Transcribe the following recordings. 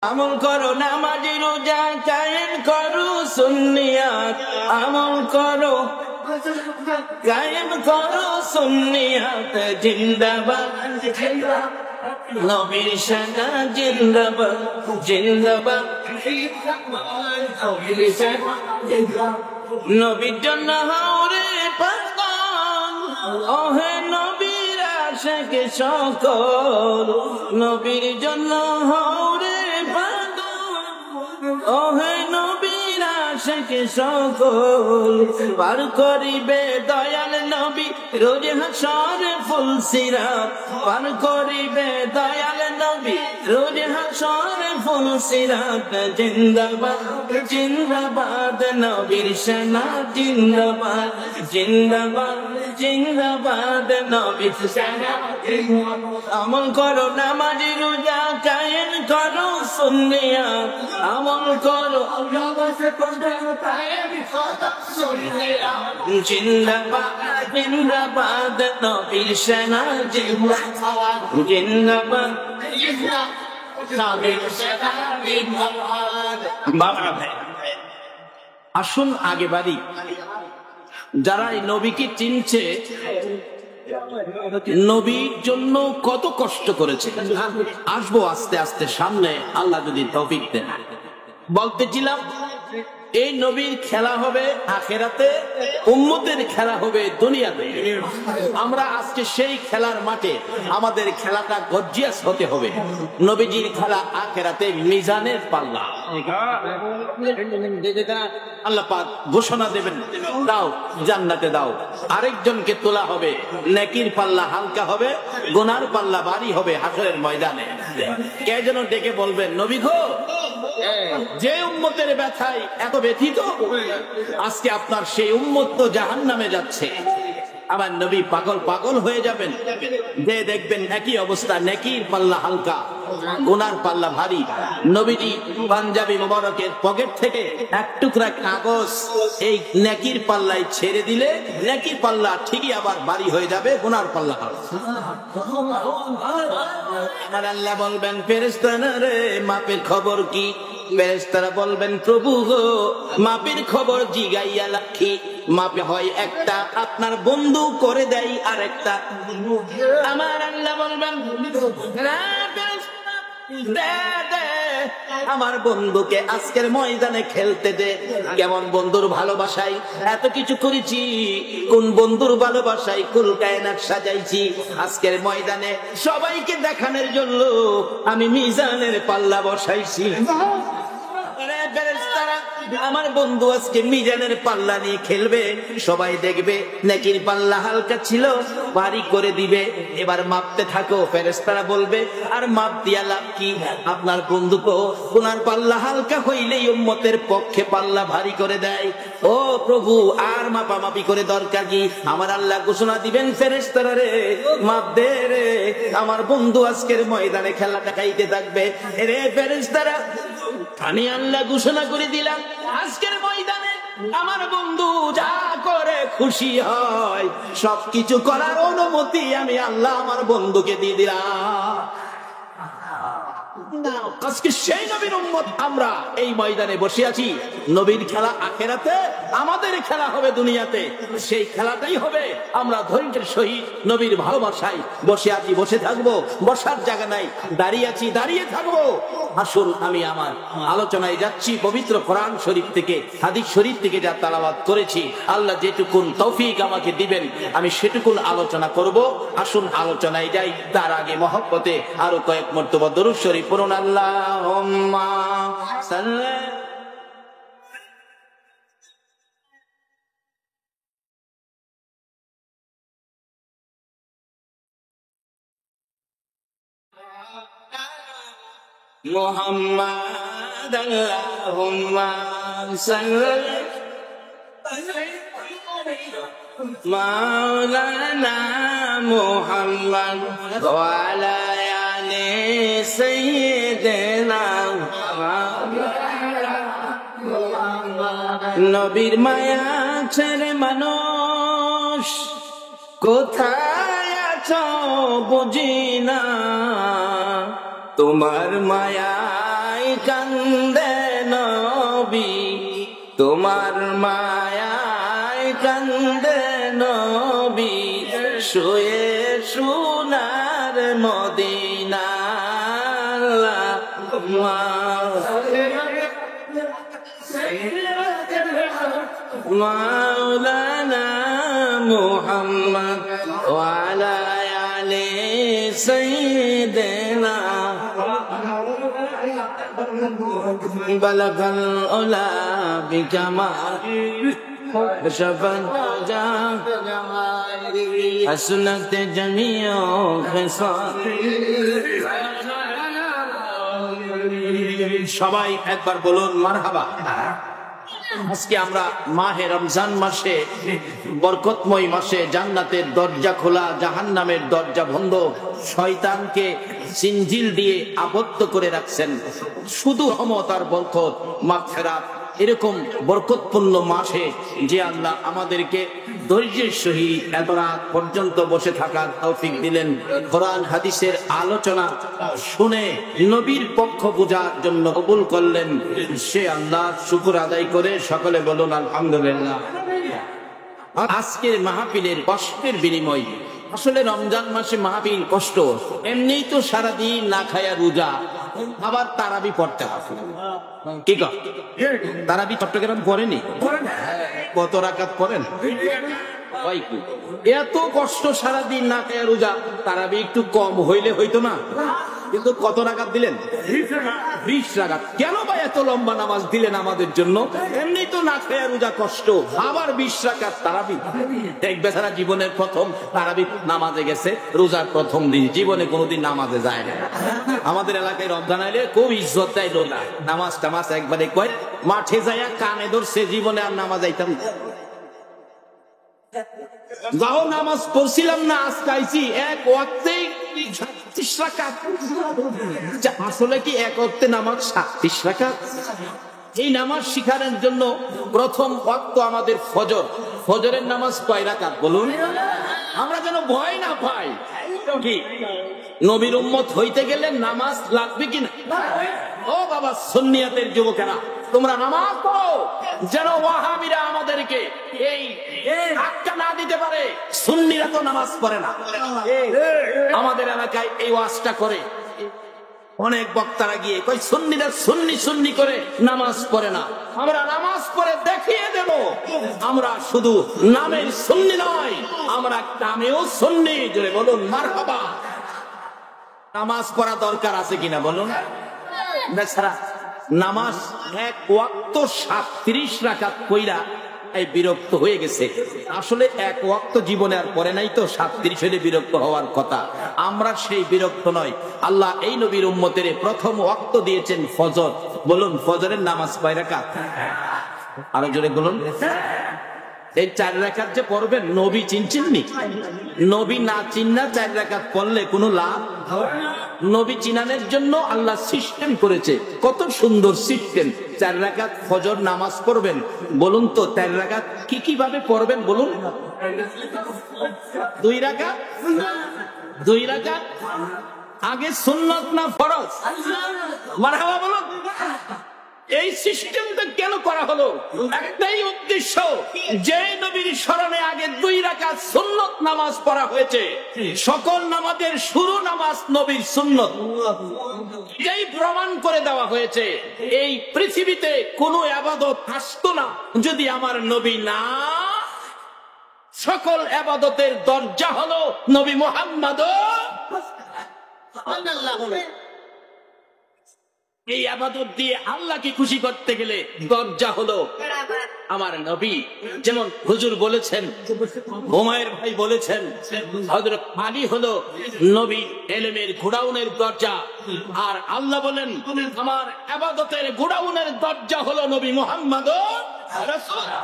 আমল করো নামাজি রোজা কায়েম করো সুন্নিয়াত আমল করো কায়েম করো সুন্নিয়াত জিন্দাবাদ নবীর শানা জিন্দাবাদ জিন্দাবাদ নবীর জন্য হাওরে পাগল ওহে নবীর আশিক সকল নবীর জন্য হাওরে ওহে নবীর আশিক সকল পার করিবে দয়াল নবী রোজ হাসর ফুল সিরাত পার করিবে দয়াল নবী রোজ হাসর ফুল সিরাত জিন্দাবাদ জিন্দাবাদ নবীর শানা জিন্দাবাদ জিন্দাবাদ জিন্দাবাদ নবীর শানা আমল করো নামাজি রোজা কায়েম করো সুন্নিয়াত আমল করো জিন্দাবাদ জিন্দাবাদ নবীর শানা জিন্দাবাদ জিন্দাবাদ নবীর শানা জিন্দাবাদ। বাবা ভাই আসুন আগে বাড়ি, যারা এই নবীকে চিনছে নবীর জন্য কত কষ্ট করেছে আসবো আস্তে আস্তে সামনে, আল্লাহ যদি তৌফিক দেন। বলতেছিলাম এই নবীর খেলা হবে আখেরাতে, উম্মতের খেলা হবে দুনিয়াতে। আমরা আজকে সেই খেলার মাঠে, আমাদের খেলাটা গর্জিয়াস হতে হবে। নবীজির খেলা আখেরাতে মিজানের পাল্লা। আল্লাহ পাক ঘোষণা দেবেন দাও জান্নাতে দাও, আরেকজনকে তোলা হবে, নেকির পাল্লা হালকা হবে, গুনার পাল্লা ভারী হবে হাসরের ময়দানে। কে যেন ডেকে বলবেন নবী গো, যে উম্মতের ব্যথায় এত ব্যথিত, আজকে আপনার সেই উম্মত তো জাহান্নামে যাচ্ছে। আমার নবী পাগল পাগল হয়ে যাবেন, যে দেখবেন একই অবস্থা, নেকির পাল্লা হালকা, গুনার পাল্লা ভারী। নবীজি পাঞ্জাবি মোবারকের পকেট থেকে এক টুকরা কাগজ এই নেকির পাল্লায় ছেড়ে দিলে নেকির পাল্লা ঠিকই আবার ভারী হয়ে যাবে, গুনার পাল্লা হবে। আমার আল্লাহ বলবেন ফেরেশতারা রে মাপের খবর কি? ফেরেশতারা বলবেন প্রভু গো মাপের খবর জিগাইয়া লাখি, মাপে হয় একটা, আপনার বন্ধু করে দেয় আর একটা। আমার আল্লাহ বলবেন আমার বন্ধুকে আজকের ময়দানে খেলতে দে। কেমন বন্ধুর ভালোবাসায় এত কিছু করেছি, কোন বন্ধুর ভালোবাসায় কুল কায়নাত সাজাইছি, আজকের ময়দানে সবাইকে দেখানোর জন্য আমি মিজানের পাল্লা বসাইছি। আমার বন্ধু আজকে মিজানের পাল্লা নিয়ে খেলবে, সবাই দেখবে নেকির পাল্লা হালকা ছিল ভারী করে দিবে, এবার মাপতে থাকো। ফেরেশতারা বলবে আর মাপ দিয়া লাভ কি? আপনার বন্ধু তো গুনার পাল্লা হালকা হইলেই উম্মতের পক্ষে পাল্লা ভারী করে দেয়। ও প্রভু আর মাপামাপি করে দরকার কি? আমার আল্লাহ ঘোষণা দিবেন ফেরেশতারা রে মাপ দে রে, আমার বন্ধু আজকের ময়দানে খেলা দেখাইতে থাকবে। রে ফেরেশতারা আমি আল্লাহ ঘোষণা করে দিলাম আজকের ময়দানে আমার বন্ধু যা করে খুশি হয়, সবকিছু করার অনুমতি আমি আল্লাহ আমার বন্ধুকে দিয়ে দিলাম। আজকে সেই নবীর উম্মত আমরা এই ময়দানে বসে আছি। নবীর খেলা আখেরাতে, আমাদের খেলা হবে দুনিয়াতে। সেই খেলাটাই হবে আমরা ধৈর্যের সহিত নবীর ভালোবাসায় বসে আছি, বসে থাকবো, বসার জায়গা নাই, দাঁড়িয়ে আছি, দাঁড়িয়ে থাকবো। আসুন আমি আমার আলোচনায় যাচ্ছি পবিত্র কোরআন শরীফ থেকে, হাদিস শরীফ থেকে যা তেলাওয়াত করেছি, আল্লাহ যেটুকুন তৌফিক আমাকে দিবেন আমি সেটুকুন আলোচনা করব। আসুন আলোচনায় যাই, তার আগে মহব্বতে আরো কয়েক মর্তবা দরুদ শরীফ পড়ুন। আল্লাহুম্মা সাল্লি মুহাম্মাদ আল্লাহুম্মা সাল্লি মাওলানা মুহাম্মদ ওয়া আলা আলি সাইয়্যিদিনা নবীর মায়া ছেড়ে মানুষ কোথায় আছো বুঝি না, তোমার মায়ায় কান্দে নবী, তোমার মায়ায় কান্দে নবী, শুয়ে সোনার মদিনা। মাওলানা মুহাম্মদ ওয়া আলা আলি সাইয়্যিদিনা বালাগাল উলা বিকামাল শফাত জামাল হাসনাত জামিউ খিসাল। সবাই একবার বলুন মারহাবা। আজকে আমরা মাহে রমজান মাসে, বরকতময় মাসে, জান্নাতের দরজা খোলা, জাহান্নামের দরজা বন্ধ, শয়তানকে সিঞ্জিল দিয়ে আবদ্ধ করে রাখছেন। শুধু রহমত আর বরকত, মাগফিরাত, এরকম বরকতপূর্ণ মাসে যে আল্লাহ আমাদেরকে ধৈর্যের সহিত এত রাত পর্যন্ত বসে থাকার তৌফিক দিলেন, কোরআন হাদিসের আলোচনা শুনে নবীর পক্ষ বোঝার জন্য কবুল করলেন, সে আল্লাহ শুকর আদায় করে সকলে বলুন আলহামদুলিল্লাহ। আজকের মাহফিলের কষ্টের বিনিময়, আসলে রমজান মাসে মাহফিল কষ্ট, এমনিই তো সারাদিন না খায়া রোজা, আবার তারাবি পড়তে হবে। কি কর তারাবি চট্টগ্রাম পড়েনি? কত রাকাত পড়েন? এত কষ্ট সারাদিন না খায়া রোজা, তারাবি একটু কম হইলে হইতো না? কিন্তু কত রাকাত দিলেন? 20 রাকাত। কেন ভাই এত লম্বা নামাজ দিলেন আমাদের জন্য? এমনি তো না খায়া রোজা কষ্ট, আবার 20 রাকাত তারাবি। এক বেচারা জীবনের প্রথম তারাবি নামাজে গেছে, রোজার প্রথম দিন, জীবনে কোনোদিন নামাজে যায় না। আমাদের এলাকায় রমজান আইলে খুব ইজ্জত দেয় লোলা, নামাজ টামাজ একবারে কয়, মাঠে যাইয়া কানে ধরছে, জীবনে আর নামাজ আইতাম যাও নামাজ পড়ছিলাম না, আজকে আইছি এক ওয়াক্তেই 36 রাকাত। আসলে কি এক ওয়াক্তে নামাজ 36 রাকাত? এই নামাজ শিখানোর জন্য প্রথম ওয়াক্ত আমাদের ফজর। ফজরের নামাজ কয় রাকাত বলুন? আমরা যেন ভয় না পাই। কি নবীর উম্মত হইতে গেলে নামাজ লাগবে কিনা? ও বাবা সুন্নিয়াতের যুবকেরা, তোমরা নামাজ পড়ো, যেন ওয়াহাবিরা আমাদেরকে এই ধাক্কা না দিতে পারে। সুন্নিরা তো নামাজ পড়ে না। আমাদের এলাকায় এই ওয়াজটা করে অনেক বক্তারা গিয়ে কই সুন্নিরা সুন্নি সুন্নি করে নামাজ পড়ে না। আমরা নামাজ পড়ে দেখিয়ে দেব, আমরা শুধু নামের সুন্নি নয়, আমরা কামেও সুন্নি। জোরে বলুন মারহাবা। নামাজ পড়া দরকার আছে কিনা বলুন? বেচারা নামাজ এক ওয়াক্ত 37 রাকাত কইরা এই বিরক্ত হয়ে গেছে। আসলে এক ওয়াক্ত জীবনে আর পড়ে নাই, তো 37 হলে বিরক্ত হওয়ার কথা। আমরা সেই বিরক্ত নয়। আল্লাহ এই নবীর উম্মতের প্রথম ওয়াক্ত দিয়েছেন ফজর। বলুন ফজরের নামাজ কয় রাকাত? আরো জোরে বলুন। এই 4 রাকাত যে পড়বেন, নবী চিনছেননি? নবী না চিন্না 4 রাকাত পড়লে কোনো লাভ? নবী চিনানোর জন্য আল্লাহ সিস্টেম করেছে, কত সুন্দর সিস্টেম। 4 রাকাত ফজর নামাজ পড়বেন, বলুন তো 4 রাকাত কি কিভাবে পড়বেন বলুন? 2 রাকাত 2 রাকাত আগে সুন্নত না ফরজ? মারহাবা বলুন। এই সিস্টেমটা কেন করা হলো? একটাই উদ্দেশ্য, যে নবীর স্মরণে আগে 2 রাকাত সুন্নত নামাজ পড়া হয়েছে। সকল নামাজের শুরু নামাজ নবীর সুন্নত, এই প্রমাণ করে দেওয়া হয়েছে। এই পৃথিবীতে কোনো ইবাদত আসতো না যদি আমার নবী না। সকল ইবাদতের দরজা হলো নবী মুহাম্মদ। এই ইবাদত দিয়ে আল্লাহকে খুশি করতে গেলে দরজা হলো আমার নবী। যেমন হুজুর বলেছেন, হুমায়ুন ভাই বলেছেন, হযরত আলী হলো নবী ইলমের গোডাউনের দরজা, আর আল্লাহ বলেন আমার ইবাদতের গোডাউনের দরজা হলো নবী মুহাম্মদ রাসূলুল্লাহ।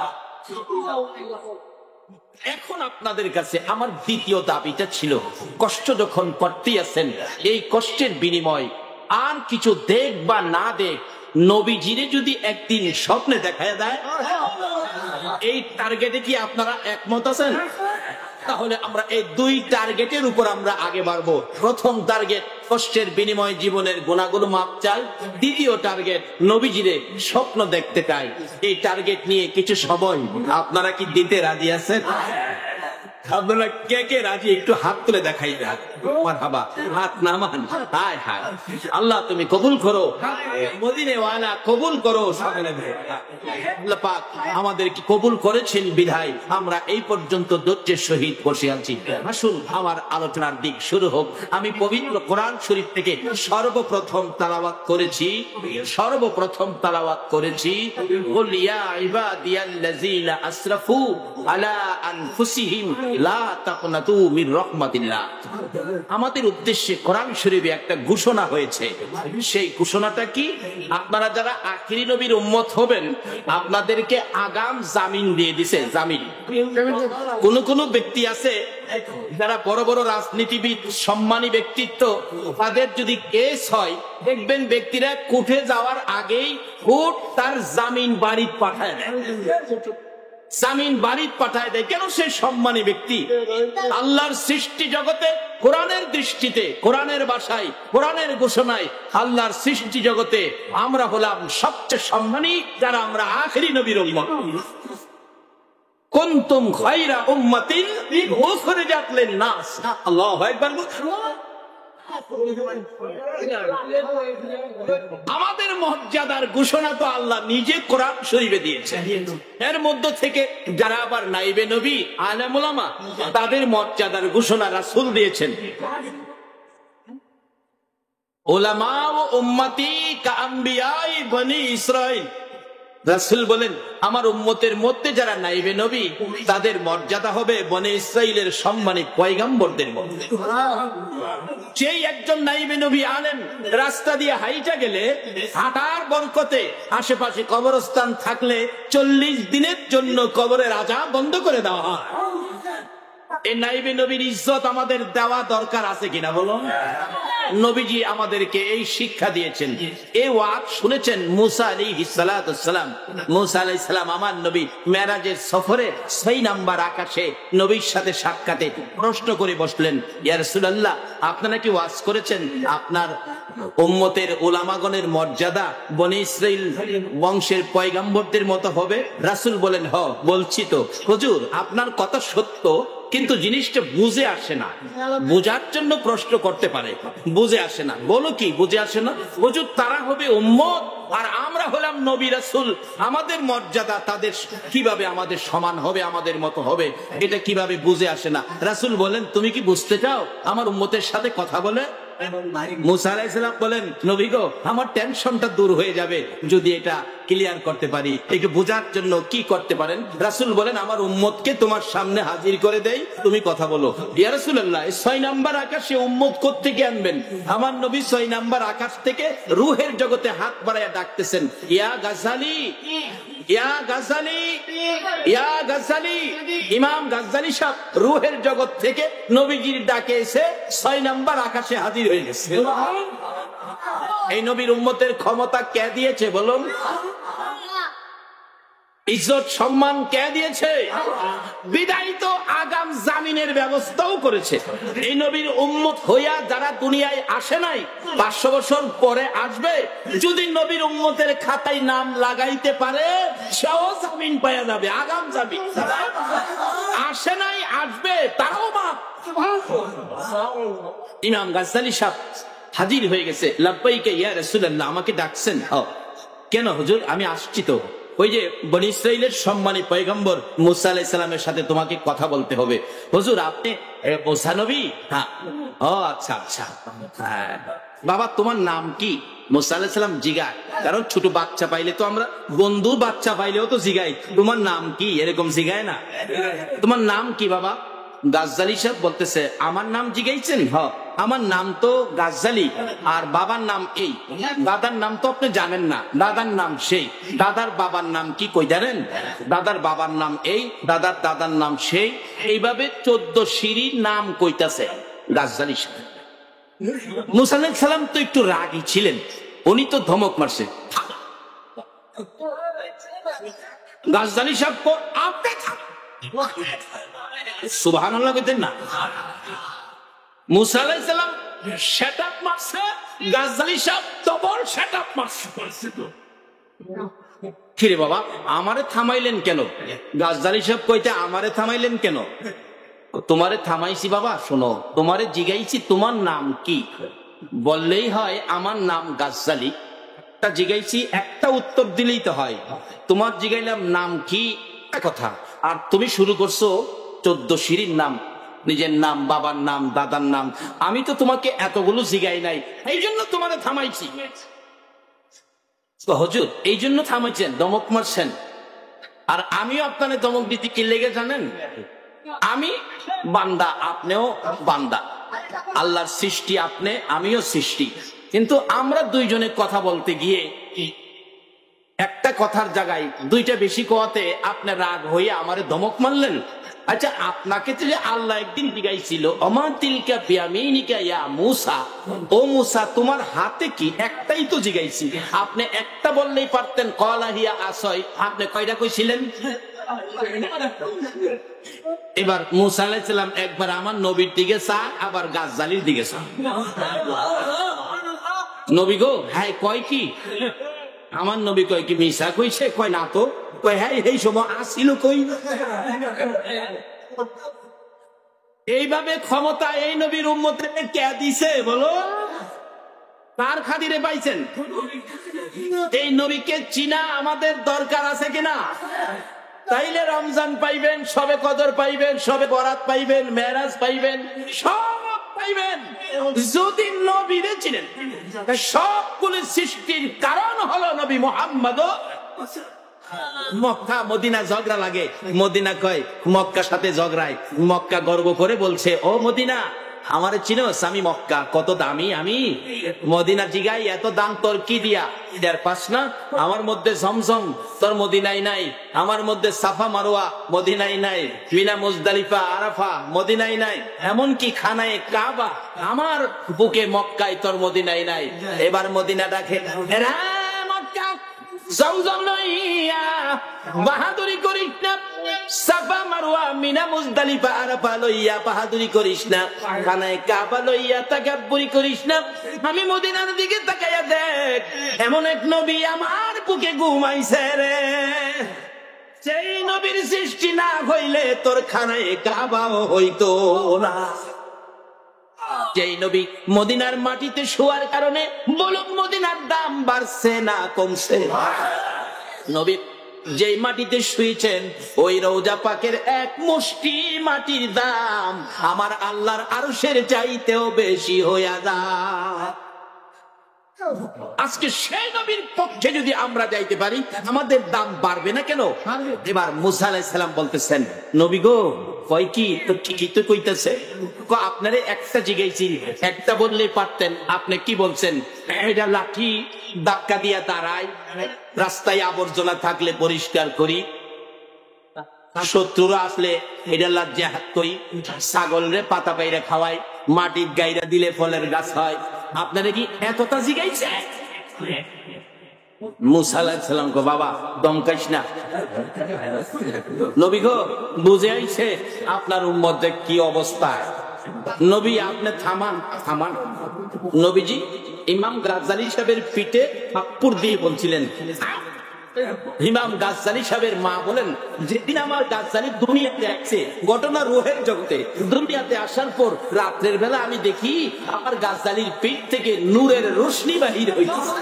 এখন আপনাদের কাছে আমার দ্বিতীয় দাবিটা ছিল, কষ্ট যখন করতে আছেন, এই কষ্টের বিনিময় আর কিছু দেখ বা না দেখ, নবীজিরে যদি একদিন স্বপ্নে দেখা দেয়, এই টার্গেটে কি আপনারা একমত আছেন? তাহলে আমরা এই দুই টার্গেটের উপর আমরা আগে বাড়বো। প্রথম টার্গেট কষ্টের বিনিময় জীবনের গুণাগুণ মাপ চাই। দ্বিতীয় টার্গেট নবীজিরে স্বপ্ন দেখতে চাই। এই টার্গেট নিয়ে কিছু সময় আপনারা কি দিতে রাজি আছেন? আপনারা কে কে রাজি একটু হাত তুলে দেখাই মারহাবা, হাত নামান। হায় হায়, আল্লাহ তুমি কবুল করো, মদিনাওয়ালা কবুল করো। আল্লাহ পাক আমাদেরকে কবুল করেছেন বিধায় আমরা এই পর্যন্ত ধৈর্যের সহিত বসে আছি। আসুন আমার আলোচনার দিক শুরু হোক। আমি পবিত্র কোরআন শরীফ থেকে সর্বপ্রথম তালাওয়াত করেছি কুল ইয়া ইবাদিয়াল্লাযীনা আসরাফু আলা আনফুসিহিম লা তাকনাতু মির রাহমাতিল্লাহ। আমাদের উদ্দেশ্যে কোরআন শরীফে একটা ঘোষণা হয়েছে। সেই ঘোষণাটা কি? আপনারা যারা আখিরি নবীর উম্মত হবেন, আপনাদেরকে আগাম জামিন দিয়ে দিছে। জামিন। কোন ব্যক্তি আছে যারা বড় বড় রাজনীতিবিদ, সম্মানী ব্যক্তিত্ব, তাদের যদি কেস হয়, দেখবেন ব্যক্তিরা কোর্টে যাওয়ার আগেই কোর্ট তার জামিন বাড়ি পাঠায় দেয়। জামিন বাড়ি পাঠায় দেয় কেন? সে সম্মানী ব্যক্তি। আল্লাহর সৃষ্টি জগতে কোরআনের দৃষ্টিতে, কোরআনের ভাষায়, কোরআনের ঘোষণায় আল্লাহর সৃষ্টি জগতে আমরা হলাম সবচেয়ে সম্মানী যারা আমরা আখিরি নবীর উম্মত। কুনতুম খায়রা উম্মাতিন উখরিজাত লিন-নাস। আল্লাহু আকবার। আমাদের মর্যাদার ঘোষণা তো আল্লাহ নিজে কোরআন শরীফে দিয়েছেন। এর মধ্য থেকে যারা আবার নাইবে নবী, আলেম উলামা, তাদের মর্যাদার ঘোষণা রাসূল দিয়েছেন। উলামা ও উম্মতি কাআম্বিয়াই বনি ইসরাইল। রাসূল বলেন আমার উম্মতের মধ্যে যারা নাইবে নবী, তাদের মর্যাদা হবে বনি ইসরাইলের সম্মানী পয়গম্বরদের মতো। সেই একজন নাইবে নবী আলেম রাস্তা দিয়ে হাইটা গেলে হাঁটার বরকতে আশেপাশে কবরস্থান থাকলে 40 দিনের জন্য কবরের আযাব বন্ধ করে দেওয়া হয়। এই নাইবে নবীর ইজ্জত আমাদের দেওয়া দরকার আছে কিনা বলুন? নবীজি আমাদেরকে এই শিক্ষা দিয়েছেন। এই ওয়াজ শুনেছেন মুসা আলাইহিস সালাতুস সালাম। মুসা আলাইহিস সালাম আমার নবী মেরাজের সফরে 6 নাম্বার আকাশে নবীর সাথে সাক্ষাতে প্রশ্ন করে বসলেন, ইয়া রাসূলুল্লাহ, আপনারা কি ওয়াজ করেছেন আপনার উম্মতের উলামাগণের মর্যাদা বনি ইসরাইল বংশের পয়গম্বরদের মতো হবে? রাসূল বলেন, হ বলছি তো হুজুর, আপনার কথা সত্য, কিন্তু জিনিসটা বুঝে আসে না। বোঝার জন্য প্রশ্ন করতে পারে, বুঝে আসে না। বলো কি বুঝে আসে না? হুজুর, তারা হবে উম্মত আর আমরা হলাম নবী রাসূল, আমাদের মর্যাদা তাদের কিভাবে আমাদের সমান হবে, আমাদের মতো হবে, এটা কিভাবে বুঝে আসে না। রাসূল বলেন, তুমি কি বুঝতে চাও আমার উম্মতের সাথে কথা বলে? মুসা আলাইহিস সালাম বলেন, নবী গো, আমার টেনশনটা দূর হয়ে যাবে যদি এটা ক্লিয়ার করতে পারি। একটু বোঝার জন্য কি করতে পারেন? রাসূল বলেন, আমার উম্মতকে তোমার সামনে হাজির করে দেই, তুমি কথা বলো। ইয়া রাসূলুল্লাহ, 6 নাম্বার আকাশে উম্মত কোত্থেকে আনবেন? আমার নবী 6 নাম্বার আকাশ থেকে রূহের জগতে হাত বাড়ায়া ডাকতেছেন, ইয়া গাজালি, ইয়া গাজালি, ইয়া গাজালি। ইমাম গাজ্জালি সাহেব রূহের জগৎ থেকে নবীজির ডাকে এসে 6 নাম্বার আকাশে হাজির হয়ে গেছে। এই নবীর উম্মতের ক্ষমতা কে দিয়েছে বলুন? ইজ্জত সম্মান কে দিয়েছে? বিদায় তো আগাম জামিনের ব্যবস্থাও করেছে। এই নবীর উম্মত হইয়া যারা দুনিয়ায় আসে নাই, 500 বছর পরে আসবে, যদি নবীর উম্মতের খাতায় নাম লাগাইতে পারে, সেও জামিন পাওয়া যাবে, আগাম জামিন। আসে নাই, আসবে, তারাও বাপ। ইমাম গাজ্জালি সাহেব হাজির হয়ে গেছে। লাব্বাইকা ইয়া রাসূলুল্লাহ, আমাকে ডাকছেন? কেন হুজুর? আমি আসছি তো, ওই যে বনি ইসরাইলের সম্মানী পয়গম্বর মুসা আলাইহিস সালামের সাথে তোমাকে কথা বলতে হবে। হুজুর, আপনি মুসা নবী? হ্যাঁ। ও আচ্ছা আচ্ছা, হ্যাঁ। বাবা, তোমার নাম কি? মুসা আলাইহিস সালাম জিগায়, কারণ ছোট বাচ্চা পাইলে তো আমরা, বন্ধু বাচ্চা পাইলেও তো জিগাই, তোমার নাম কি, এরকম জিগায় না? তোমার নাম কি বাবা? গাজ্জালি সাহেব বলতেছে, আমার নাম জিগাইছেন? আমার নাম তো গাজ্জালি, আর বাবার নাম এই। দাদার নাম তো আপনি জানেন না, দাদার নাম সেই। দাদার বাবার নাম কি কই জানেন? দাদার বাবার নাম এই, দাদার দাদার নাম সেই। এইভাবে 14 সিঁড়ির নাম কইতাছে গাজ্জালি সাহেব। মুসা আলাইহিস সালাম তো একটু রাগী ছিলেন, উনি তো ধমক মারছে। গাজ্জালি সাহেব আপনি সুবহানাল্লাহ কইতেন না? মুসা আলাইহিস সালাম সেটআপ মারছে, গাজ্জালী সাহেব ডবল সেটআপ মারছে। কিরে বাবা, আমারে থামাইলেন কেন? গাজ্জালী সাহেব কইতে আমারে থামাইলেন কেন? তোমারে থামাইছি বাবা, শোনো, তোমারে জিগাইছি তোমার নাম কি? বললেই হয় আমার নাম গাজ্জালী। তা জিগাইছি, একটা উত্তর দিলেই তো হয়। তোমার জিগাইলাম নাম কি, একটা কথা, আর তুমি শুরু করছো 14 সিঁড়ির নাম, নিজের নাম, বাবার নাম, দাদার নাম। আমি তো তোমাকে এতগুলো জিগাই নাই, এই জন্য তোমারে থামাইছি। হুজুর এই জন্য থামাইছেন, দমক মারছেন। আর আমিও আপনারে দমক দিতে কি লেগে জানেন? আমি বান্দা, আপনিও বান্দা, আল্লাহর সৃষ্টি আপনি, আমিও সৃষ্টি। কিন্তু আমরা দুইজনে কথা বলতে গিয়ে একটা কথার জায়গায় দুইটা বেশি কোয়াতে আপনি রাগ হয়ে আমারে ধমক মারলেন। আচ্ছা, আপনাকে তো যে আল্লাহ একদিন জিজ্ঞাসিল, ওমা তিলকা বিয়ামিনিকা ইয়া মূসা, ও মূসা তোমার হাতে কি? একটাই তো জিজ্ঞাসি, আপনি একটা বললেই পারতেন, ক্বালা হিয়া আসয়। আপনি কয়টা কইছিলেন? এবার মূসা আলাইহিস সালাম একবার আমার নবীর দিকে চা, আবার গাজ্জালীর দিকে চা। নবী গো, হ্যাঁ কয় কি? আমার নবী কয় কি মিশা কইছে? কয় না তো। কয় হ্যাঁ, এই সময় আসছিল কই? এইভাবে ক্ষমতা এই নবীর উম্মতের কে দিছে বলো? কার খাতিরে পাইছেন? এই নবীকে চিনা আমাদের দরকার আছে কিনা? তাইলে রমজান পাইবেন, শবে কদর পাইবেন, শবে বরাত পাইবেন, মেরাজ পাইবেন, সব পাইবেন যদি নবীরে চিনেন। সবগুলো সৃষ্টির কারণ হলো নবী মুহাম্মদ। মক্কা মদিনা ঝগড়া লাগে, মদিনা কয় মক্কার সাথে ঝগড়ায়, মক্কা গর্ব করে বলছে, ও মদিনা আমারে চিনোস? আমি মক্কা, কত দামি আমি। মদিনা জিগাই, এত দাম তোর কি দিয়া? এটার পাস না? আমার মধ্যে জমজম, তোর মদিনায় নাই। আমার মধ্যে সাফা মারোয়া, মদিনায় নাই। মিনা মুজদালিফা আরাফা, মদিনায় নাই। এমনকি খানায় কাবা আমার বুকে, মক্কায়, তোর মদিনায় নাই। এবার মদিনা ডাকে, এরা মক্কা জমজম লইয়া বাহাদুরি করিস না, সাফা মারওয়া মিনা মুজদালিফা আরাফা লইয়া বাহাদুরি করিস না, খানায় কাবা লইয়া তাকাব্বুরি করিস না। আমি মদিনার দিকে তাকাইয়া দেখ, এমন এক নবী আমার বুকে ঘুমাইছে রে। সেই নবীর সৃষ্টি না হইলে তোর খানায় কাবাও হইতো না। যেই নবী মদিনার মাটিতে শোয়ার কারণে বলুন মদিনার দাম বাড়ছে না কমছে? নবী যেই মাটিতে শুয়েছেন ওই রওজা পাকের এক মুষ্টি মাটির দাম আমার আল্লাহর আরশের চাইতেও বেশি হইয়া যায়। আজকে সেই নবীর পক্ষে যদি আমরা যাইতে পারি, আমাদের দাম বাড়বে না কেন? এবার মুসা আলাইহিস সালাম বলতেছেন, নবী গো, কয় কি? তো ঠিকই তো কইতেছে। আপনারে একটা জিগাইছি, একটা বললেই পারতেন, আপনি কি বলছেন? এটা লাঠি ধাক্কা দিয়া দাঁড়ায়, রাস্তায় আবর্জনা থাকলে পরিষ্কার করি, শত্রুরা আসলে এটা লাজ্জা হাত করি, ছাগল রে পাতা পাইরা খাওয়াই, মাটির গাইরা দিলে ফলের গাছ হয়। আপনারা কি এতটা জিগাইছে? মুসা আলাইহিস সালাম কো, বাবা দমকাইস না, নবী গো বুঝে আইছে আপনার উম্মতের কি অবস্থা। নবী আপনি থামান, থামান। নবীজি ইমাম গাজ্জালী সাহেবের পিঠে থাপ্পড় দিয়ে বলছিলেন। ইমাম গাজ্জালী সাহেবের মা বলেন, যেদিন আমার গাজ্জালী দুনিয়াতে আসছে, ঘটনা রুহের জগতে, দুনিয়াতে আসার পর রাত্রের বেলা আমি দেখি আমার গাজ্জালীর পিঠ থেকে নূরের রোশনি বাহির হইতেছে।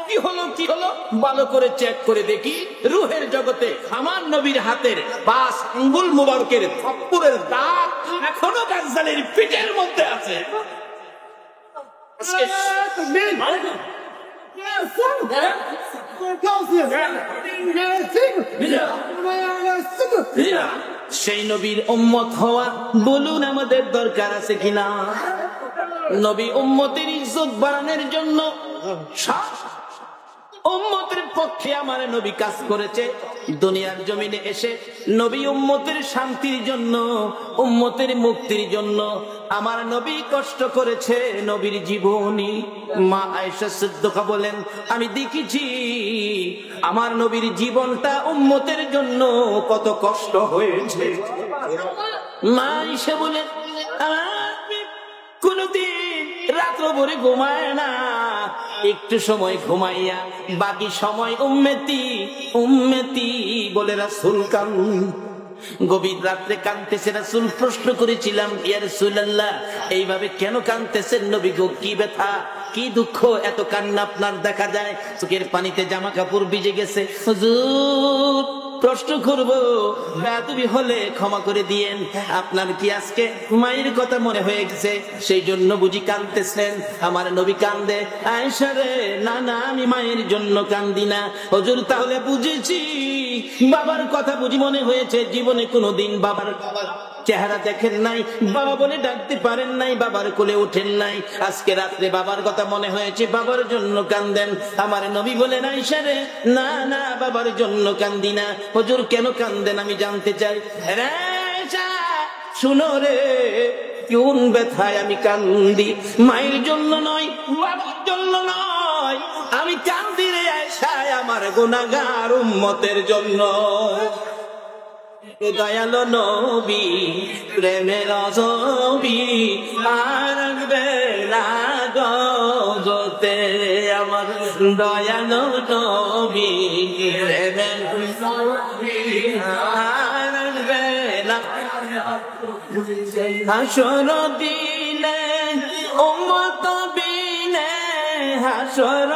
কি হলো, কি হলো? ভালো করে চেক করে দেখি, রুহের জগতে আমার নবীর হাতের 5 আঙ্গুল মুবারকের থাপ্পড়ের দাগ এখনো গাজ্জালীর পিঠের মধ্যে আছে। সেই নবীর উম্মত হওয়া বলুন আমাদের দরকার আছে কিনা? নবী উম্মতের ইজ্জত বাড়ানোর জন্য উম্মতের পক্ষে আমার নবী কাজ করেছে। দুনিয়ার জমিনে এসে নবী উম্মতের শান্তির জন্য, উম্মতের মুক্তির জন্য আমার নবী কষ্ট করেছে। নবীর জীবনী মা আয়েশা সিদ্দিকা বলেন, আমি দেখেছি আমার নবীর জীবনটা উম্মতের জন্য কত কষ্ট হয়েছে। মা আয়েশা বলেন, কোনদিন রাত্র ভরে ঘুমায় না, একটু সময় ঘুমাইয়া বাকি সময় উম্মতি উম্মতি বলে রাসূল গভীর রাত্রে কাঁদতেছে। রাসূল প্রশ্ন করেছিলাম, ইয়া রাসূলুল্লাহ এইভাবে কেন কাঁদতেছেন নবী গো, কি ব্যথা কি দুঃখ এত কান্না আপনার দেখা যায়, চোখের পানিতে জামা কাপড় ভিজে গেছে। হুজুর প্রশ্ন করব, বেয়াদবি হলে ক্ষমা করে দিয়েন, আপনার কি আজকে মায়ের কথা মনে হয়ে গেছে সেই জন্য বুঝি কাঁদতেছেন? আমার নবী কান্দে। আয়েশা রে, না না আমি মায়ের জন্য কান্দি না। হুজুর তাহলে বুঝেছি বাবার কথা বুঝি মনে হয়েছে, জীবনে কোনোদিন বাবার চেহারা দেখেন নাই, বাবা বলে ডাকতে পারেন নাই, বাবার কোলে উঠেন নাই, আজকে রাত্রে বাবার কথা মনে হয়েছে, বাবার জন্য কান্দেন। আমার নবী বলেন, আয়েশা রে না না বাবার জন্য কান্দি না। হুজুর কেন কান্দেন আমি জানতে চাই। রে আয়েশা শুনো রে, কোন ব্যথায় আমি কান্দি, মায়ের জন্য নয়, বাবার জন্য নয়, আমি কান্দি রে আয়েশা আমার গুনাহগার উম্মতের জন্য। দয়ালো নবী প্রেমের ছবি আর না জগতে, আমার দয়ালো নবী প্রেমের ছবি আর না। হাসর দিলে উম্মত বিনে, হাসর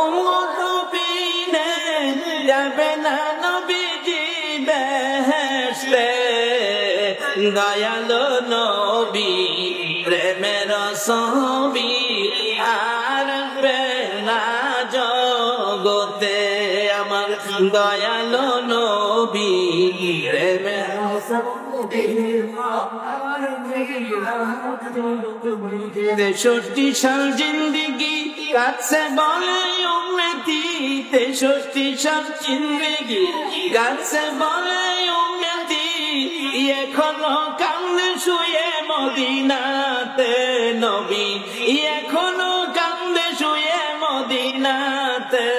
উম্মত বিনে যাবে না নবীজি বেহেশতে। দয়ালো নবী প্রেমের ছবি আর না জগতে, আমার দয়ালো নবী প্রেমের ছবি। 63 সাল জিন্দেগি কাছে বলে উম্মতি, 63 সাল জিন্দেগি কাছে বলে উম্মতি, এখনো কান্দে শুয়ে মদিনাতে নবী, এখনো কান্দে শুয়ে মদিনাতে।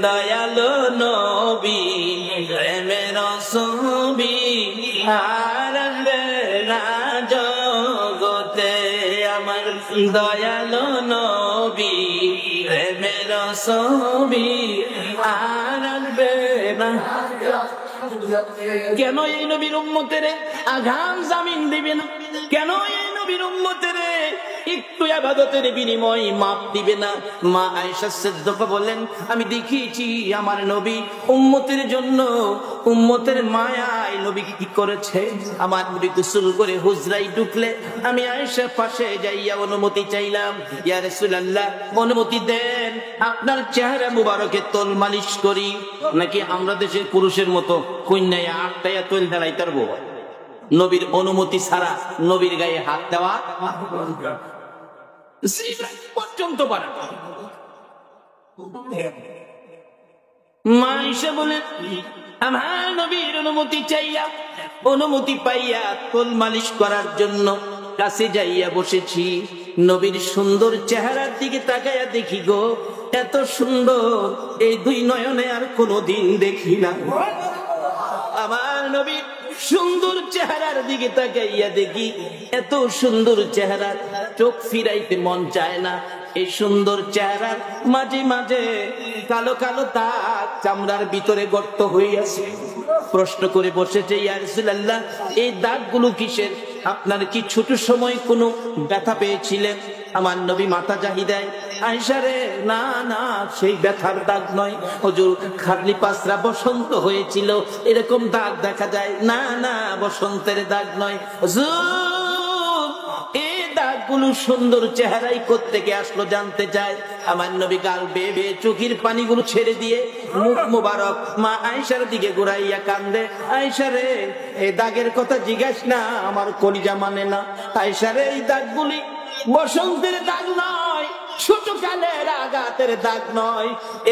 দয়ালো নবী প্রেমের ছবি আর না জগতে, আমার দয়ালো নবী প্রেমের ছবি আর না। কেন এই নবীর উম্মতের আগাম জামিন দিবে না? কেন এই নবীর উম্মতের একটু ইবাদতের বিনিময় মাপ দিবে না? মা আয়েশা সিদ্দিকা বলেন, আমি দেখিয়েছি আমার নবী উম্মতের জন্য, উম্মতের মায়ায় নবী কি করেছে। আমার নবী গোসল করে হুজরায় ঢুকলে আমি আয়েশার পাশে যাইয়া অনুমতি চাইলাম, ইয়া রাসূলুল্লাহ অনুমতি দেন আপনার চেহারা মুবারকে তোল মালিশ করি। নাকি আমরা দেশের পুরুষের মতো কন্যায় আটটাইয়া তোল দাঁড়াই তার বউ, নবীর অনুমতি ছাড়া নবীর গায়ে হাত দেওয়া পর্যন্ত পারে। মা আয়েশা বলেন, আমার নবীর অনুমতি চাইয়া অনুমতি পাইয়া তোল মালিশ করার জন্য কাছে যাইয়া বসেছি। নবীর সুন্দর চেহারার দিকে তাকাইয়া দেখি গো, এত সুন্দর এই দুই নয়নে আর কোনদিন দেখি না। আমার নবীর সুন্দর চেহারার দিকে তাকাইয়া দেখি, এত সুন্দর চেহারা চোখ ফিরাইতে মন চায় না। এই সুন্দর চেহারার মাঝে মাঝে কালো কালো দাগ চামড়ার ভিতরে গর্ত হইয়াছে। প্রশ্ন করে বসেছে, ইয়া রাসূলুল্লাহ এই দাগগুলো কিসের? আপনার কি ছোট সময় কোনো ব্যথা পেয়েছিলেন? আমার নবী মাথা জাহি দেয়, আয়েশা রে না না সেই ব্যথার দাগ নয় হুজুর, খালি পাঁচরা বসন্ত হয়েছিল এরকম দাগ দেখা যায়। না না বসন্তের দাগ নয় হুজুর, এই দাগগুলো সুন্দর চেহারাই কোত্থেকে আসলো জানতে চায়। আমার নবী গাল বেয়ে বেয়ে চোখের পানিগুলো ছেড়ে দিয়ে মুখ মুবারক মা আয়েশার দিকে ঘুরাইয়া কান্দে, আয়েশা রে এই দাগের কথা জিজ্ঞাস না, আমার কলিজা মানে না। আয়েশা রে এই দাগগুলি বসন্তের দাগ নয়, ছোট কালের আঘাতের দাগ নয়,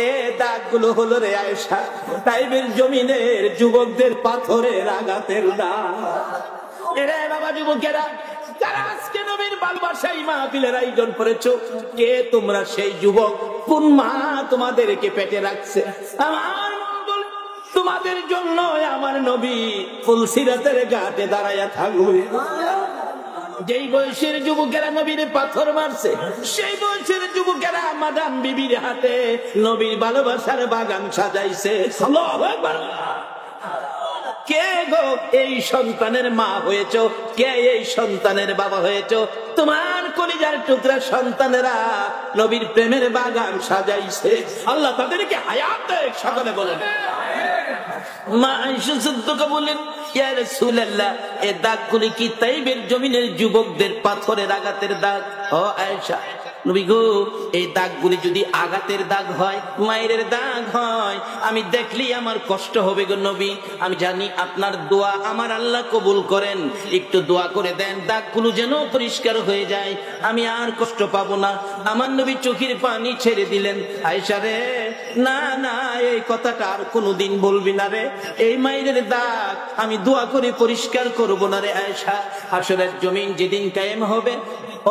এ দাগগুলো হলো রে আয়েশা তাইবের জমিনের যুবকদের পাথরের আঘাতের দাগ। এরে বাবা যুবকেরা, যারা আজকে নবীর ভালোবাসায় মাহফিলের আয়োজন করেছো, কে তোমরা সেই যুবক? কোন মা তোমাদেরকে পেটে রাখছে? আমার মা বলে, তোমাদের জন্য আমার নবী ফুলসিরাতের ঘাটে দাঁড়াইয়া থাকবে। যেই বয়সের যুবকেরা নবীর পাথর মারছে, সেই বয়সের যুবকেরা মাদাম বিবির হাতে নবীর ভালোবাসার বাগান সাজাইছে। আল্লাহু আকবার। কে গো এই সন্তানের মা হয়েছ? কে এই সন্তানের বাবা হয়েছ? তোমার কলিজার টুকরা সন্তানেরা নবীর প্রেমের বাগান সাজাইছে। আল্লাহ তাদেরকে হায়াত দেয়। সকলে বলেন মা আয়েশা সিদ্দিকা বলেন, ইয়া রাসূলুল্লাহ, এই দাগগুলি কি তাইবের জমিনের যুবকদের পাথরের আঘাতের দাগ? ও আয়েশা নবী গো, এই দাগগুলি যদি আঘাতের দাগ হয়, মায়ের দাগ হয়, আমি দেখলি আমার কষ্ট হবে গো নবী। আমি জানি আপনার দোয়া আমার আল্লাহ কবুল করেন, একটু দোয়া করে দেন দাগগুলো যেন পরিষ্কার হয়ে যায়, আমি আর কষ্ট পাবো না। আমার নবী চোখের পানি ছেড়ে দিলেন। আয়েশা রে, না না, এই কথাটা আর কোনোদিন বলবি না রে, এই মায়ের দাগ আমি দোয়া করে পরিষ্কার করবো না রে আয়েশা। হাসরের জমিন যেদিন কায়েম হবে,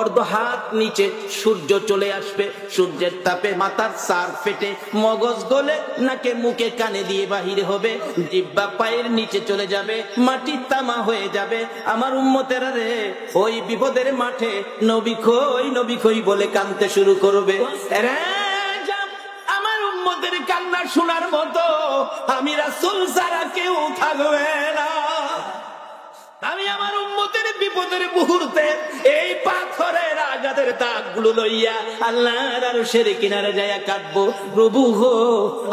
অর্ধ হাত নিচে সূর্য চলে আসবে, সূর্যের তাপে মাথার সার ফেটে মগজ গলে নাকে মুখে কানে দিয়ে বাহির হবে, জিহ্বা পায়ের নিচে চলে যাবে, মাটি তামা হয়ে যাবে। আমার উম্মতেরা রে, ওই বিপদের মাঠে নবী কই বলে কাঁদতে শুরু করবে। আমার উম্মতের কান্না শোনার মতো আমি রাসূল ছাড়া কেউ থাকবে না। আমি আমার উম্মতের বিপদের মুহূর্তে এই পাথরের আঘাতের দাগগুলো লইয়া আল্লাহর আরশের কিনারে যাইয়া কাটবো। প্রভু গো,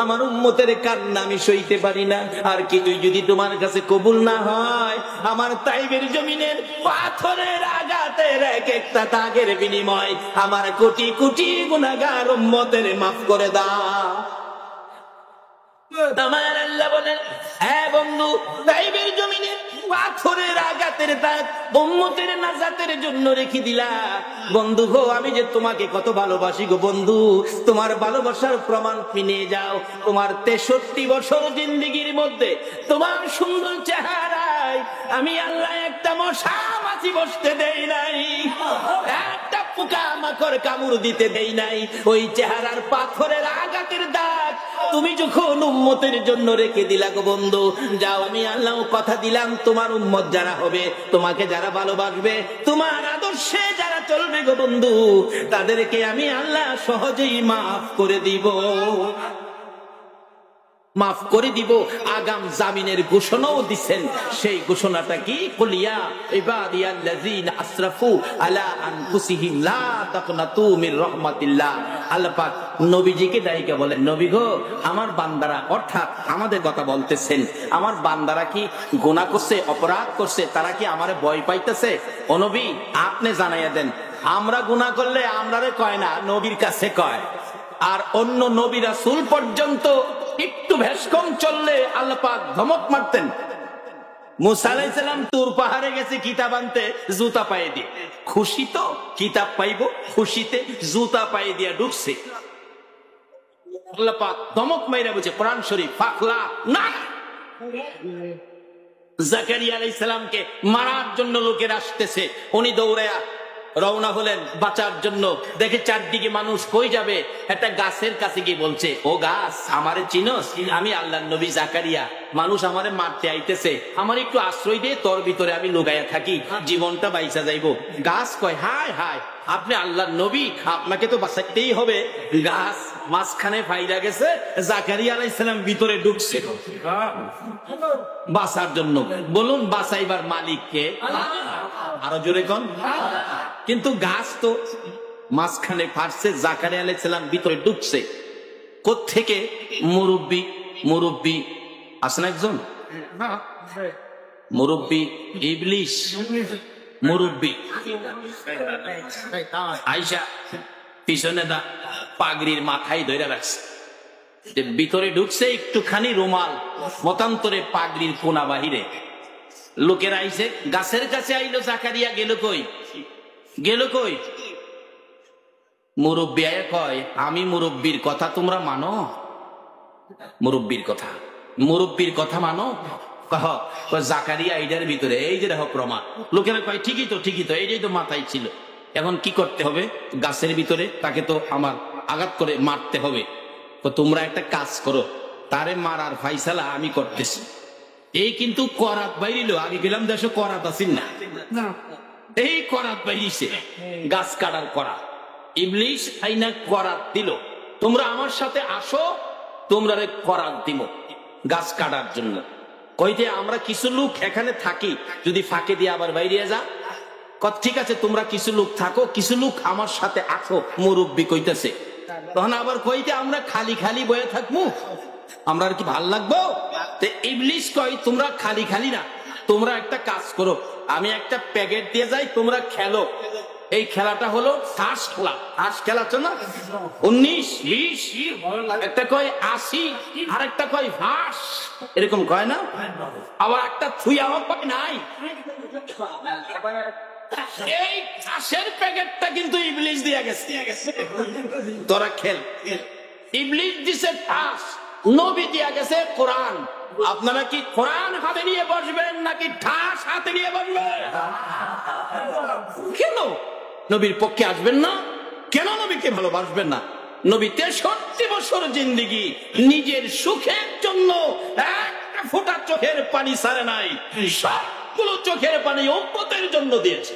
আমার উম্মতের কান্না আমি সইতে পারি না। আর কিছুই যদি তোমার কাছে কবুল না হয়, আমার তাইবের জমিনের পাথরের আঘাতের এক একটা দাগের বিনিময় আমার কোটি কোটি গুনাহগার উম্মতের মাফ করে দাও। আমার আল্লাহ বলেন, হ্যাঁ বন্ধু, তাইবের জমিনে পাথরের আঘাতের দাগ উম্মতের নাজাতের জন্য রেখে দিলা। বন্ধু গো, আমি যে তোমাকে কত ভালোবাসি গো বন্ধু, তোমার ভালোবাসার প্রমাণ নিয়ে যাও। তোমার 63 বছর জিন্দেগির মধ্যে তোমার সুন্দর চেহারায় আমি আল্লাহ একটা মশা মাছি বসতে দেই নাই, একটা পোকা মাকড় কামড় দিতে দেই নাই। ওই চেহারার পাথরের আঘাতের দাগ তুমি যখন উম্মতের জন্য রেখে দিলা গো বন্ধু, যাও, আমি আল্লাহ কথা দিলাম, তোমার উম্মত যারা হবে, তোমাকে যারা ভালোবাসবে, তোমার আদর্শে যারা চলবে গো বন্ধু, তাদেরকে আমি আল্লাহ সহজেই মাফ করে দিব, মাফ করে দিব। আগাম জামিনের ঘোষণাও দিচ্ছেন। সেই ঘোষণাটা কি? কুলিয়া ইবাদিয়াল্লাযিনা আসরাফু আলা আনফুসিহিম লা তাকনাতু মির রাহমাতিল্লাহ। আল্লাহ পাক নবীজিকে ডাইকে বলেন, নবী গো, আমার বান্দারা, অর্থাৎ আমাদের কথা বলতেছেন, আমার বান্দারা কি গুনাহ করছে, অপরাধ করছে, তারা কি আমারে ভয় পাইতেছে? ও নবী, আপনি জানাইয়া দেন, আমরা গুনাহ করলে আমরারে কয় না, নবীর কাছে কয়। আর অন্য নবী রাসূল পর্যন্ত একটু ভেসকম চললে আল্লাহ পাক ধমক মারতেন। মুসা আলাইহিস সালাম তুর পাহাড়ে গেছে কিতাব আনতে, জুতা পায়ে দিয়ে, খুশি তো কিতাব পাইবো, খুশিতে জুতা পায়ে দিয়ে ঢুকছে। আল্লাহ পাক ধমক মাইরা বলছে, কোরআন শরীফ, ফাখলা না। জাকারিয়া আলাইহিস সালামকে মারার জন্য লোকের আসতেছে, উনি দৌড়ায়া রওনা হলেন বাঁচার জন্য। দেখে চারদিকে মানুষ, কই যাবে? একটা গাছের কাছে গিয়ে বলছে, ও গাছ, আমারে চিনোস? আমি আল্লাহর নবী জাকারিয়া, মানুষ আমারে মারতে আইতেছে, আমার একটু আশ্রয় দিয়ে তোর ভিতরে আমি লুকাইয়া থাকি, জীবনটা বাইচা যাইবো। গাছ কয়, হায় হায়, আপনি আল্লাহর নবী, আপনাকে তো বাঁচাইতেই হবে। গাছ মাঝখানে ফাইরা গেছে, জাকারিয়া আলাইহিস সালাম ভিতরে ঢুকছে বাঁচার জন্য। বলুন, বাঁচাইবার মালিক কে? আরো জোরে কোন? কিন্তু গাছ তো মাঝখানে ফাটছে, জাকারিয়া আলাইহিস সালাম ভিতরে ঢুকছে। কোত্থেকে? মুরব্বি আসেন একজন মুরব্বি, ইবলিস মুরব্বি। আয়েশা পিছনে দা পাগড়ির মাথায় ধরে রাখছে, ভিতরে ঢুকছে একটুখানি রুমাল, মতান্তরে পাগড়ির কোনা বাহিরে। লোকেরা আইছে, গাছের কাছে আইলো, জাকারিয়া গেল কই? মুরব্বী আয়া কয়, আমি মুরব্বীর কথা তোমরা মানো? মুরব্বীর কথা, মুরব্বীর কথা মানো? জাকারিয়া এইটার ভিতরে, এই যে দেখো প্রমাণ। লোকেরা কয় ঠিকই তো, ঠিকই তো, এইটাই তো মাথায় ছিল। এখন কি করতে হবে? গাছের ভিতরে তাকে তো আমার আঘাত করে মারতে হবে। তো তোমরা একটা কাজ করো, তারে মারার ফাইসালা আমি করতেছি। এই কিন্তু করাত বাইরিল, আগে গেলাম দেশে করাত আসিন না, এই করাত বাইরিছে, গাছ কাটার করা। ইবলিশ আইনা করাত দিল, তোমরা আমার সাথে আসো, তোমরা করাত দিব গাছ কাটার জন্য। কইতে আমরা কিছু লোক এখানে থাকি, যদি ফাঁকে দিয়ে আবার বাইরে যা। ঠিক আছে, তোমরা কিছু লোক থাকো, কিছু লোক আমার সাথে আসো, মুরব্বী কইতেছে। তখন আবার কইতে আমরা খালি খালি বয়ে থাকবো, আমরা আর কি ভাল লাগবো? ইবলিশ কই, তোমরা খালি খালি না, তোমরা একটা কাজ করো, আমি একটা প্যাকেট দিয়ে যাই, তোমরা খেলো। এই খেলাটা হলো তাস খেলা। তাস খেলাচ্ছ না? 19, 20, একটা কয় 80, আর একটা কয় ফাঁস, এরকম কয় না? আবার একটা থুইয়া কয় নাই। এই তাসের প্যাকেটটা কিন্তু ইবলিশ দিয়ে গেছে, তোরা খেল। ইবলিশ দিছে তাস, নবী দিয়া গেছে কোরআন। আপনারা কি কোরআন হাতে নিয়ে বসবেন নাকি ঠাস হাতে নিয়ে বসবেন? কেন নবীর পক্ষে আসবেন না? কেন নবীকে ভালোবাসবেন না? নবী 63 বছর জিন্দেগি নিজের সুখের জন্য একটা ফোঁটা চোখের পানি ছাড়ে নাই, সবগুলো চোখের পানি উম্মতের জন্য দিয়েছে।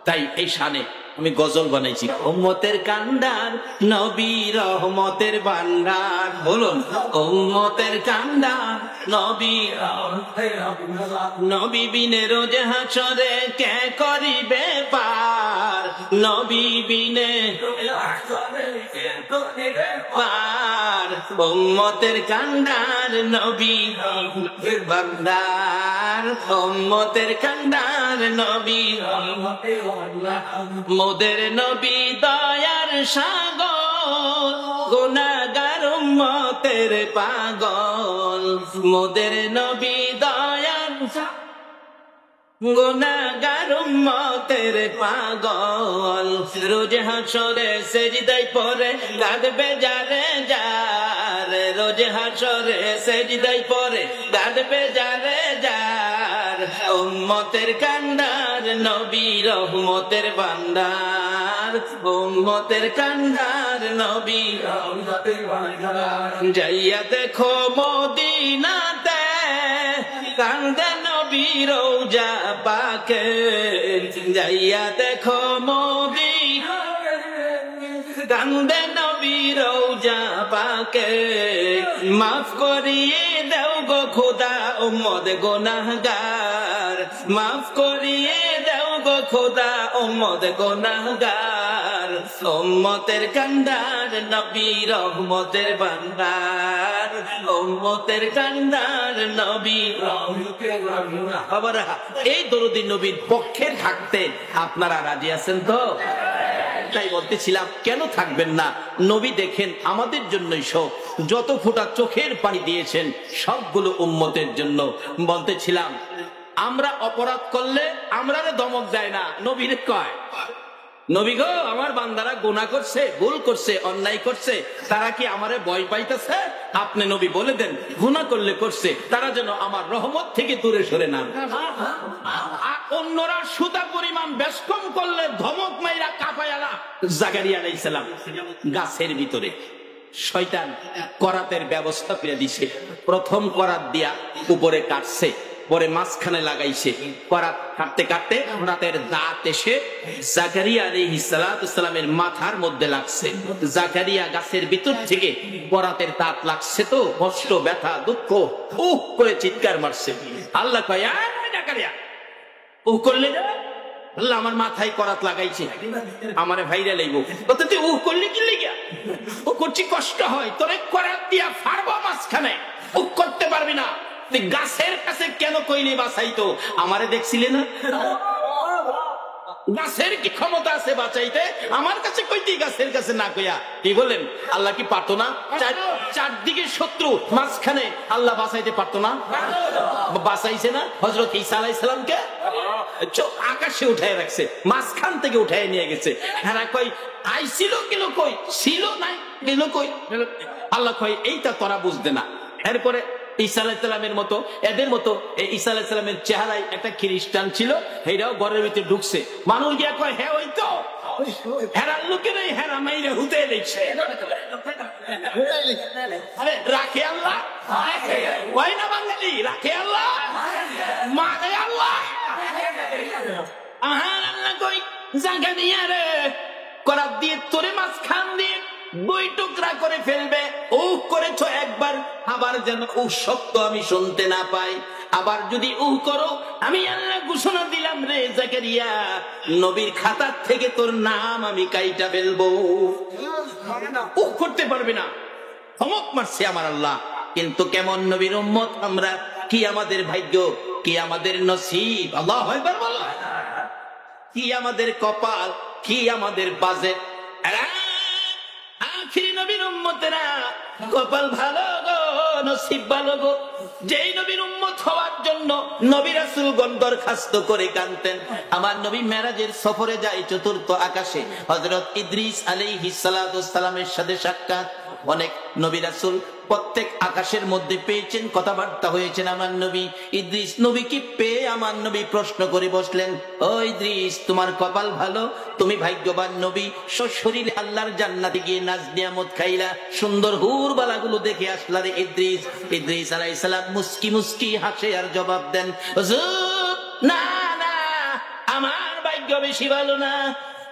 তাই এই শানে আমি গজল বানাইছি, উম্মতের কান্ডার নবী রহমতের ভান্ডার। বলুন, উম্মতের কান্ডার নবী, নবী বিনে রোজ হাসরে কে করিবে পার, নবী বিনে পার। উম্মতের কান্ডার নবী ভান্ডার, উম্মতের কান্ডার নবী, মোদের নবী দয়ার সাগর, গুনাহগার উম্মতের পাগল। মোদের নবী দয়ার গুনাহগার উম্মতের পাগল। রোজ হাসরে সেজদায় পড়ে কাঁদবে যারে যার, রোজ হাসরে সেজদায় পড়ে কাঁদবে যারে যার। উম্মতের কান্ডার নবী রহমতের ভান্ডার, উম্মতের কান্ডার নবী রহমতের ভান্ডার। যাইয়া দেখো মদিনাতে কান্দে নবী রওজা পাকে, যাইয়া দেখো মদিনাতে কান্দে নবী রওজা পাকে। মাফ করিয়ে দাও গো খোদা উম্মত গুনাহগার, মাফ করিয়ে দাও গো খোদা উম্মত গুনাহগার। উম্মতের কান্ডার নবী রহমতের ভান্ডার, উম্মতের কান্ডার নবী রহমতের ভান্ডার। এই দরুদি নবীর পক্ষে থাকতে আপনারা রাজি আছেন তো? তাই বলতেছিলাম, কেন থাকবেন না? নবী দেখেন আমাদের জন্যই সব, যত ফোঁটা চোখের পানি দিয়েছেন সবগুলো উম্মতের জন্য। বলতেছিলাম, আমরা অপরাধ করলে আমরা ধমক দেয় না, নবীরে কয়, নবী গো আমার বান্দারা গুনাহ করছে, ভুল করছে, অন্যায় করছে, তারা কি আমারে ভয় পাইতেছে? আপনি নবী বলে দেন গুনাহ করলে করছে, তারা যেন আমার রহমত থেকে দূরে সরে না। অন্যরা সুদা পরিমাণ বেশকম করলে ধমক মাইরা কাঁপায়ালা। জাকারিয়া আলাইহিস সালাম গাছের ভিতরে শয়তান করাতের ব্যবস্থা করে দিছে। প্রথম করাত দিয়া উপরে কাটছে, পরে মাঝখানে লাগাইছে। করাত কাটতে কাটতে রাতের দাঁত এসে জাকারিয়া আলাইহিস সালামের মাথার মধ্যে লাগছে। জাকারিয়া গাছের ভিতর থেকে করাতের দাঁত লাগছে তো কষ্ট, ব্যথা, দুঃখ উহ করে চিৎকার মারছে। আল্লাহ কয়, জাকারিয়া উহ করলে না, আল্লাহ আমার মাথায় করাত লাগাইছে, আমারে ভাইরা লাইব। তুই উহ করলি কি লিগা? ও করছি কষ্ট হয়, তোরে করাত দিয়া ফাড়বো মাঝখানে, উহ করতে পারবি না। তুই গাছের কাছে কেন কইলি বাঁচাইতো? আমারে দেখছিলে না? গাছের কি ক্ষমতা আছে বাঁচাইতে? আমার কাছে কইতি, গাছের কাছে না কইয়া। কি বলেন, আল্লাহ কি পারতো না? চারদিকে শত্রু, মাঝখানে আল্লাহ বাঁচাইতে পারতো না? বাঁচাইছে না হযরত ঈসা আলাইহিস সালামকে? আকাশে উঠায় রাখছে, মাঝখান থেকে উঠায় নিয়ে গেছে। হ্যাঁ কই আইছিল গেল কই, ছিল নাই গেল কই। আল্লাহ কই এইটা তোরা বুঝতে না। এরপরে ঈসা আলাইহিস সালামের মতো এদের মতো ঈসা আলাইহিস সালামের চেহারায় একটা খ্রিস্টান ছিল, হেরাও ঘরের ভিতরে ঢুকছে। মানুষ গিয়া কয় হ্যাঁ ওই তো হেরার লোকের হেরা মাইরে হুতে দেখছে। আরে রাখে আল্লাহ, কয় না বাঙালি রাখে আল্লাহ, মানে আল্লাহ। আল্লাহ কই জায়গা দিয়ে রে করাত দিয়ে তোরে মাঝখান দিয়ে দুই টুকরা করে ফেলবে। ও করেছ একবার, আবার যেন ও শব্দ আমি শুনতে না পাই। আবার যদি ও করো, আমি আল্লাহ ঘোষণা দিলাম রে জাকারিয়া, নবীর খাতার থেকে তোর নাম আমি কাইটা ফেলবো। ও করতে পারবে না, ধমক মারছে আমার আল্লাহ। কিন্তু কেমন নবীর উম্মত আমরা, কি আমাদের ভাগ্য, কি আমাদের নসিব। আল্লাহু আকবার বলো, কি আমাদের কপাল, কি আমাদের বাজেট। আখিরি নবীর উম্মতেরা কপাল ভালো গো, নসিব ভালো গো। যেই নবীর উম্মত হওয়ার জন্য নবী রাসূলগণ দরখাস্ত করে কাঁদতেন। আমার নবী মেরাজের সফরে যায় চতুর্থ আকাশে, হযরত ইদ্রিস আলাইহিস সালাতু ওয়াস সালামের সাথে সাক্ষাৎ। অনেক নবী রাসূল প্রত্যেক আকাশের মধ্যে পেয়েছেন, কথাবার্তা হয়েছেন। আমার নবী ইদ্রিস নবীকে পেয়ে আমার নবী প্রশ্ন করে বসলেন, ও ইদ্রিস তোমার কপাল ভালো, তুমি ভাগ্যবান নবী, সশরীরে আল্লাহর জান্নাতে গিয়ে নাজ নিয়ামত খাইলা, সুন্দর হুর বালাগুলো দেখে আসলা রে ইদ্রিস। ইদ্রিস আলাইহিস সালাম মুস্কি মুস্কি হাসে আর জবাব দেন, হুজুর না না, আমার ভাগ্য বেশি ভালো না।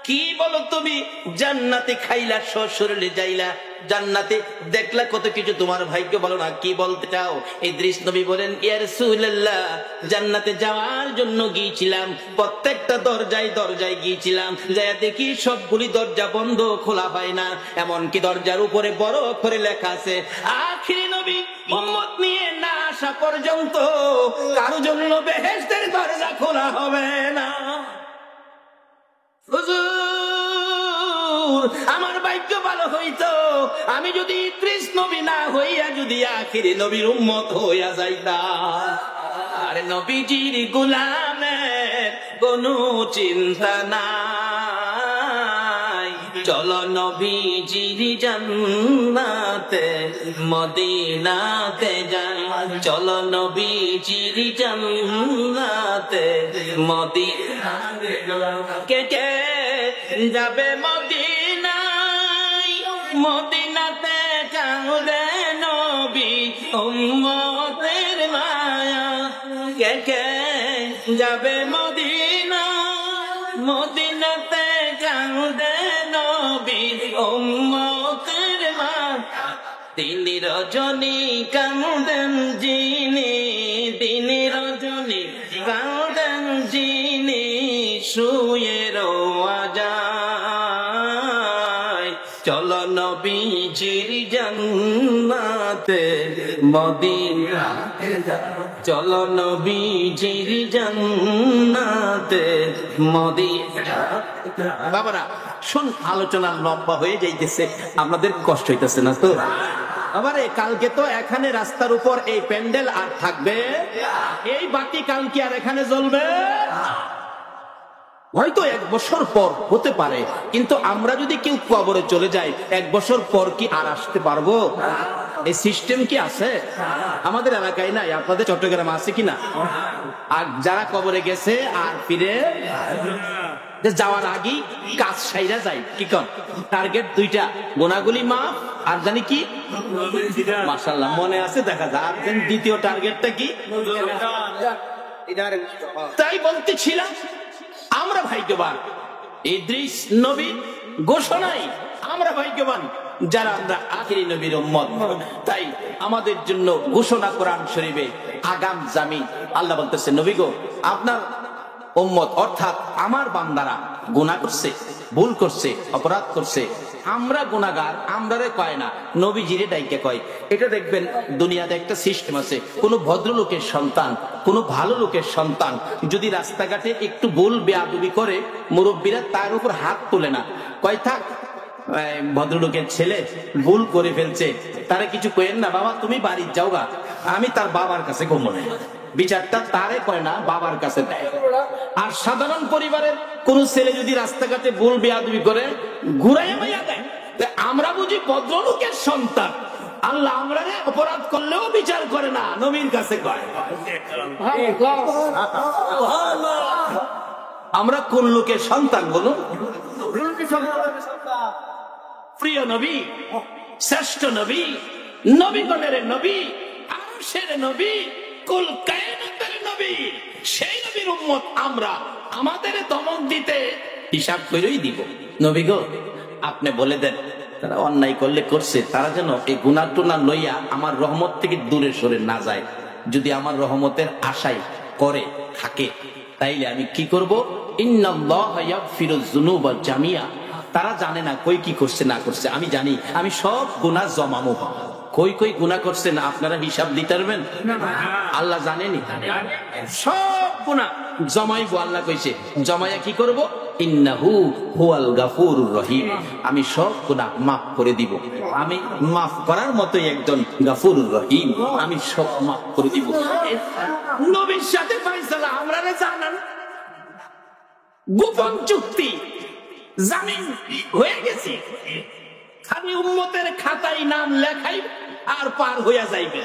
কি বলো তুমি, জান্নাতে খাইলা, শ্বশুরে যাইলা, জান্নাতে দেখলা কত কিছু, তোমার ভাগ্য ভালো না, কি বলতে চাও? ইদ্রিস নবী বলেন, ইয়া রাসূলুল্লাহ, জান্নাতে যাওয়ার জন্য গিয়েছিলাম, প্রত্যেকটা দরজায় দরজায় গিয়েছিলাম, যাইয়া দেখি সবগুলি দরজা বন্ধ, খোলা হয় না। এমনকি দরজার উপরে বড় অক্ষরে লেখা আছে, আখিরি নবী উম্মত নিয়ে না আসা পর্যন্ত কারো জন্য বেহেশতের দরজা খোলা হবে না। আমার ভাগ্য ভালো হইতো, আমি যদি ইদ্রিস নবী না হইয়া যদি আখিরি নবীর উম্মত হইয়া যাইতাম। আরে নবীজির গোলামের কোনো চিন্তা নাই, চলো নবীজির জান্নাতে মদিনাতে যাই, চলো নবীজির জান্নাতে মদিনাতে। কে কে যাবে মদিনায়, মদিনাতে কাঁদে নবী উম্মতের মায়া। কে কে যাবে মদিনা, মদিনাতে কাঁদে নবী উম্মতের মায়া। তিনি রজনী কাঁদেন যিনি, তিনি রজনী কাঁদেন যিনি, শুয়ে রোয়া যায়, চলো নবীজির জান্নাতে মদিনাতে, চলো নবীজির জান্নাতে মদিনাতে। বাবারা শুন, আলোচনা লম্বা হয়ে যাইতেছে, আপনাদের কষ্ট হইতেছে না তো? আবারে কালকে তো এখানে রাস্তার উপর এই প্যান্ডেল আর থাকবে, এই বাতি কালকে আর এখানে জ্বলবে হয়তো 1 বছর পর হতে পারে। কিন্তু আমরা যদি কেউ কবরে চলে যাই, 1 বছর পর কি আর আসতে পারবো? এই সিস্টেম কি আছে? আমাদের এলাকায় নাই, আপনাদের চট্টগ্রামে আছে কিনা? আর যারা কবরে গেছে আর ফিরে যাওয়ার আগেই কাজ সাইরা যায়, কি কর টার্গেট 2টা, গোনাগুলি মাফ আর জানি কি, মাশাআল্লাহ মনে আছে, দেখা যায়। আর দ্বিতীয় টার্গেটটা কি? তাই বলতেছিলাম আমরা ভাগ্যবান, ইদ্রিস নবী ঘোষণাই আমরা ভাগ্যবান যারা আমরা আখিরি নবীর উম্মত। তাই আমাদের জন্য ঘোষণা কোরআন শরীফে আগাম জামিন। আল্লাহ বলতেছে, নবী গো, আপনার উম্মত অর্থাৎ আমার বান্দারা গুনাহ করছে, ভুল করছে, অপরাধ করছে, আমরা গুনাহগার, আমরারে কয় না, নবীজিরে ডাইকে কয়। এটা দেখবেন দুনিয়াতে একটা সিস্টেম আছে, কোন ভদ্রলোকের সন্তান, কোন ভালো লোকের সন্তান যদি রাস্তাঘাটে একটু ভুল বেয়াদবি করে, মুরব্বীরা তার উপর হাত তোলে না, কয় থাক ভদ্রলোকের ছেলে ভুল করে ফেলছে, তারা কিছু কয়েন না, বাবা তুমি বাড়ি যাও গা, আমি তার বাবার কাছে ঘুমো না। বিচারটা তারে করে না, বাবার কাছে দেয়। আর সাধারণ পরিবারের কোন ছেলে যদি রাস্তাঘাটে ভুল বেয়াদবি করে ঘুরাইয়া মাইয়া দেয়, আমরা বুঝি ভদ্রলোকের সন্তান, আল্লাহ আমরা অপরাধ করলেও বিচার করে না, নবীর কাছে করে। আমরা কোন লোকের সন্তান বলুন? প্রিয় নবী, শ্রেষ্ঠ নবী, নবীগণের নবী, আরশের নবী, কুল কায়নাতের নবী, সেই নবীর উম্মত আমরা। আমাদের ধমক দিতে হিসাব করেই দিব। নবী গো, আপনি বলে দেন তারা অন্যায় করলে করছে, তারা যেন এই গুনাহ টুনা লইয়া আমার রহমত থেকে দূরে সরে না যায়। যদি আমার রহমতের আশায় করে থাকে, তাইলে আমি কি করব? ইন্নাল্লাহা ইয়াগফিরুয যুনুবা জামিয়া। তারা জানে না কই কি করছে না করছে, আমি জানি। আমি সব গুনাহ জমামু। কই কই গুনাহ করছেন আপনারা হিসাব দিতে পারবেন? আল্লাহ জানেনি, সব গুনাহ জমাইবো। আল্লাহ কইছে জমাইয়া কি করব? ইন্নাহু হুয়াল গাফুরুর রহিম। আমি সব গুনাহ মাফ করে দিব। আমি মাফ করার মতোই একজন গাফুরুর রহিম। আমি সব মাফ করে দিব। নবীর সাথে ফয়সালা আমরা জানান, গোপন চুক্তি, জামিন হয়ে গেছে। খালি উম্মতের খাতায় নাম লেখাই আর পার হইয়া যাইবে।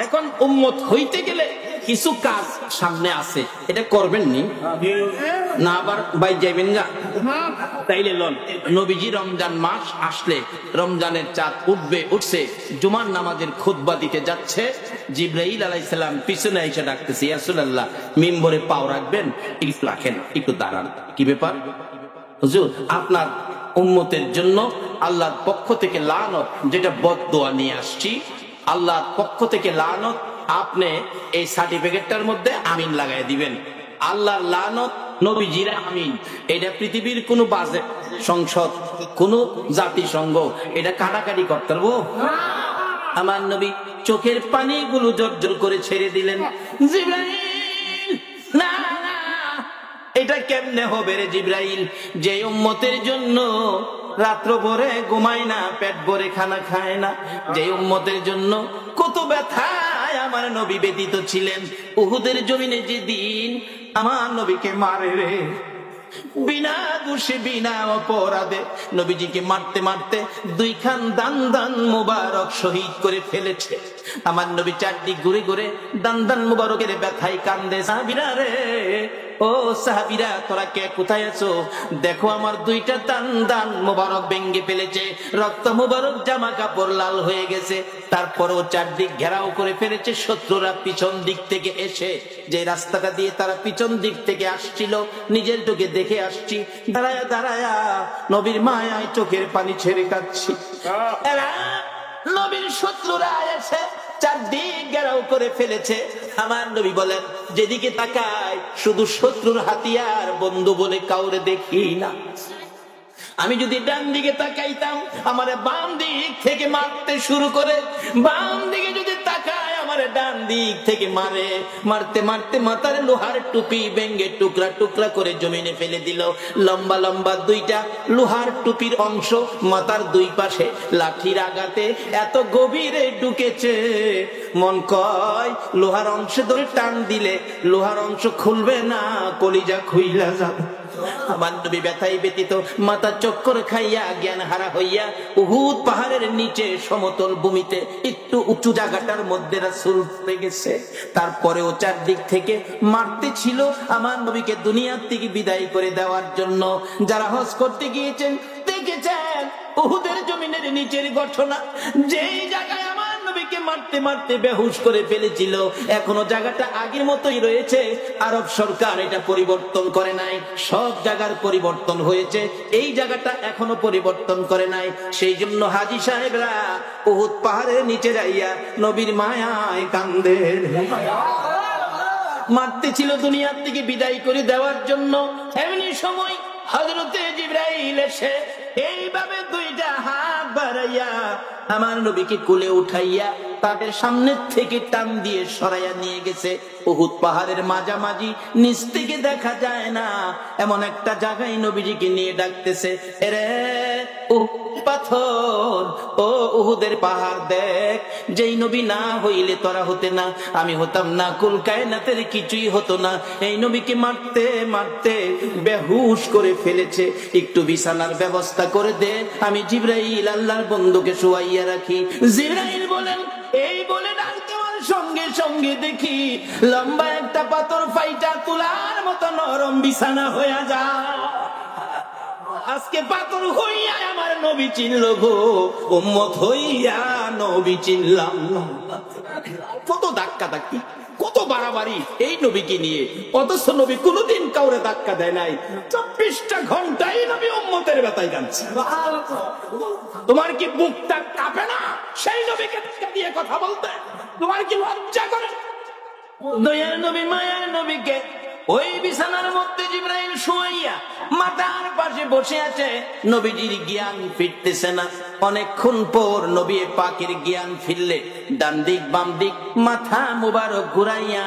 এখন উম্মত হইতে গেলে কিছু কাজ সামনে আছে, এটা করবেন নি না আবার বাই যাইবেন গা? তাইলে লন, নবীজি রমজান মাস আসলে রমজানের চাঁদ উঠছে, জুমার নামাজের খুতবা দিতে যাচ্ছে, জিবরাইল আলাইহিস সালাম পিছনে এসে ডাকতেছে, ইয়া রাসূলুল্লাহ মিম্বরে পাও রাখবেন, একটু রাখেন, একটু দাঁড়ান। কি ব্যাপার হুজুর? আপনার উম্মতের জন্য আল্লাহর পক্ষ থেকে লানত, যেটা বদদোয়া নিয়ে আসছি, আল্লাহর পক্ষ থেকে লানত। আপনি এই সার্টিফিকেটটার মধ্যে আমিন লাগাই দিবেন। আল্লাহর লানত, নবীজির আমিন। এটা পৃথিবীর কোন বাজেট, সংসদ, কোন জাতিসংঘ এটা কাটাকাটি করতে পারবো? আমার নবী চোখের পানিগুলো জর্জর করে ছেড়ে দিলেন। জিবরাইল, না না, এটা কেমনে হবে রে জিবরাইল? যে উম্মতের জন্য রাত্র ভরে ঘুমায় না, পেট ভরে খানা খায় না, যে উম্মতের জন্য কত ব্যথায় আমার নবী ব্যতীত ছিলেন। উহুদের জমিনে যেদিন আমার নবীকে মারে রে, বিনা দোষে বিনা অপরাধে নবীজিকে মারতে মারতে দুইখান দান দান মুবারক শহীদ করে ফেলেছে। আমার নবী চারদিক ঘুরে ঘুরে দান দান মুবারকের ব্যথায় কান্দে। সাহাবীরা রে, ও সাহাবীরা, তোরা কে কোথায় আছো? দেখো আমার দুইটা দান দান মুবারক ভেঙে ফেলেছে, রক্ত মুবারক জামা কাপড় লাল হয়ে গেছে। তারপরেও চারদিক ঘেরাও করে ফেলেছে শত্রুরা। পিছন দিক থেকে এসে, যে রাস্তাটা দিয়ে তারা পিছন দিক থেকে আসছিল, নিজের চোখে দেখে আসছি, দাঁড়ায়া দাঁড়ায়া নবীর মায়ায় চোখের পানি ছেড়ে কাঁদছি। নবীর শত্রুরা এসে চারদিক ঘেরাও করে ফেলেছে। আমার নবী বলেন, যেদিকে তাকায় শুধু শত্রুর হাতিয়ার, বন্ধু বলে কাউরে দেখি না। আমি যদি ডান দিকে তাকাইতাম, আমার বাম দিক থেকে মারতে শুরু করে, বাম দিকে যদি তাকায় আমার ডান দিক থেকে মারে। মারতে মারতে মাথার লোহার টুপি ভেঙে টুকরা টুকরা করে জমিনে ফেলে দিল। লম্বা লম্বা দুইটা লোহার টুপির অংশ মাথার দুই পাশে লাঠির আঘাতে এত গভীরে ঢুকেছে, মন কয় লোহার অংশ ধরে টান দিলে লোহার অংশ খুলবে না, কলিজা খুইলা যাবে। আমার নবী ব্যথায় ব্যতীত মাথা চক্কর খাইয়া জ্ঞান হারা হইয়া উহুদ পাহাড়ের নিচে সমতল ভূমিতে একটু উঁচু জায়গাটার মধ্যে রাসূল পড়ে গেছে। তারপরেও চারদিক থেকে মারতে ছিল আমার নবীকে দুনিয়ার থেকে বিদায় করে দেওয়ার জন্য। যারা হজ করতে গিয়েছেন দেখেছেন উহুদের জমিনের নিচের ঘটনা। যেই জায়গায় আমার নবীকে মারতে মারতে বেহুশ করে ফেলেছিল, এখনো জায়গাটা আগের মতোই রয়েছে। আরব সরকার এটা পরিবর্তন করে নাই, সব জায়গার পরিবর্তন হয়েছে, এই জায়গাটা এখনো পরিবর্তন করে নাই। সেই জন্য হাজী সাহেবরা উহুদ পাহাড়ের নিচে যাইয়া নবীর মায়ায় কান্দে। মারতে ছিল দুনিয়ার থেকে বিদায় করে দেওয়ার জন্য। এমনি সময় হযরতে জিবরাইল এসে এইভাবে দুইটা হাত বাড়াইয়া আমার নবীকে কোলে উঠাইয়া তাদের সামনে থেকে টান দিয়ে সরাইয়া নিয়ে গেছে। উহুদ পাহাড়ের মাঝামাঝি, নিচ থেকে দেখা যায় না এমন একটা জায়গায় নবীজিকে নিয়ে ডাকতেছে, এরে পাথর, ও উহুদের পাহাড় দেখ, যেই নবী না হইলে তোরা হতে না, আমি হতাম না, কুল কায়নাতের কিছুই হতো না। এই নবীকে মারতে মারতে বেহুশ করে ফেলেছে, একটু বিছানার ব্যবস্থা করে দে, আমি জিবরাইল আল্লাহর বন্ধুকে শুয়াইয়া রাখি। জিবরাইল বলেন, এই বলে ডাক দেওয়ার সঙ্গে সঙ্গে দেখি লম্বা একটা পাথর ফাইটা তুলার মতো নরম বিছানা হইয়া যায়। আজকে পাথর হইয়া আমার নবী চিনল গো, উম্মত হইয়া নবী চিনলাম। কত ধাক্কা ধাক্কি, কত বাড়াবাড়ি এই নবীকে নিয়ে, অথচ নবী কোনদিন কাউরে ধাক্কা দেয় নাই। 24টা ঘন্টাই নবী উম্মতের ব্যথায় কাঁদছে। তোমার কি বুকটা কাঁপে না সেই নবীকে ধাক্কা দিয়ে কথা বলতে? তোমার কি লজ্জা করে? দয়ার নবী, মায়ার নবীকে ওই বিছানার মধ্যে জিবরাইল শুয়াইয়া মাথার পাশে বসে আছে, নবীজির জ্ঞান ফিরতেছে না। অনেকক্ষণ পর নবী পাকের জ্ঞান ফিরলে ডান দিক বাম দিক মাথা মুবারক ঘুরাইয়া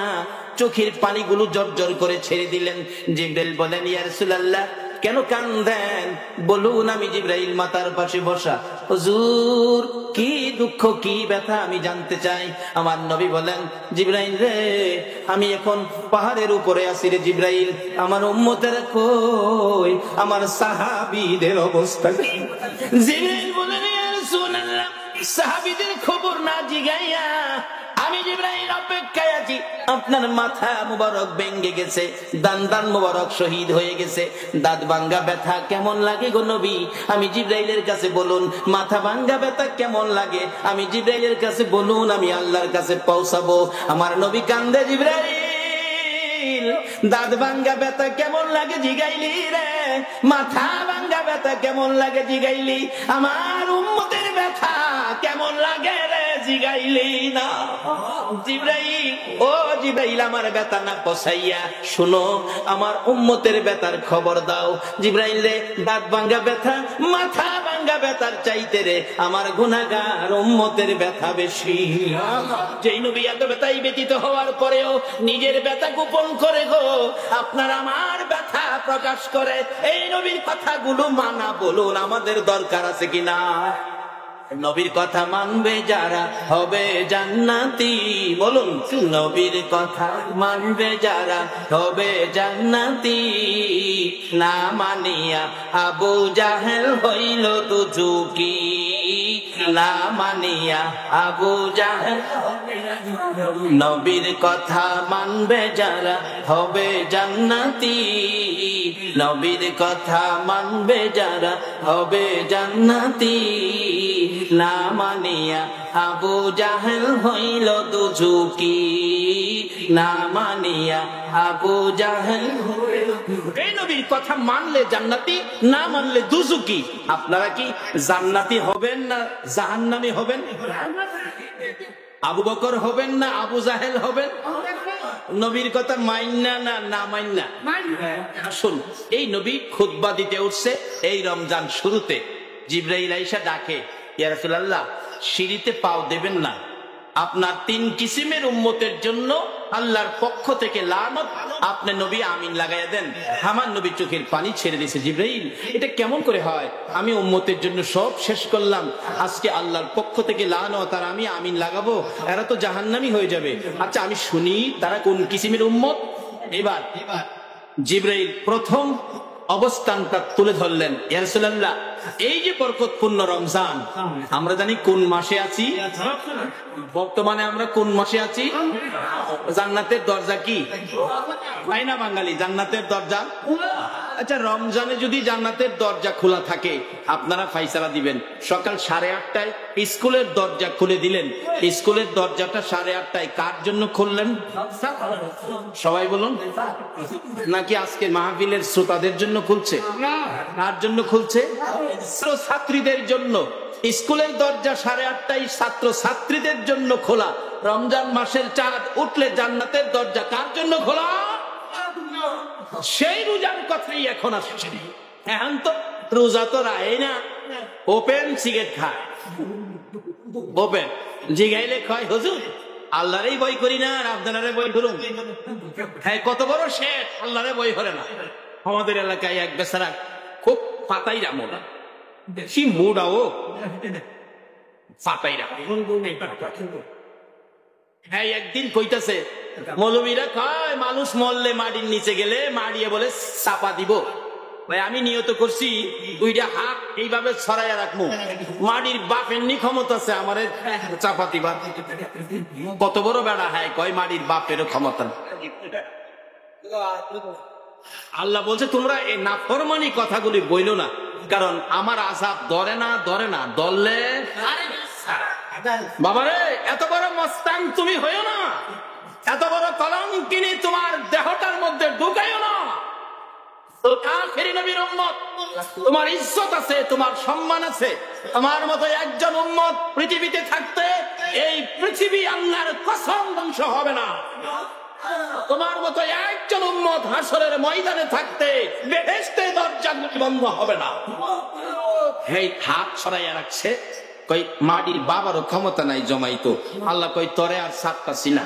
চোখের পানিগুলো জর্জর করে ছেড়ে দিলেন। জিবরাইল বলেন, ইয়া রাসূলুল্লাহ, কেন কান্দেন বলুন। আমি জিবরাইল মাথার পাশে বসা, হুজুর কি দুঃখ কি ব্যথা আমি জানতে চাই। আমার নবী বলেন, জিবরাইল রে, আমি এখন পাহাড়ের উপরে আছি রে জিবরাইল, আমার উম্মতের কই, আমার সাহাবীদের অবস্থা। জিবরাইল বলেন, ইয়া রাসূলুল্লাহ, সাহাবীদের খবর না জিগাইয়া আমি জিবরাইল অপেক্ষায় আছি। আপনার মাথা মুবারক ভেঙে গেছে, দান মুবারক শহীদ হয়ে গেছে, দাঁত ভাঙ্গা ব্যথা কেমন লাগে গো নবী? আমি জিবরাইলের কাছে বলুন, মাথা ভাঙ্গা ব্যথা কেমন লাগে? আমি জিবরাইলের কাছে বলুন, আমি আল্লাহর কাছে পৌঁছাবো। আমার নবী কান্দে, জিবরাইল দাঁত ভাঙ্গা ব্যথা কেমন লাগে জিগাইলি রে, মাথা ভাঙ্গা ব্যথা কেমন লাগে জিগাইলি, আমার উম্মতের ব্যথা কেমন লাগে রে জিগাইলি না। জিবরাইল, ও জিবরাইল, আমার ব্যথা না পছাইয়া শুনো, আমার উম্মতের ব্যথার খবর দাও। জিবরাইল রে, দাঁত ভাঙ্গা ব্যথা মাথা ভাঙ্গা ব্যথার চাইতে রে আমার গুনাহগার উম্মতের ব্যথা বেশি। যেই নবী এত ব্যথায় ব্যতীত হওয়ার পরেও নিজের ব্যথা গোপন করে গো আপনার আমার ব্যথা প্রকাশ করে, এই নবীর কথাগুলো মানা বলুন আমাদের দরকার আছে কিনা? নবীর কথা মানবে যারা হবে জান্নাতি, বলুন নবীর কথা মানবে যারা হবে জান্নাতি, না মানিয়া আবু জাহেল হইল দুজুকি, না মানিয়া আবু জাহেল। নবীর কথা মানবে যারা হবে জান্নাতি, নবীর কথা মানবে যারা হবে জান্নাতি, না মানিয়া আবু জাহেল হইল দুজুকি, না মানিয়া আবু জাহেল। এই নবীর কথা মানলে জান্নাতি, না মানলে দুজুকি। আপনারা কি জান্নাতি হবেন না জাহান্নামী হবেন? আবু বকর হবেন না আবু জাহেল হবেন? নবীর কথা মাইন্না না না মাইন্না? আসুন, এই নবী খুতবা দিতে উঠছে এই রমজান শুরুতে, জিবরাইল আইসা ডাকে, ইয়া রাসূলুল্লাহ, সিঁড়িতে পাও দেবেন না, আপনার 3 কিসিমের উম্মতের জন্য আল্লাহর পক্ষ থেকে লানত, আপনি নবী আমিন লাগাইয়া দেন। আমার নবী চোখের পানি ছেড়ে দিয়েছে। জিবরাইল, এটা কেমন করে হয়? আমি উম্মতের জন্য সব শেষ করলাম, আজকে আল্লাহর পক্ষ থেকে লানত আর আমি আমিন লাগাবো, এরা তো জাহান্নামী হয়ে যাবে। আচ্ছা আমি শুনি তারা কোন কিসিমের উম্মত। এবার জিবরাইল প্রথম অবস্থানটা তুলে ধরলেন, ইয়া রাসূলুল্লাহ, এই যে বরকতপূর্ণ রমজান, আমরা জানি কোন মাসে আছি? বর্তমানে আমরা কোন মাসে আছি? জান্নাতের দরজা কি তাই না বাঙালি? জান্নাতের দরজা। আচ্ছা, রমজানে যদি জান্নাতের দরজা খোলা থাকে, আপনারা ফাইসালা দিবেন। সকাল 8:30টায় স্কুলের দরজা খুলে দিলেন, স্কুলের দরজাটা 8:30টায় কার জন্য খুললেন? সবাই বলুন। নাকি আজকে মাহফিলের শ্রোতাদের জন্য খুলছে? কার জন্য খুলছে? ছাত্রীদের জন্য। স্কুলের দরজা 8:30টায় ছাত্র ছাত্রীদের জন্য খোলা। রমজান মাসের চাঁদ উঠলে জান্নাতের দরজা কার জন্য খোলা? সেই রোজার কথাই এখন আসছে। এখন তো রোজা তো রায় না, ওপেন সিগারেট খায়, ওপেন। জিগাইলে কয়, হুজুর আল্লাহরই বই করি না আর আপনারা বই করুন। হ্যাঁ, কত বড় শেঠ, আল্লাহরে বই করে না। আমাদের এলাকায় এক বেচারা খুব পাতাইরা মোড়া, বেশি মোড়াও পাতাইরা। হ্যাঁ, একদিন কইতাছে মৌলবীরা কয় মানুষ মরলে মাটির নিচে গেলে মাড়িয়ে বলে চাপা দিব। ভাই আমি নিয়ত করছি দুইটা হাত এইভাবে ছড়াইয়া রাখবো, মাটির বাপের নি ক্ষমতা আছে আমার চাপা দিবার। কত বড় বেড়া, হ্যাঁ কয় মাটির বাপেরও ক্ষমতা। আল্লাহ বলছে তোমরা এই নাফরমানি কথাগুলি বইলো না, কারণ আমার আযাব ধরে না ধরলে। বাবারে, এত বড় মস্তান তুমি হইও না, এত বড় কলঙ্কিনী তোমার দেহটার মধ্যে ঢুকাইও না। তোমার ইজ্জত আছে, তোমার সম্মান আছে। তোমার মতো একজন উম্মত পৃথিবীতে থাকতে এই পৃথিবী আল্লাহর কসম ধ্বংস হবে না। তোমার মতো একজন উম্মত হাসরের ময়দানে থাকতে বেহেশতের দরজাগুলি বন্ধ হবে না। এই হাত ছড়াইয়া রাখছে, কই মাটির বাবারও ক্ষমতা নাই জমাইতো। আল্লাহ কই তরে আর সাতটাছি না।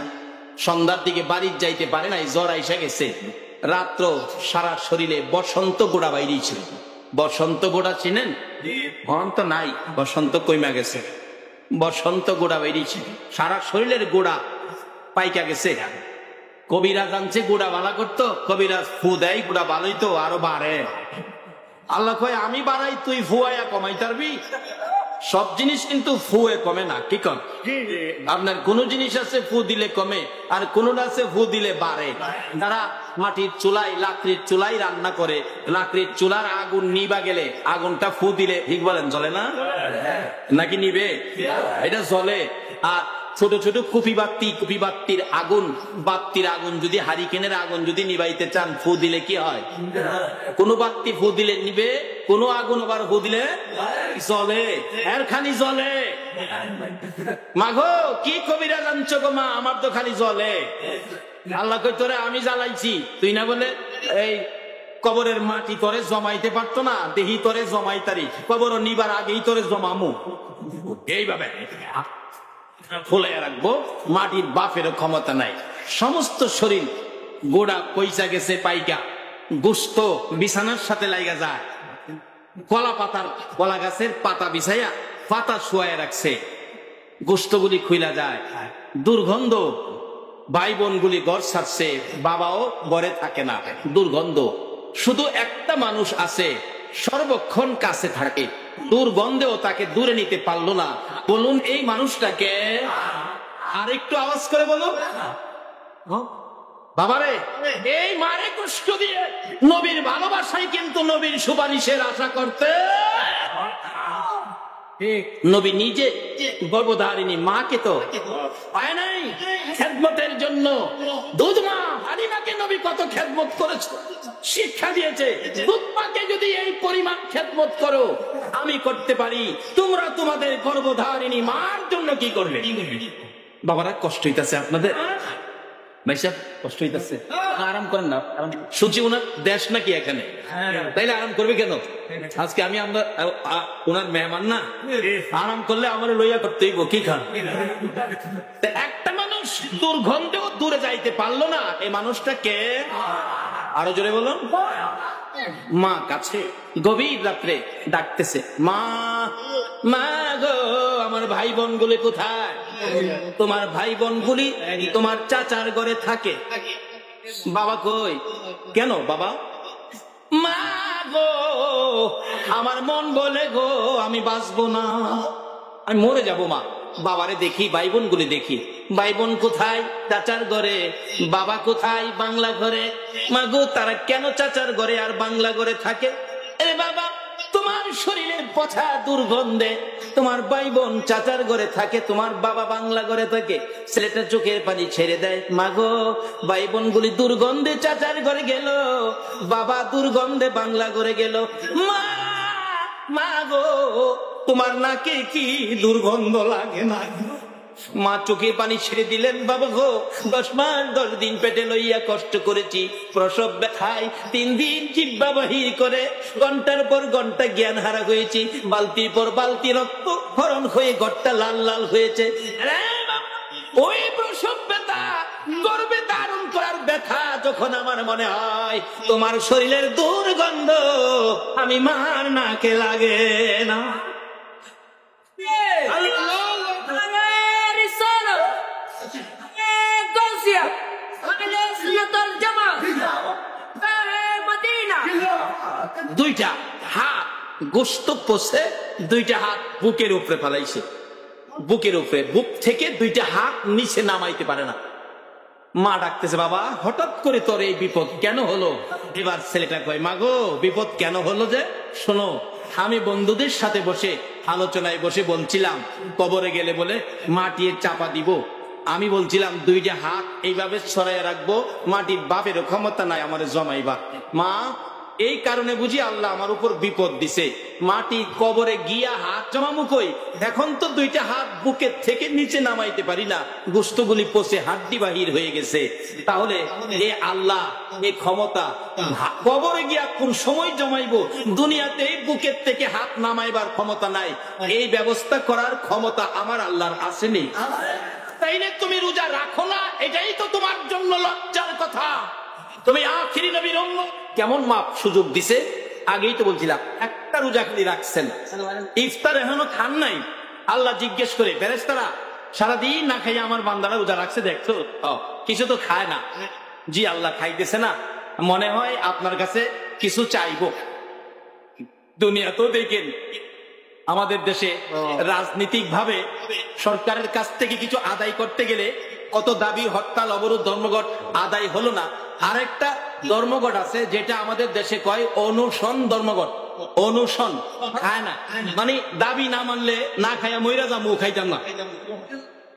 সন্ধ্যার দিকে বাড়ির যাইতে পারে নাই, জ্বর আইসা গেছে। রাত্র সারা শরীরে বসন্ত গোড়া বাইরেছিল। বসন্ত গোড়া চিনেন? হন তো নাই, বসন্ত কইমা গেছে। বসন্ত গোড়া বাইরেছে, সারা শরীরের গোড়া পাইকা গেছে। কবিরাজ আনছে গোড়া বালা করতো, কবিরাজ ফু দেয়, গোড়া ভালোই তো আরো বাড়ে। আল্লাহ কয় আমি বাড়াই, তুই ফুয়াইয়া কমাই পারবি? সব জিনিস কিন্তু ফুয়ে কমে না, কি কম? আপনার কোন জিনিস আছে ফু দিলে কমে, আর কোনটা আছে ফু দিলে বাড়ে। তারা মাটির চুলাই, লাকড়ির চুলাই রান্না করে, লাকড়ির চুলার আগুন নিবা গেলে আগুনটা ফু দিলে ঠিক বলেন জ্বলে না নাকি নিবে? এটা জ্বলে। আর ছোট ছোট কুপি বাত্তির আগুন, বাত্তির আগুন যদি হারিকেনের আগুন যদি নিবাইতে চান, ফু দিলে কি হয়? কোন বাত্তি ফু দিলে নিবে, কোন আগুন আবার ফু দিলে জ্বলে। এর খালি জ্বলে। মাগো কি কবিরা জানছো গো মা, আমার তো খালি জ্বলে। আল্লাহ কই তোরে আমি জ্বালাইছি, তুই না বলে এই কবরের মাটি তোরে জমাইতে পারতো না, দেহি তোরে জমাইতারি, কবর নিবার আগেই তোরে জমামু। এইভাবে ফুলে রাখবো, মাটির বাপেরও ক্ষমতা নাই। সমস্ত শরীর গোড়া পয়সা গেছে পাইকা, গোস্ত বিছানার সাথে লাইগা যায়। কলা গাছের পাতা বিছাইয়া পাতা শুয়ায় রাখছে, গোস্তগুলি খুইলা যায়, দুর্গন্ধ। ভাই বোন গুলি ঘর ছাড়ছে, বাবাও ঘরে থাকে না, দুর্গন্ধ। শুধু একটা মানুষ আছে সর্বক্ষণ কাছে থাকে, দুর্গন্ধেও তাকে দূরে নিতে পারলো না। বলুন এই মানুষটাকে। আর একটু আওয়াজ করে বলুন বাবারে, এই মারে কষ্ট দিয়ে নবীর ভালোবাসায় কিন্তু নবীর সুপারিশের আশা করতে। নবী নিজে গর্ভধারিণী মাকে তো পায় নাই খেদমতের জন্য। দুধ মা হালিমাকে নবী কত খেদমত করেছে, শিক্ষা দিয়েছে। দুধ মাকে যদি এই পরিমাণ খেদমত করো আমি করতে পারি, তোমরা তোমাদের গর্ভধারিণী মার জন্য কি করবে? বাবারা কষ্ট হইতেছে আপনাদের? ভাই সাহেব কষ্ট হইতেছে, আরাম করেন না। সূচি ওনার দেশ নাকি এখানে, তাইলে আরাম করবে কেন? আজকে আমি আমরা ওনার মেহমান না, আরাম করলে আমার লইয়া করতে হইব। কি খান? একটা মানুষ দুর্গন্ধেও দূরে যাইতে পারলো না, এই মানুষটাকে আরো জোরে বলুন। মা কাছে গভীর রাত্রে ডাকতেছে, মা মা গো, আমার ভাই বোন গুলি কোথায়? তোমার ভাই বোন গুলি তোমার চাচার ঘরে থাকে। বাবা কই? কেন বাবা? মা গো, আমার মন বলে গো আমি বাঁচবো না, আমি মরে যাবো মা। বাবারে দেখি, ভাই বোন গুলি দেখি, ভাই বোন কোথায়? চাচার ঘরে। বাবা কোথায়? বাংলা ঘরে। মা গো, তারা কেন চাচার ঘরে আর বাংলা ঘরে থাকে? এ বাবা, তোমার শরীরের পচা দুর্গন্ধে তোমার ভাই বোন চাচার ঘরে থাকে, তোমার বাবা বাংলা ঘরে থাকে। ছেলেটা চোখের পানি ছেড়ে দেয়, মাগো ভাই বোন গুলি দুর্গন্ধে চাচার ঘরে গেল, বাবা দুর্গন্ধে বাংলা ঘরে গেল। মা মা গো, তোমার নাকে কি দুর্গন্ধ লাগে না? মা চোখের পানি ছেড়ে দিলেন, বাবা গো 10 মাস 10 দিন পেটে লইয়া কষ্ট করেছি, প্রসব ব্যথায় 3 দিন জিহ্বা বাহির করে ঘন্টার পর ঘন্টা জ্ঞান হারা হয়েছি, বালতির পর বালতি রক্ত হরণ হয়ে ঘরটা লাল লাল হয়েছে। ওই প্রসব ব্যথা, গর্ভে ধারণ করার ব্যথা যখন আমার মনে হয়, তোমার শরীরের দুর্গন্ধ আমি মার নাকে লাগে না। দুইটা হাত গোস্ত পচে, দুইটা হাত বুকের উপরে ফেলাইছে, বুকের উপরে, বুক থেকে দুইটা হাত নিচে নামাইতে পারে না। মা ডাকতেছে, বাবা হঠাৎ করে তোর এই বিপদ কেন হলো? এবার ছেলেটা কয়, মা গো বিপদ কেন হলো যে? শোনো, আমি বন্ধুদের সাথে বসে আলোচনায় বসে বলছিলাম কবরে গেলে বলে মাটির চাপা দিব। আমি বলছিলাম দুইটা হাত এইভাবে ছড়াইয়া রাখবো, মাটির বাপেরও ক্ষমতা নাই আমার জমাইবা। মা এই কারণে বুঝি আল্লাহ আমার উপর বিপদ দিছে, মাটি কবরে গিয়া হাত জমামু কই? এখন তো দুইটা হাত বুকের থেকে নিচে নামাইতে পারি না, গোস্তগুলি পচে হাড্ডি বাহির হয়ে গেছে। তাহলে এ আল্লাহ এ ক্ষমতা কবরে গিয়া কোন সময় জমাইবো? দুনিয়াতে বুকের থেকে হাত নামাইবার ক্ষমতা নাই, এই ব্যবস্থা করার ক্ষমতা আমার আল্লাহর আসেনি। তাইলে তুমি রোজা রাখো না, এটাই তো তোমার জন্য লজ্জার কথা। তুমি আখিরি নবীর উম্মত, কেমন মাপ সুযোগ দিছে। আগেই তো বলছিলাম, একটা রোজা খালি রাখছেন, ইফতার এখনো খান নাই। আল্লাহ জিজ্ঞেস করে, ফেরেশতারা সারাদিন না খাইয়া আমার বান্দারা রোজা রাখছে দেখছো? কিছু তো খায় না। জি আল্লাহ খাইতেছে না, মনে হয় আপনার কাছে কিছু চাইবো। দুনিয়া তো দেখেন আমাদের দেশে রাজনীতিক ভাবে সরকারের কাছ থেকে কিছু আদায় করতে গেলে কত দাবি, হরতাল, অবরোধ, ধর্মঘট আদায় হলো না। আরেকটা ধর্মঘট আছে যেটা আমাদের দেশে কয় অনুসন ধর্মঘট। অনুসন খায় না, মানে দাবি না মানলে না খাইয়া মইরা যাবো, খাইতাম না।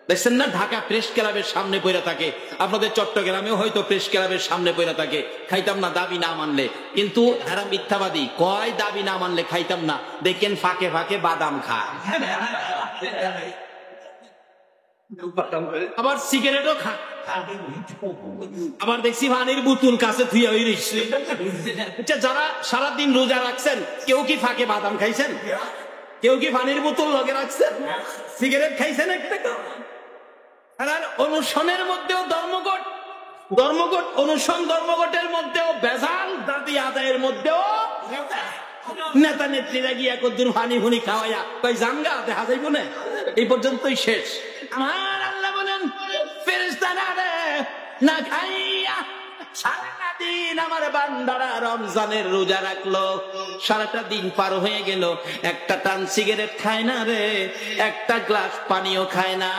দেখছেন না, ঢাকা প্রেস ক্লাবের সামনে পড়ে থাকে, আপনাদের চট্টগ্রামেও হয়তো প্রেস ক্লাবের সামনে পড়ে থাকে, খাইতাম না দাবি না মানলে। কিন্তু এরা মিথ্যাবাদী, কয় দাবি না মানলে খাইতাম না, দেখেন ফাঁকে ফাঁকে বাদাম খায়, আবার সিগারেটও খায়, আবার দেখছি পানির বোতল কাছে থুইয়া হয়ে রইছে। যারা সারাদিন রোজা রাখছেন, কেউ কি ফাঁকে বাদাম খাইছেন? কেউ কি পানির বোতল লগে রাখছেন? সিগারেট খাইছেন একটা? অনুসনের মধ্যেও ধর্মঘট, ধর্মঘট অনুসন, ধর্মঘটের মধ্যেও ভেজাল, দাবি আদায়ের মধ্যেও নেতা নেত্রীরা গিয়া কদ্দুর পানি ফুনি খাওয়াইয়া কই জাঙ্গা দেখা যাইব না, এই পর্যন্তই শেষ। আমার আল্লাহ বলেন, ফেরেশতারা রে না খাইয়া সারাটা দিন আমার বান্দারা রমজানের রোজা রাখলো, সারাটা দিন পার হয়ে গেল, একটা টান সিগারেট খায় না রে, একটা গ্লাস পানিও খায় না,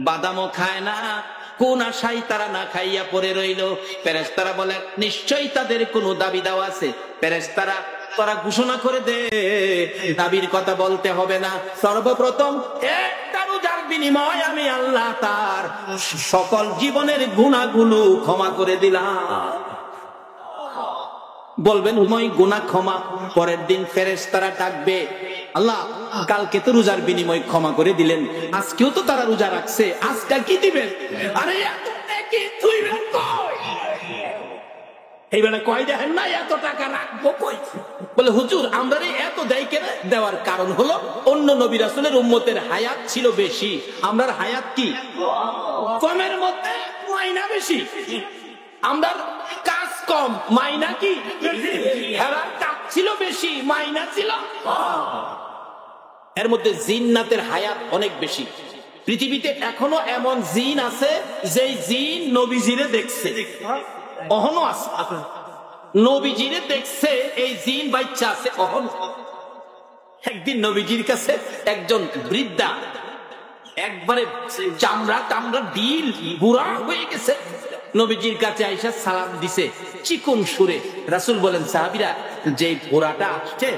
বাদামও খায় না। কোন আশায় তারা না খাইয়া পড়ে রইল? ফেরেশতারা বলে, নিশ্চয়ই তাদের কোনো দাবি দাওয়া আছে। ফেরেশতারা তারা ঘোষণা করে দে, দাবির কথা বলতে হবে না, সর্বপ্রথম একটা রোজার বিনিময় আমি আল্লাহ তার সকল জীবনের গুনাহগুলো ক্ষমা করে দিলাম। বলবেন উময় গুনাহ ক্ষমা। পরের দিন ফেরেশতারা ডাকবে, আল্লাহ কালকে তো রোজার বিনিময় ক্ষমা করে দিলেন, আজকেও তো তারা রোজা রাখছে, আজকে কি দিবেন? আরে এত নাকি তুইবেন কই? এইবেলা কয় দেখেন না, এত টাকা রাখবো কই? বলে হুজুর আমরা এত দেয় কেন? দেওয়ার কারণ হলো অন্য নবী রাসূলের উম্মতের হায়াত ছিল বেশি, আমরার হায়াত কি কমের মধ্যে মাইনা বেশি, আমরার কাজ কম মাইনা কি? হেরার কাজ ছিল বেশি, মাইনা ছিল। এর মধ্যে জিন্নাতের হায়াত অনেক বেশি। পৃথিবীতে এখনো এমন জিন আছে যে জিন নবীজিরে দেখছে, অহনো আছে, নবীজিরে দেখছে, এই জিন বাচ্চা আছে অহনো। একদিন নবীজির কাছে একজন বৃদ্ধা, একবারে চামড়া টামড়া ডিল বুড়া হয়ে গেছে, নবীজির কাছে আইসা সালাম দিছে চিকন সুরে। রাসূল বলেন, সাহাবীরা যে বুড়াটা আসছে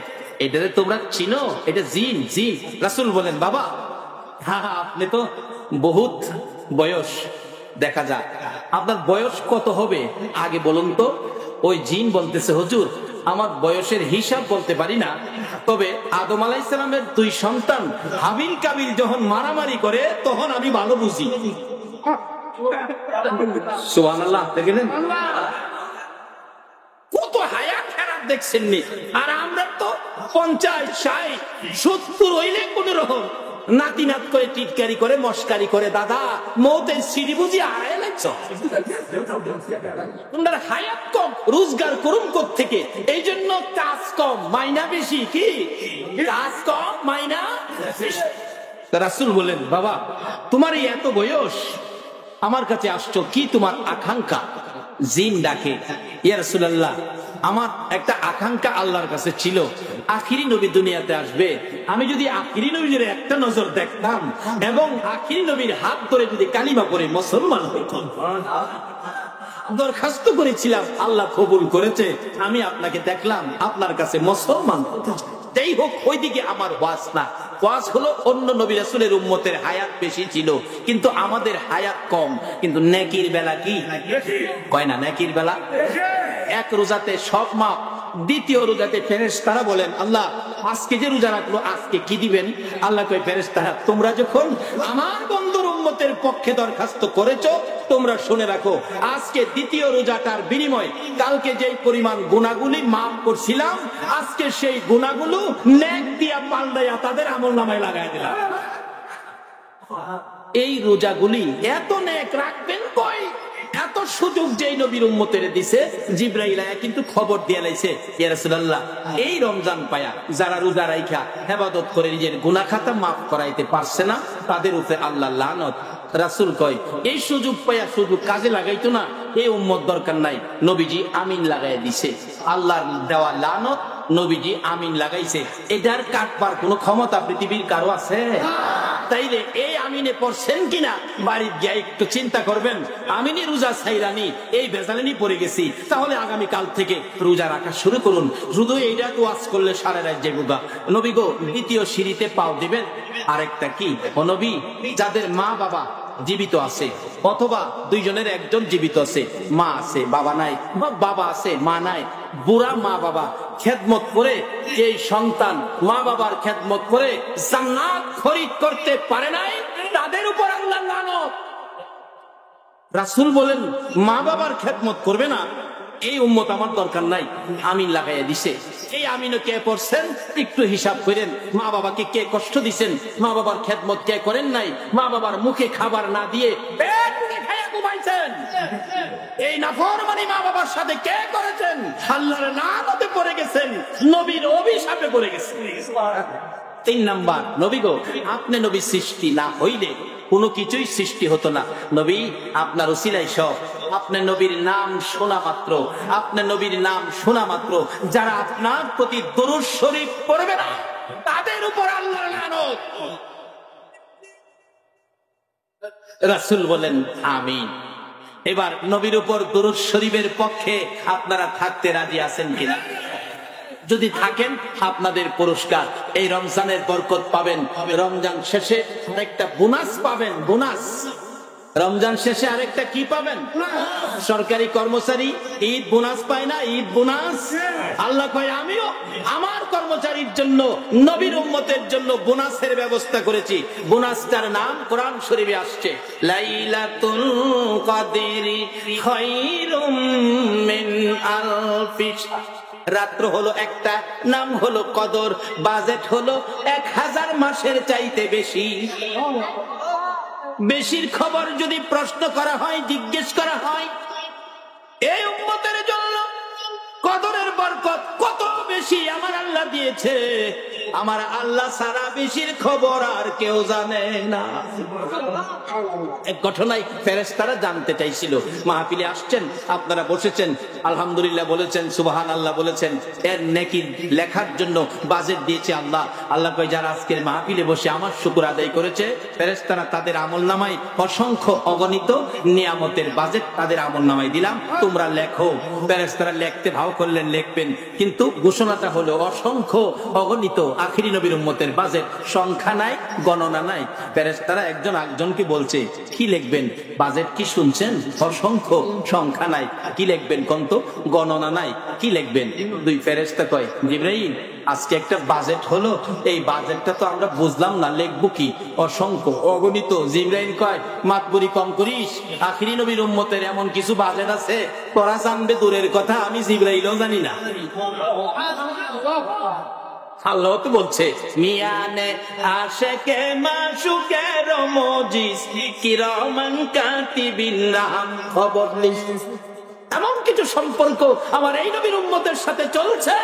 এটারে তোমরা চিনো? এটা জিন। জিন। রাসূল বলেন, বাবা হ্যাঁ আপনি তো বহুত বয়স দেখা যায়, আপনার বয়স কত হবে আগে বলুন তো? ওই জিন বলতেছে, হুজুর আমার বয়সের হিসাব বলতে পারি না, তবে আদম আলাইহিস সালামের 2 সন্তান হাবিল কাবিল যখন মারামারি করে তখন আমি ভালো বুঝি। সুবহানাল্লাহ। দেখলেন কত হায়াত খারাপ দেখছেন নি? আর আমরা তো 50, 60, 70 হইলে কোন রকম, নাতি নাত করে টিটকারি করে মস্কারি করে, দাদা মৌতের সিঁড়ি বুঝি আড়াই লাগছ, তোমরা হায়াত কম, রোজগার করুন থেকে, এই জন্য কাজ কম মাইনা বেশি। কি কাজ কম মাইনা বেশি? রাসূল বলেন, বাবা তোমার এই এত বয়স আমার কাছে আসছো, কি তোমার আকাঙ্ক্ষা? জিন ডাকে, ইয়া রাসূলুল্লাহ আমার একটা আকাঙ্ক্ষা আল্লাহর কাছে ছিল, আখিরি নবী দুনিয়াতে আসবে, আমি যদি আখিরি নবীর একটা নজর দেখতাম এবং আখিরি নবীর হাত ধরে যদি কালিমা পড়ে মুসলমান হইতাম। দরখাস্ত করেছিলাম, আল্লাহ কবুল করেছে, আমি আপনাকে দেখলাম, আপনার কাছে মুসলমান হতাম। যাই হোক, ওইদিকে আমার ওয়াজ না, ওয়াজ হলো অন্য নবী রাসূলের উম্মতের হায়াত বেশি ছিল, কিন্তু আমাদের হায়াত কম, কিন্তু নেকির বেলা কি কয় না, নেকির বেলা এক রোজাতে সব মাপ। দ্বিতীয় রোজাতে ফেরেশতারা বলেন, আল্লাহ আজকে যে রোজা রাখলো আজকে কি দিবেন? আল্লাহ কয়, ফেরেশতারা তোমরা যখন আমার বন্ধুর উম্মতের পক্ষে দরখাস্ত করেছো, তোমরা শুনে রাখো, আজকে দ্বিতীয় রোজাটার বিনিময় কালকে যেই পরিমাণ গুনাহগুলি মাফ করছিলাম, আজকে সেই গুনাহগুলো নেক দিয়া পাল্টাইয়া তাদের আমলনামায় লাগাই দিলাম। এই রোজাগুলি এত নেক রাখবেন কই? এত সুযোগ যেই নবীর উম্মতের দিছে, জিবরাইল আয়া কিন্তু খবর দিয়ে লাইছে, ইয়া রাসূলুল্লাহ এই রমজান পায়া যারা রোজা রাইখা ইবাদত করে নিজের গুনাহ খাতা maaf করাইতে পারছে না, তাদের উপরে আল্লাহ লানত। রাসূল কয়, এই সুযোগ পায়া সুযোগ কাজে লাগাইতো না, এই উম্মত দরকার নাই। নবীজি আমিন লাগাইয়া দিছে, আল্লাহর দেওয়া লানত নবীজি আমিন লাগাইছে। এটার কাটবার কোনো ক্ষমতা পৃথিবীর কারো আছে? তাইলে এই আমিনে পড়ছেন কিনা বাড়ি গিয়ে একটু চিন্তা করবেন। আমিনি রোজা ছাইরানি, এই বেজালেনি পড়ে গেছি, তাহলে আগামী কাল থেকে রোজা রাখা শুরু করুন। শুধু এইটা তো ওয়াজ করলে সারা রাত যাইবো। নবী গো, দ্বিতীয় সিঁড়িতে পাও দিবেন। আরেকটা কি, ও নবী যাদের মা বাবা জীবিত আছে অথবা দুইজনের একজন জীবিত আছে, মা আছে বাবা নাই, বাবা আছে মা নাই, বুড়া মা বাবা খেদমত করে এই সন্তান মা বাবার খেদমত করে জান্নাত খরিদ করতে পারে নাই, তাদের উপর আল্লাহর লানত। রাসূল বলেন, মা বাবার খেদমত করবে না, এই উম্মত আমার দরকার নাই, আমিন লাগাইয়া দিছে। এই আমিনও কে পড়ছেন একটু হিসাব করেন। মা বাবাকে কে কষ্ট দিছেন? মা বাবার খেদমত কে করেন নাই? মা বাবার মুখে খাবার না দিয়ে পেট পুড়ে খাইয়া ঘুমাইছেন। এই নাফরমানি মা বাবার সাথে কে করেছেন? আল্লাহর লানতে পড়ে গেছেন, নবীর অভিশাপে পড়ে গেছেন। 3 নাম্বার, নবী গো, আপনি নবী সৃষ্টি না হইলে কোনো কিছুই সৃষ্টি হতো না। নবী আপনার উসিলায় সব, আপনার নবীর নাম শোনা মাত্র, আপনার নবীর নাম শোনা মাত্র যারা আপনার প্রতি দরুদ শরীফ পড়বে না, তাদের উপর আল্লাহর লানত। রাসূল বলেন আমিন। এবার নবীর উপর দরুদ শরীফের পক্ষে আপনারা থাকতে রাজি আছেন কিনা? যদি থাকেন আপনাদের পুরস্কার, এই রমজানের বরকত পাবেন। রমজান শেষে আরেকটা বোনাস পাবেন। বোনাস রমজান শেষে আরেকটা কি পাবেন? সরকারি কর্মচারী ঈদ বোনাস পায় না? ঈদ বোনাস। আল্লাহ কয়, আমিও আমার কর্মচারীর জন্য, নবীর উম্মতের জন্য বোনাসের ব্যবস্থা করেছি। বোনাসটার নাম কোরআন শরীফে আসছে, লাইলাতুল কদরি খায়রুম মিন আলফি শাহর। রাত্র হলো একটা, নাম হলো কদর, বাজেট হলো 1000 মাসের চাইতে বেশি। বেশির খবর যদি প্রশ্ন করা হয়, জিজ্ঞেস করা হয়, এই উম্মতের জন্য কদরের বরকত কত বেশি আমার আল্লাহ দিয়েছে, আমার আল্লাহ সারা বেশির খবর আর কেউ জানে না। এক ঘটনায় ফেরেশতারা জানতে চাইছিল, মাহফিলে আসছেন, আপনারা বসেছেন, আলহামদুলিল্লাহ বলেছেন, সুবহানাল্লাহ বলেছেন, এর নেকি লেখার জন্য বাজেট দিয়েছে আল্লাহ। আল্লাহ কয়, যারা আজকের মাহফিলে বসে আমার শুকর আদায় করেছে, ফেরেশতারা তাদের আমলনামায় অসংখ্য অগণিত নিয়ামতের বাজেট তাদের আমলনামায় দিলাম, তোমরা লেখো। ফেরেশতারা লিখতে ভাও করলেন, লিখবেন, কিন্তু ঘোষণাটা হলো অসংখ্য অগণিত। আখিরি নবীর উম্মতের বাজেট সংখ্যা নাই, গণনা নাই। ফেরেশতারা একজন আরেকজনকে বলছে, কি লিখবেন? বাজেট কি শুনছেন? অসংখ্য, সংখ্যা নাই, কি লিখবেন কন্ত? গণনা নাই, কি লিখবেন? দুই ফেরেশতা কয়, জিবরাইল আজকে একটা বাজেট হলো, এই বাজেটটা তো আমরা বুঝলাম না, লিখবো কি? অসংখ্য, অগণিত। জিবরাইল কয়, মাতবুরি কম করিস, আখিরি নবীর উম্মতের এমন কিছু বাজেট আছে তোরা জানবে দূরের কথা, আমি জিবরাইলও জানি না। আল্লাহ তো বলছে মিয়ানে আশেকে মাশুকের মজিস কিরামান কাতিবিন নাম খবর নিস। এমন কিছু সম্পর্ক আমার এই নবীর উম্মতের সাথে চলছে,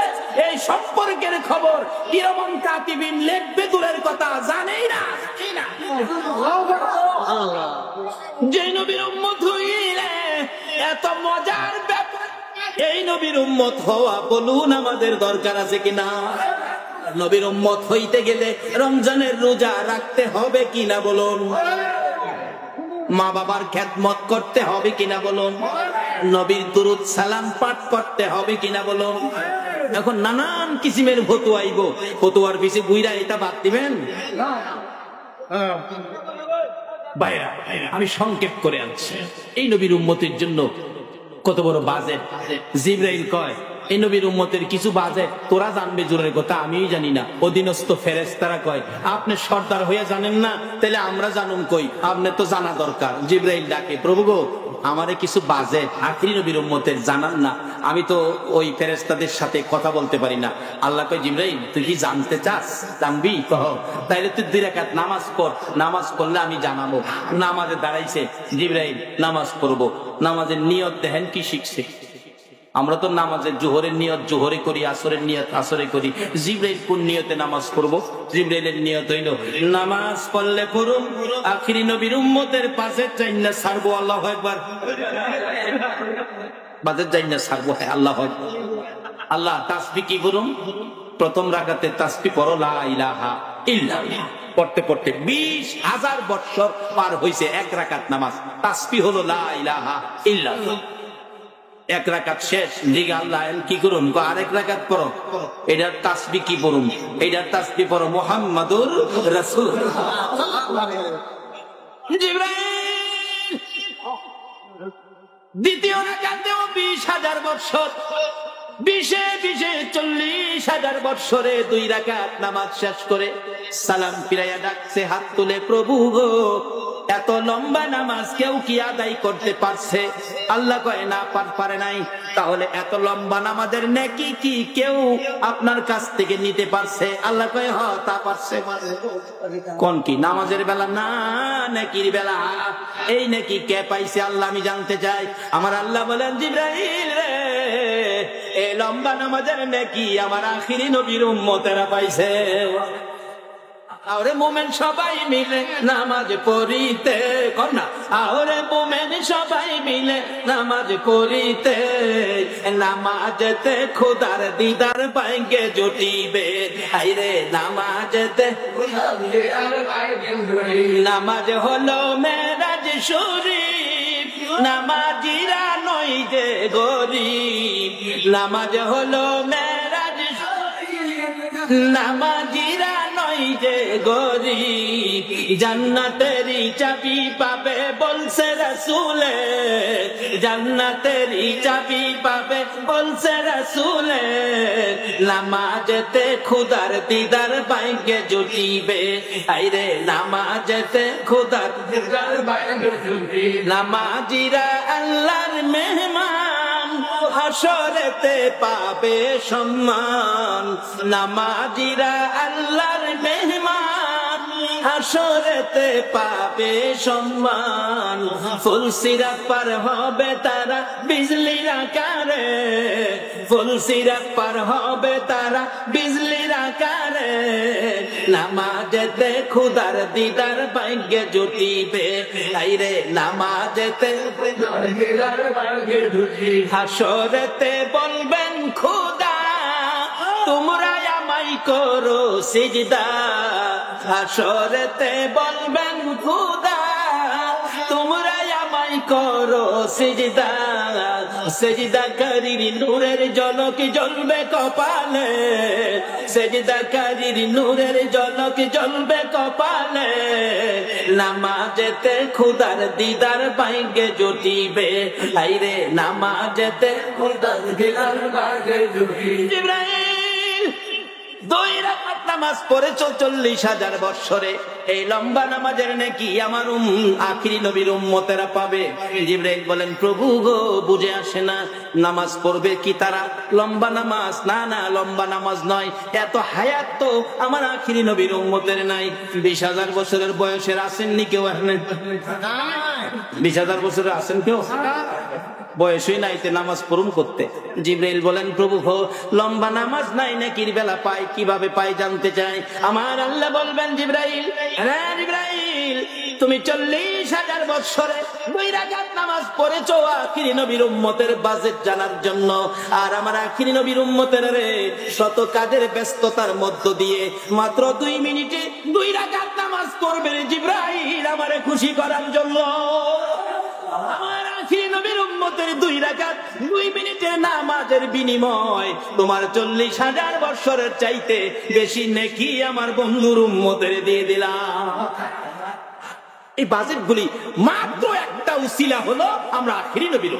এই সম্পর্কের খবর কিরামান কাতিবিন লিখবে দূরের কথা, জানেই না। যে নবীর উম্মত হইলে এত মজার ব্যাপার, এই নবীর উম্মত হওয়া বলুন আমাদের দরকার আছে কিনা? নবীর উম্মত হইতে গেলে রমজানের রোজা রাখতে হবে কিনা বলুন? মা বাবার খেদমত করতে হবে কিনা বলুন? নবীর দুরূদ সালাম পাঠ করতে হবে কিনা বলুন? এখন নানান কিসিমের ফতুয়া আইব, ফতুয়ার পিছে বুইরা এটা বাদ দিবেন? ভাইরা, আমি সংক্ষেপ করে আনছি, এই নবীর উম্মতের জন্য কত বড় বাজেট। জিবরাইল কয় এই নবীর উম্মতের কিছু বাজেট তোরা জানবে জোরের কথা, আমিই জানি না। অধীনস্থ ফেরেশতারা কয় আপনি সর্দার হইয়া জানেন না, তাহলে আমরা জানুম কই? আপনি তো জানা দরকার। জিবরাইল ডাকে, প্রভু গো আমারে কিছু বাজেট আখিরি নবীর উম্মতের জানান না, আমি তো ওই ফেরেশতাদের সাথে কথা বলতে পারি না। আল্লাহ কয় জিবরাইল তুই কি জানতে চাস? জানবি? কহ তাইলে তুই 2 রাকাত নামাজ পড়, নামাজ পড়লে আমি জানাবো। নামাজে দাঁড়াইছে জিবরাইল, নামাজ পড়বো। নামাজের নিয়ত দেখেন কি শিখছে। আমরা তো নামাজের জোহরের নিয়ত জোহরে করি, আসরের নিয়ত আসরে করি। জিবরাইল কোন নিয়তে নামাজ পড়বো? জিবরাইলের নিয়ত হইল নামাজ পড়লে পড়ুম আখিরি নবীর উম্মতের পাশে চাইনা ছাড়বো। আল্লাহু আকবার। বাজেট চাইনা ছাড়বো, হ্যাঁ আল্লাহু আকবার। আল্লাহ তাসবিহ কি করুম? প্রথম রাকাতে তাসবিহ পড়ো লা ইলাহা ইল্লাল্লাহ। পড়তে পড়তে 20,000 বছর পার হইছে, 1 রাকাত নামাজ তাসবিহ হলো লা ইলাহা ইল্লাল্লাহ। 1 রাকাত শেষ, দিকে আল্লাহ কি করুন? আরেক রাকাত পড়ো, এটার তাসবিহ কি পড়ুন? এটার তাসবিহ পড়ো মুহাম্মাদুর রাসূলুল্লাহ। জিবরাইল দ্বিতীয় রাকাতেও 20,000 বছর, 40,000 বছরে 2 রাকাত নামাজ শেষ করে সালাম ফিরাইয়া ডাকছে, হাত তুলে, প্রভু গো এত লম্বা নামাজ কেউ কি আদায় করতে পারছে? আল্লাহ কয় না, পারে নাই। তাহলে এত লম্বা নামাজের নেকি কি কেউ আপনার কাছ থেকে নিতে পারছে? আল্লাহ কয় হ তা পারছে। কোন কি? নামাজের বেলা না, নেকির বেলা। এই নেকি কে পাইছে আল্লাহ আমি জানতে চাই। আমার আল্লাহ বলেন জিবরাইল রে, এই লম্বা নামাজের নেকি আমার আখিরি নবীর উম্মতেরা পাইছে। আরে মোমেন সবাই মিলে নামাজ পড়িতে, কর না, আরে মোমেন সবাই মিলে নামাজ পড়িতে, নামাজেতে খোদার দিদার পাইগে জুটিবে। আইরে নামাজেতে, নামাজ হলো মেরাজ শরীফ, নামাজিরা নই যে গরিব। নামাজ হলো মেরাজ শরীফ, নামাজিরা নই যে গরিব। জান্নাতেরই চাবি পাবে বলছে রাসূলে, জান্নাতেরই চাবি পাবে বলছে রাসূলে। নামাজেতে খোদার দিদার পাইগে জুটিবে। আইরে নামাজেতে খোদার দিদার পাইগে জুটিবে। নামাজিরা আল্লাহর মেহমান, হাসরেতে পাবে সম্মান। নামাজিরা আল্লাহর মেহমান, হাসরেতে পাবে সম্মান। ফুলসিরাত পার হবে তারা বিজলির আকারে, ফুলসিরাত পার হবে তারা বিজলির আকারে। নামাজেতে খোদার দিদার পাইগে জুটিবে। আইরে নামাজেতে দিদার পাইগে জুটিবে। হাসরেতে বলবেন খোদা তোমরা আমায় করো সিজদা। হাসরেতে বলবেন খোদা তোমরা আমায় করো সিজদা। সেজদাকারীর নূরের ঝলক জ্বলবে কপালে, সেজদাকারীর নূরের ঝলক জ্বলবে কপালে। নামাজেতে খোদার দিদার পাইগে জুটিবে। আইরে নামাজেতে খোদার দিদার পাইগে জুটিবে। জিবরাইল 2 রাকাত নামাজ পড়েছো 40,000 বৎসরে, এই লম্বা নামাজের নেকি আমার আখিরি নবীর উম্মতেরা পাবে। জিবরাইল বলেন, প্রভু গো, বুঝে আসে না, নামাজ পড়বে কি তারা? লম্বা নামাজ? না না, লম্বা নামাজ নয়, এত হায়াত তো আমার আখিরি নবীর উম্মতের নাই। 20,000 বছরের বয়সের আসেননি কেউ? 20,000 বছরের আসেন কেউ? বয়সই নাইতে নামাজ পড়ুন করতে। জিবরাইল বলেন, প্রভু গো, লম্বা নামাজ নাই নেকির বেলা পায়, কিভাবে পায় জানতে চাই। আমার আল্লাহ বলবেন, জিবরাইল, হ্যাঁ জিবরাইল, তুমি 40,000 বৎসরে 2 রাকাত নামাজ পড়েছো আখিরি নবীর উম্মতের বাজেট জানার জন্য। আর আমার আখিরি নবীর উম্মতের রে শত কাজের ব্যস্ততার মধ্য দিয়ে মাত্র 2 মিনিটে 2 রাকাত নামাজ পড়বে রে জিবরাইল, আমারে খুশি করার জন্য। আমার আখিরি নবীর উম্মতের 2 রাকাত 2 মিনিটের নামাজের বিনিময় তোমার 40,000 বৎসরের চাইতে বেশি নেকি আমার বন্ধুর উম্মতের দিয়ে দিলাম। এই বাজেটগুলি মাত্র একটা উসিলা হলো আমরা আখিরি নবীর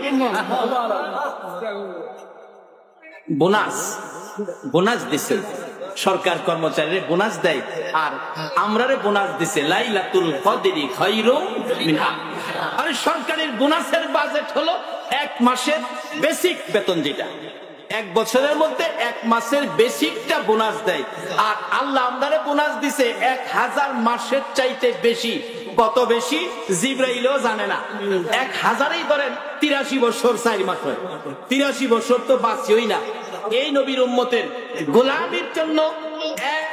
বোনাস। বোনাস দিছে সরকার, কর্মচারীরে বোনাস দেয়, আর আমরারে বোনাস দিছে লাইলাতুল কদরি খায়রুম মিনহা। আর সরকারের বোনাসের বাজেট হলো 1 মাসের বেসিক বেতন, যেটা 1 বছরের মধ্যে 1 মাসের বেসিকটা বোনাস দেয়। আর আল্লাহ আমরারে বোনাস দিছে 1000 মাসের চাইতে বেশি। কত বেশি জিবরাইলও জানে না। 1000ই ধরেন 83 বছর 4 মাস হয়, 83 বছর তো বাঁচিওই না। এই নবীর উম্মতের গোলামীর জন্য 1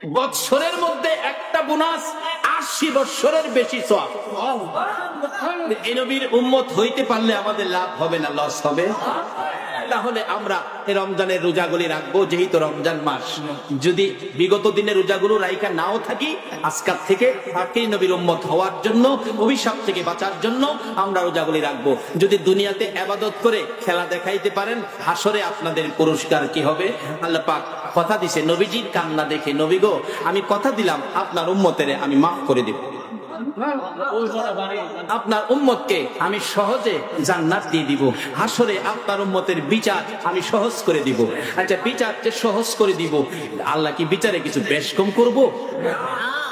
বৎসরের মধ্যে একটা বোনাস 80 বৎসরের বেশি সওয়াব। এই নবীর উম্মত হইতে পারলে আমাদের লাভ হবে না লস হবে? তাহলে আমরা এই রমজানের রোজাগুলি রাখবো, যেহেতু রমজান মাস। যদি বিগত দিনের রোজাগুলো রাইখা নাও থাকি, আজকাল থেকে আখিরি নবীর উম্মত হওয়ার জন্য, অভিশাপ থেকে বাঁচার জন্য আমরা রোজাগুলি রাখবো। যদি দুনিয়াতে ইবাদত করে খেলা দেখাইতে পারেন, হাসরে আপনাদের পুরস্কার কি হবে? আল্লাহ পাক কথা দিছে, নবীজির কান্না দেখে, নবী গো, আমি কথা দিলাম আপনার উম্মতের আমি মাফ করে দিব, আপনার উম্মতকে আমি সহজে জান্নাত দিয়ে দিব, হাসরে আপনার উম্মতের বিচার আমি সহজ করে দিব। আচ্ছা, বিচার যে সহজ করে দিব, আল্লাহ কি বিচারে কিছু বেশ কম করবো?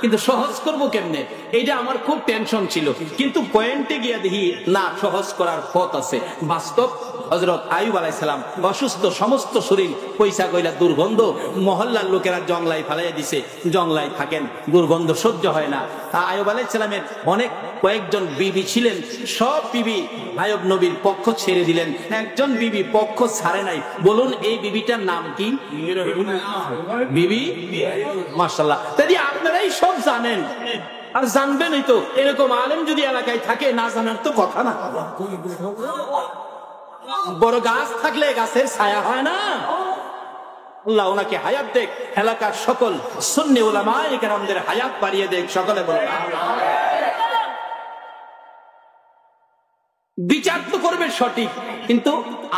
কিন্তু সহজ করব কেমনে, এইটা আমার খুব টেনশন ছিল। কিন্তু পয়েন্টে গিয়ে দেখি না, সহজ করার পথ আছে। বাস্তব হযরত আইয়ুব আলাইহিস সালাম অসুস্থ, সমস্ত শরীর পয়সা কইলা দুর্গন্ধ, মহল্লার লোকেরা জংলায় ফালাইয়া দিছে, জংলায় থাকেন, দুর্গন্ধ সহ্য হয় না। আইয়ুব আলাইহিস সালামের অনেক কয়েকজন বিবি ছিলেন, সব বিবি আইয়ুব নবীর পক্ষ ছেড়ে দিলেন, একজন বিবি পক্ষ ছাড়ে নাই। বলুন এই বিবিটার নাম কি? বিবি মাশাআল্লাহ। তাই আপনারাই সব জানেন, আর জানবেনই তো। এরকম আলেম যদি এলাকায় থাকে, না জানার তো কথা না। বড় গাছ থাকলে গাছের ছায়া হয় না? আল্লাহ ওনাকে হায়াত দেখ, এলাকার সকল সুন্নি উলামায়ে কেরামদের হায়াত বাড়িয়ে দেখ, সকলে বলুন। বিচার তো করবে সঠিক, কিন্তু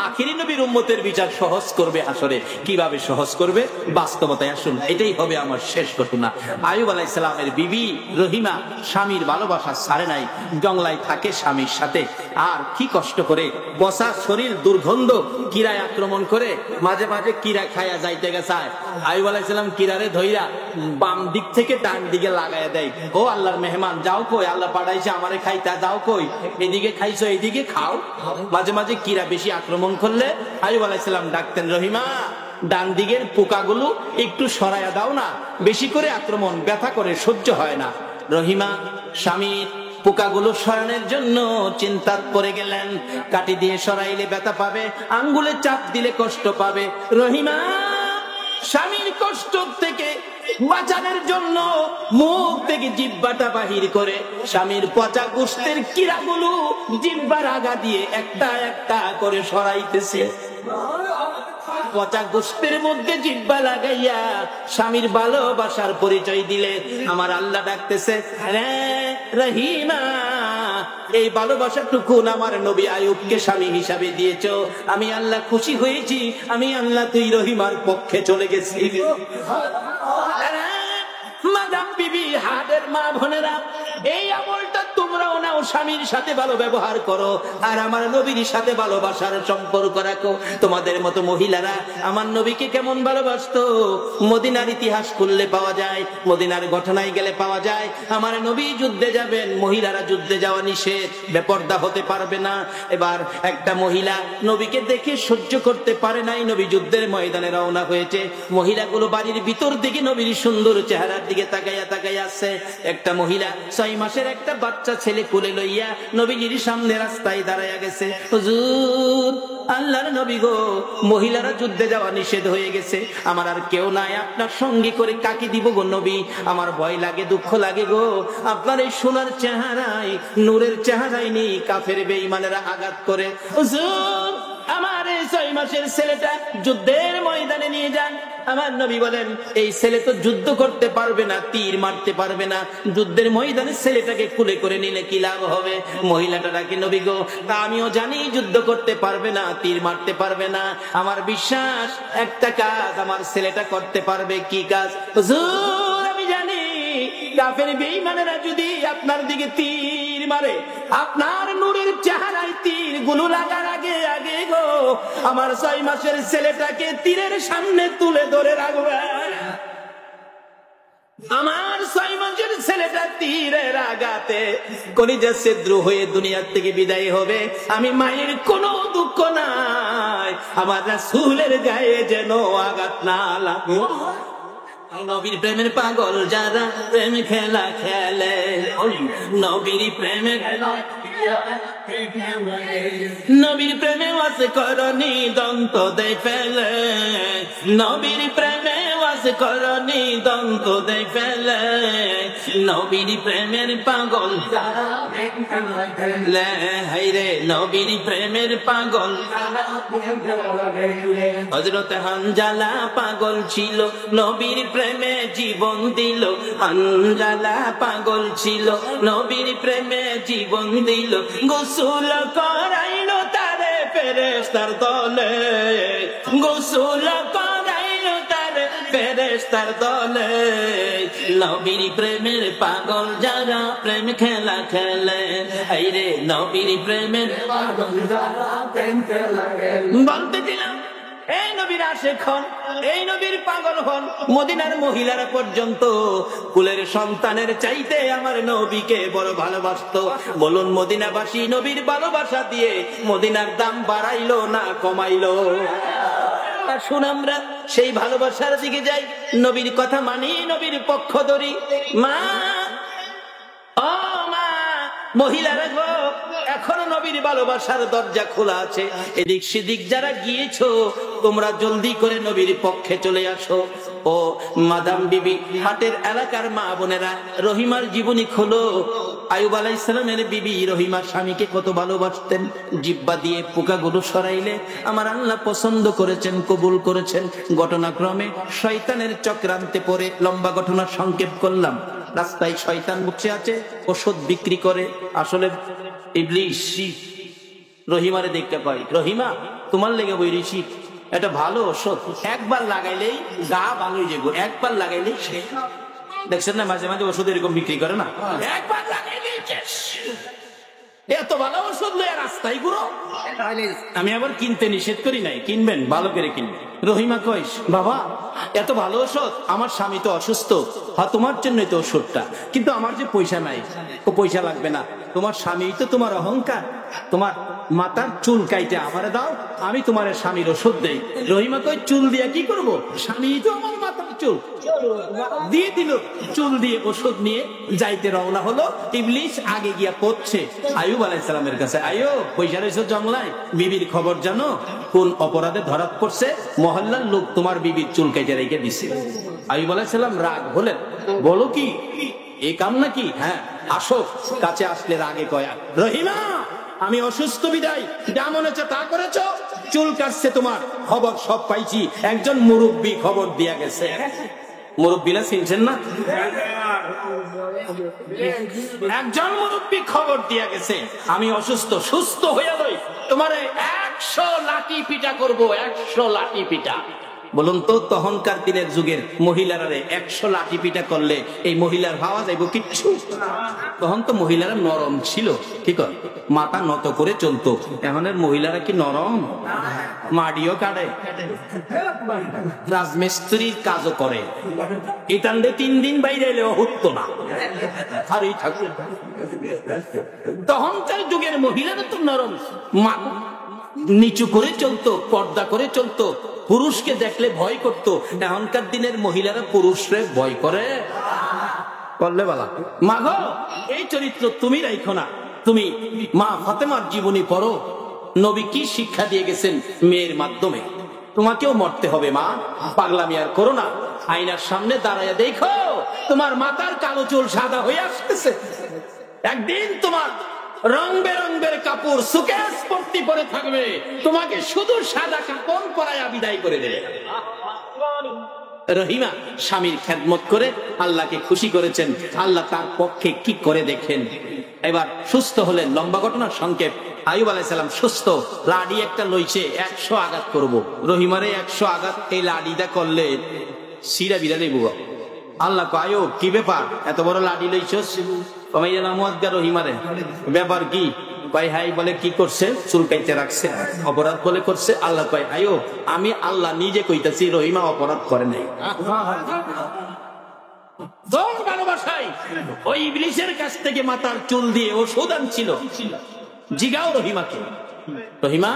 আখিরি নবীর উম্মতের বিচার সহজ করবে হাসরে। কিভাবে সহজ করবে? বাস্তবতায় আসুন, এটাই হবে আমার শেষ ঘটনা। আইয়ুব আলাইহিস সালামের বিবি রহিমা স্বামীর ভালোবাসা ছাড়ে নাই, জংলায় থাকে স্বামীর সাথে। আর কি কষ্ট করে, বসা শরীর দুর্গন্ধ, কিরায় আক্রমণ করে, মাঝে মাঝে কিরা খায়া যাইতে গেছায়। আইয়ুব আলাইহিস সালাম কিরারে ধইরা বাম দিক থেকে ডান দিকে লাগাইয়া দেয়, ও আল্লাহর মেহমান, যাও কই, আল্লাহ পাঠাইছে আমারে খাইতা, যাও কই, এদিকে খাইছো এদিকে খাও। মাঝে মাঝে কিরা বেশি আক্রমণ করলে আইয়ুব আলাইহিস সালাম ডাকতেন, রহিমা ডান দিকের পোকাগুলো একটু সরাইয়া দাও না, বেশি করে আক্রমণ, ব্যথা করে, সহ্য হয় না। রহিমা স্বামীর পোকাগুলো সরানোর জন্য চিন্তাত পড়ে গেলেন। কাটি দিয়ে সরাইলে ব্যথা পাবে, আঙ্গুলে চাপ দিলে কষ্ট পাবে। রহিমা স্বামীর কষ্ট থেকে বাঁচানোর জন্য মুখ থেকে জিহ্বাটা বাহির করে স্বামীর পচা গোশতের কিরাগুলো জিহ্বার আগা দিয়ে একটা একটা করে সরাইতেছে। পচা গোশতের মধ্যে জিহ্বা লাগাইয়া স্বামীর ভালোবাসার পরিচয় দিলে আমার আল্লাহ ডাকতেছে, রে রহিমা, এই ভালোবাসাটুকু আমার নবী আইয়ুবকে স্বামী হিসাবে দিয়েছো, আমি আল্লাহ খুশি হয়েছি, আমি আল্লাহ তুই রহিমার পক্ষে চলে গেছি। মাদাম বিবি, হাটের মা বোনেরা, এই আমলটা তোমরাও নাও, স্বামীর সাথে ভালো ব্যবহার করো আর আমার নবীর সাথে ভালোবাসার সম্পর্ক রাখো। তোমাদের মতো মহিলারা আমার নবীকে কেমন ভালোবাসতো মদিনার ইতিহাস খুললে পাওয়া যায়, মদিনার ঘটনায় গেলে পাওয়া যায়। আমার নবী যুদ্ধে যাবেন, মহিলারা যুদ্ধে যাওয়া নিষেধ, বেপর্দা হতে পারবে না। এবার একটা মহিলা নবীকে দেখে সহ্য করতে পারে নাই, নবী যুদ্ধের ময়দানে রওনা হয়েছে, মহিলাগুলো বাড়ির ভিতর দিকে নবীর সুন্দর চেহারার দিকে তাকাইয়া তাকাইয়া আসছে। একটা মহিলা 6 মাসের একটা বাচ্চা ছেলে কোলে লইয়া নবীজির সামনে রাস্তায় দাঁড়াইয়া গেছে। হুজুর, আল্লাহর নবী গো, মহিলারা যুদ্ধে যাওয়া নিষেধ হয়ে গেছে, আমার আর কেউ নাই, আপনার সঙ্গী করে কাকে দিব গো নবী? আমার ভয় লাগে, দুঃখ লাগে গো, আপনার এই সোনার চেহারায়, নূরের চেহারায় নি কাফের বেঈমানেরা আঘাত করে। হুজুর, আমার এই 6 মাসের ছেলেটা যুদ্ধের ময়দানে নিয়ে যান। আমার নবী বলেন, এই ছেলে তো যুদ্ধ করতে পারবে না, তীর মারতে পারবে না, যুদ্ধের ময়দানে ছেলেটাকে কুলে করে নিলে কি লাভ হবে? মহিলাটা ডাকে, নবী গো, তা আমিও জানি যুদ্ধ করতে পারবে না, তীর মারতে পারবে না, আমার বিশ্বাস একটা কাজ আমার ছেলেটা করতে পারবে। কি কাজ? হুজুর, আমি জানি কাফের বেঈমানেরা যদি আপনার দিকে তীর মারে, আপনার নূরের চেহারায় তীর গুলো লাগার আগে আগে গো আমার 6 মাসের ছেলেটাকে তীরের সামনে তুলে ধরে রাখবেন। আমার 6 মাসের ছেলেটা তীরের আঘাতে কলিজা ছিদ্র হয়ে দুনিয়ার থেকে বিদায় হবে, আমি মায়ের কোনো দুঃখ নাই, আমার রাসূলের গায়ে যেন আঘাত না লাগে। নবীর প্রেমের পাগল যারা প্রেম খেলা খেলে, নবীর প্রেমের নবীর প্রেমে ওয়াজ করনি দন্ত দেয় ফেলে, নবীর প্রেমে ওয়াজ করনি দন্ত দেয় ফেলে, নবীর প্রেমের পাগল যারা প্রেম খেলা খেলে, হায়রে নবীর প্রেমের পাগল। হযরত হানজালা পাগল ছিল, নবীর প্রেমে জীবন দিল, হানজালা পাগল ছিল, নবীর প্রেমে জীবন দিল, গোসল করাইল তারে ফেরেশতার দলে, গোসল করাইল তারে ফেরেশতার দলে, নবীর প্রেমের পাগল যারা প্রেম খেলা খেলে, আইরে নবীর প্রেমের পাগল যারা প্রেম খেলা খেলে। বলতে দিলাম, এই নবীর আশিক হন, এই নবীর পাগল হন, মদিনার মহিলারা পর্যন্ত কুলের সন্তানের চাইতে আমার নবীকে বড় ভালোবাসতো। বলুন, মদিনাবাসী নবীর ভালোবাসা দিয়ে মদিনার দাম বাড়াইলো না কমাইলো? আসুন আমরা সেই ভালোবাসার দিকে যাই, নবীর কথা মানি, নবীর পক্ষ ধরি। মা, ও মা, মহিলারা গো, এখনো নবীর ভালোবাসার দরজা খোলা আছে, এদিক সেদিক যারা গিয়েছো তোমরা জলদি করে নবীর পক্ষে চলে আসো। ও মাদাম বিবি, হাটের এলাকার মা বোনেরা, রহিমার জীবনী খোলো। আয়ুব আলাইহিস সালামের বিবি রহিমা স্বামীকে কত ভালোবাসতেন, জিহ্বা দিয়ে পোকাগুলো সরাইলে আমার আল্লাহ পছন্দ করেছেন, কবুল করেছেন। ঘটনাক্রমে শয়তানের চক্রান্তে পড়ে, লম্বা ঘটনা সংক্ষেপ করলাম, রাস্তায় শয়তান বসে আছে, ওষুধ বিক্রি করে, আসলে ইবলিস। রহিমারে দেখতে পাই, রহিমা তোমার লেগে বই ঋষি, এটা ভালো ওষুধ, একবার লাগাইলেই গা ভালো হয়ে যাবে, একবার লাগাইলেই। দেখছেন না মাঝে মাঝে ওষুধ এরকম বিক্রি করে না, একবার লাগাইলেই এত ভালো ওষুধ লয়ে রাস্তায় ঘুরো। আমি আবার কিনতে নিষেধ করি নাই, কিনবেন ভালো করে কিনবেন। রহিমা কইস, বাবা এত ভালো ওষুধ, আমার স্বামী তো অসুস্থ, হ্যাঁ তোমার জন্যই তো ওষুধটা, কিন্তু আমার যে পয়সা নাই। ও পয়সা লাগবে না, তোমার স্বামী তো তোমার অহংকার, তোমার মাথার চুল কাইটে আমারে দাও, আমি তোমার স্বামীর ওষুধ দেই। রহিমা কই, চুল দিয়া কি করবো, স্বামী তো আমার মাথার চুল দিয়ে দিল। চুল দিয়ে ওষুধ নিয়ে যাইতে রওনা হলো। ইবলিস আগে গিয়া পড়ছে আইয়ুব আলাইহিস সালামের কাছে, আইয়ুব পয়সা রয়েছে জংলায়, বিবির খবর জানো, কোন অপরাধে ধরা পড়ছে, মহল্লার লোক তোমার বিবির চুল কেটে রেখে দিছে। আইয়ুব আলাইহিস সালাম রাগ হলেন, বলো কি এই কাম নাকি? হ্যাঁ আসো। কাছে আসলে রাগে কয়া, রহিমা আমি অসুস্থ বিদায় যা মনে হচ্ছে তা করেছ, চুল কাটছে তোমার, খবর সব পাইছি, একজন মুরব্বী খবর দিয়া গেছে। মুরব্বীরা চিনছেন না? একজন মুরব্বী খবর দিয়া গেছে আমি অসুস্থ, সুস্থ হয়ে লই তোমার 100 লাঠি পিটা করবো, 100 লাঠি পিটা। বলুন তো তখনকার দিনের যুগের মহিলারা 100 লাঠি পিটা করলে এই মহিলার ভাবা যাইব কিচ্ছু? তখন তো মহিলারা নরম ছিল, কি কর মাথা নত করে চলতো। এখনের মহিলারা কি নরম? মাড়িও কাটে, রাজমিস্ত্রির কাজও করে, ইতানদে 3 দিন বাইরে এলেও হতো না, হারেই থাকবে। তখনকার যুগের মহিলারা তো নরম, নিচু করে চলতো, পর্দা করে চলতো, পুরুষকে দেখলে ভয় করত। এখনকার দিনের মহিলারা পুরুষরে ভয় করে, করলে বলা মা গো এই চরিত্র তুমি রাখো না। তুমি মা ফাতেমার জীবনী পড়ো, নবী কি শিক্ষা দিয়ে গেছেন মেয়ের মাধ্যমে। তোমাকেও মরতে হবে মা, পাগলামি আর করো না। আয়নার সামনে দাঁড়াইয়া দেখো তোমার মাথার কালো চুল সাদা হয়ে আসতেছে, একদিন তোমার রং বেরঙের কাপড় সুকেস ভর্তি পরে থাকবে, তোমাকে শুধু সাদা কাপড় পরাইয়া বিদায় করে দেবে। রহিমা স্বামীর খেদমত করে আল্লাহকে খুশি করেছেন, আল্লাহ তার পক্ষে কি করে দেখেন। এবার সুস্থ হলেন, লম্বা ঘটনা সংক্ষেপ। আইয়ুব আলাইহিস সালাম সুস্থ, লাডি একটা লইছে, 100 আঘাত করব। রহিমারে 100 আঘাত এই লাডিটা করলে সিরা বিরা দেব। আল্লাহ কয় আইয়ুব কি ব্যাপার, এত বড় লাডি লইছস? রহিমারে ব্যাপার কি? ভাই হাই বলে কি করছে? চুল কাইতে রাখছে, অপরাধ বলে করছে। আল্লাহ কয় আইয়ুব আমি আল্লাহ নিজে কইতাছি রহিমা অপরাধ করে নাই। ভালোবাসাই ওই ইবলিসের কাছ থেকে মাথার চুল দিয়ে ওষুধ আনছিল। জিগাও রহিমাকে, রহিমা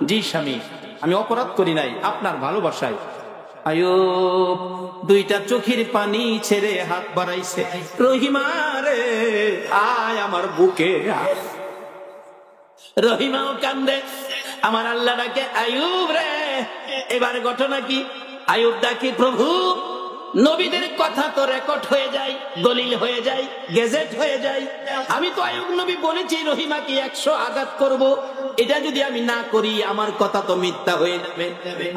জি স্বামী আমি অপরাধ করি নাই, আপনার ভালোবাসায়। আইয়ুব 2টা চোখের পানি ছেড়ে হাত বাড়াইছে, রহিমা রে আয় আমার বুকে। রহিমাও কান্দে, আমার আল্লাহ ডাকে আইয়ুব রে। এবার ঘটনা কি? আইয়ুব ডাকে প্রভু নবীদের কথা তো রেকর্ড হয়ে যায়, দলিল হয়ে যায়, গেজেট হয়ে যায়। আমি তো আইয়ুব নবী বলেছি রহিমাকে 100 আঘাত করব, এটা যদি আমি না করি আমার কথা তো মিথ্যা হয়ে যাবে।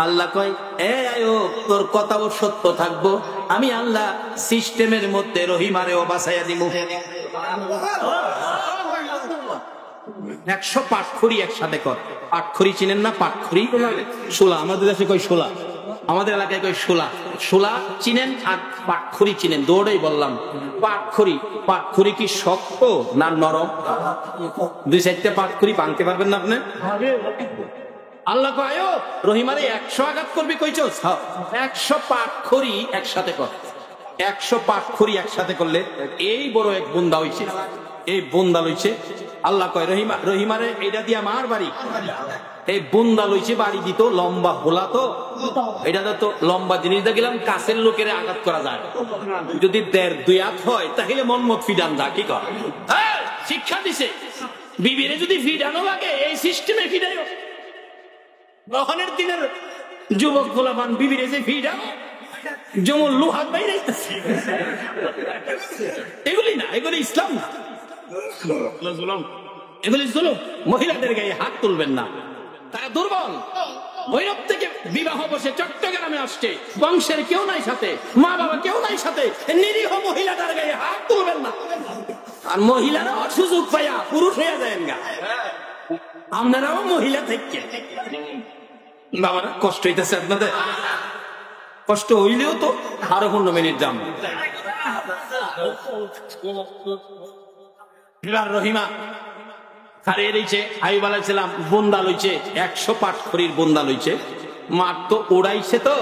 আল্লাহ কয় এ আইয়ুব তোর কথাও সত্য থাকবো, আমি আল্লাহ সিস্টেমের মধ্যে রহিমারেও বাঁচাইয়া দিব। 100 পাটখড়ি একসাথে কর। পাটখড়ি চিনেন না? পাটখড়ি শোলা, আমাদের দেশে কই শোলা, আমাদের এলাকায় কই শোলা। শোলা চিনেন আর পাটখড়ি চিনেন, দৌড়েই বললাম। পাটখড়ি, পাটখড়ি কি শক্ত না নরম? 2-4টা পাটখড়ি ভাঙতে পারবেন না আপনি? আল্লাহ কয় রহিমারে 100 আঘাত করবি কইছস? 100 পাটখড়ি একসাথে কর। 100 পাটখড়ি একসাথে করলে এই বড় এক বুন্দা হইছে, এই বুন্দা লইছে। আল্লাহ কয় রহিমারে এটা দিয়া মার বাড়ি। এই বুন্দা লইছে বাড়ি দিত, লম্বা হোলা তো, এটা তো লম্বা জিনিস দেখলাম কাছের লোকের আঘাত করা যায়, যদি 1.5-2 হাত হয় তাহলে মন মত ফিডান যা। কি কর শিক্ষা দিছে, বিবিরে যদি ফিডানো লাগে এই সিস্টেমে ফিডাইও। তখনের দিনের যুবক গোলামান বিবিরে যে ফিডাও যেমন লোহাত বাইরে, এগুলি না, এগুলি ইসলাম না, এগুলি জুলুম। মহিলাদের গায়ে হাত তুলবেন না, তারা দুর্বল। ভৈরব থেকে বিবাহ বসে চট্টগ্রামে আসছে, বংশের কেউ নাই সাথে, মা বাবা কেউ নাই সাথে, নিরীহ মহিলাটার গায়ে হাত তুলবেন না। আর মহিলারাও সুযোগ পাইয়া পুরুষ হয়ে যায় গা, আপনারাও মহিলা থেকে। বাবারা কষ্ট হইতেছে আপনাদের, কষ্ট হইলেও তো আরো 15 মিনিট যাম। রহিমা হারিয়ে রয়েছে, আইয়ুব আলাইহিস সালাম বুন্দা লইছে, 100 পাটখড়ির বুন্দা লইছে। মার তো উড়াইছে, তো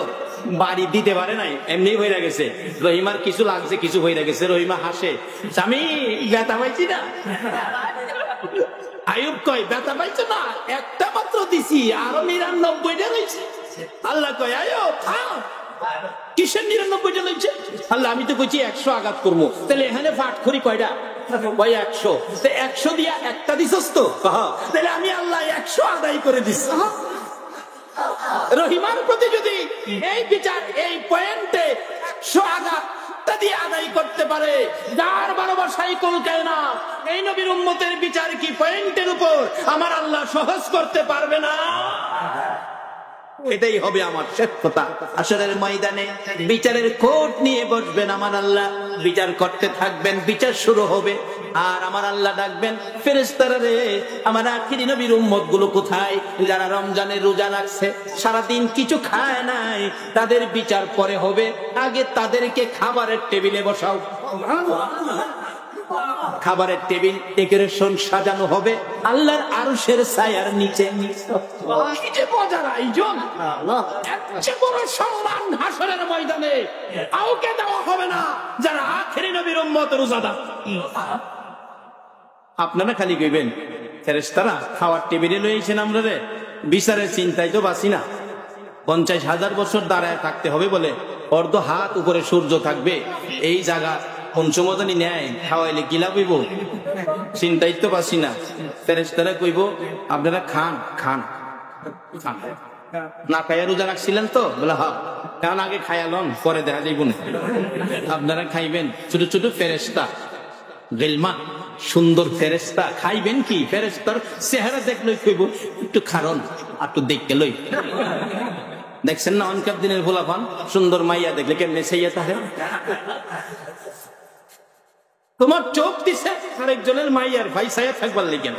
বাড়ি দিতে পারে নাই, এমনি হইরা গেছে। রহিমার কিছু লাগছে, কিছু হইরা গেছে। রহিমা হাসে, স্বামী ব্যথা পাইছি না? আইয়ুব কয় ব্যথা পাইছো না, একটা মাত্র দিছি, আরো 99টা রয়েছে। আল্লাহ কয় আইয়ুব কিসের 99টা লইছে? আল্লাহ আমি তো কইছি 100 আঘাত করবো, তাহলে এখানে পাটখড়ি কয়টা? 100। 100 দিয়া একটা দিছস তো, তাহলে আমি আল্লাহ 100 আদায় করে দিছি। রহিমার প্রতি যদি এই বিচার এই পয়েন্টে 100 আঘাত দিয়ে আদায় করতে পারে, যার ভালোবাসাই কলকায় না, এই নবীর উম্মতের বিচার কি পয়েন্টের উপর আমার আল্লাহ সহজ করতে পারবে না? এটাই হবে আমার শেষ কথা। আসরের ময়দানে বিচারের কোর্ট নিয়ে বসবেন আমার আল্লাহ, বিচার করতে থাকবেন, বিচার শুরু হবে। আর আমার আল্লাহ ডাকবেন, ফেরেশতারা রে, আমার আখিরি নবীর উম্মত গুলো কোথায়? যারা রমজানের রোজা রাখছে, সারাদিন কিছু খায় নাই, তাদের বিচার পরে হবে, আগে তাদেরকে খাবারের টেবিলে বসাও। খাবারের টেবিল ডেকোরেশন সাজানো হবে আল্লাহর আরশের ছায়ার নিচে। কি যে মজার আয়োজন! সবচেয়ে বড় সম্মান হাসরের ময়দানে কাউকে দেওয়া হবে না যারা আখেরি নবীর উম্মত রোজাদার। আপনারা খালি কইবেন ফেরেশতারা খাওয়ার টেবিলে লইছেন আমরা রে, বিচারের চিন্তায় তো বাঁচি না। 50,000 বছর দাঁড়ায় থাকতে হবে বলে অর্ধ হাত উপরে সূর্য থাকবে, এই জায়গা পঞ্চমদানি ন্যায় খাওয়াইলে গিলা কইব, চিন্তাই তো বাঁচি না। ফেরেশতারা কইব আপনারা খান খান খান। না খাইয়া রোজা রাখছিলেন তো বলে হ্যাঁ, কারণ আগে খায়ালন পরে দেখা যাইব না। আপনারা খাইবেন। ছোট ছোট ফেরেশতা, গিলমান, সুন্দর ফেরেশতা খাইবেন কি? ফেরেশতার চেহারা দেখলেই কইব একটু খারণ, আর একটু দেখতে লই। দেখছেন না অনকার দিনের ভোলাপান সুন্দর মাইয়া দেখলে কেমনে সেইয়া থাকে। তোমার চোখ দিছে আরেকজনের মাইয়ার ভাই সাইয়া থাকবার লেগে,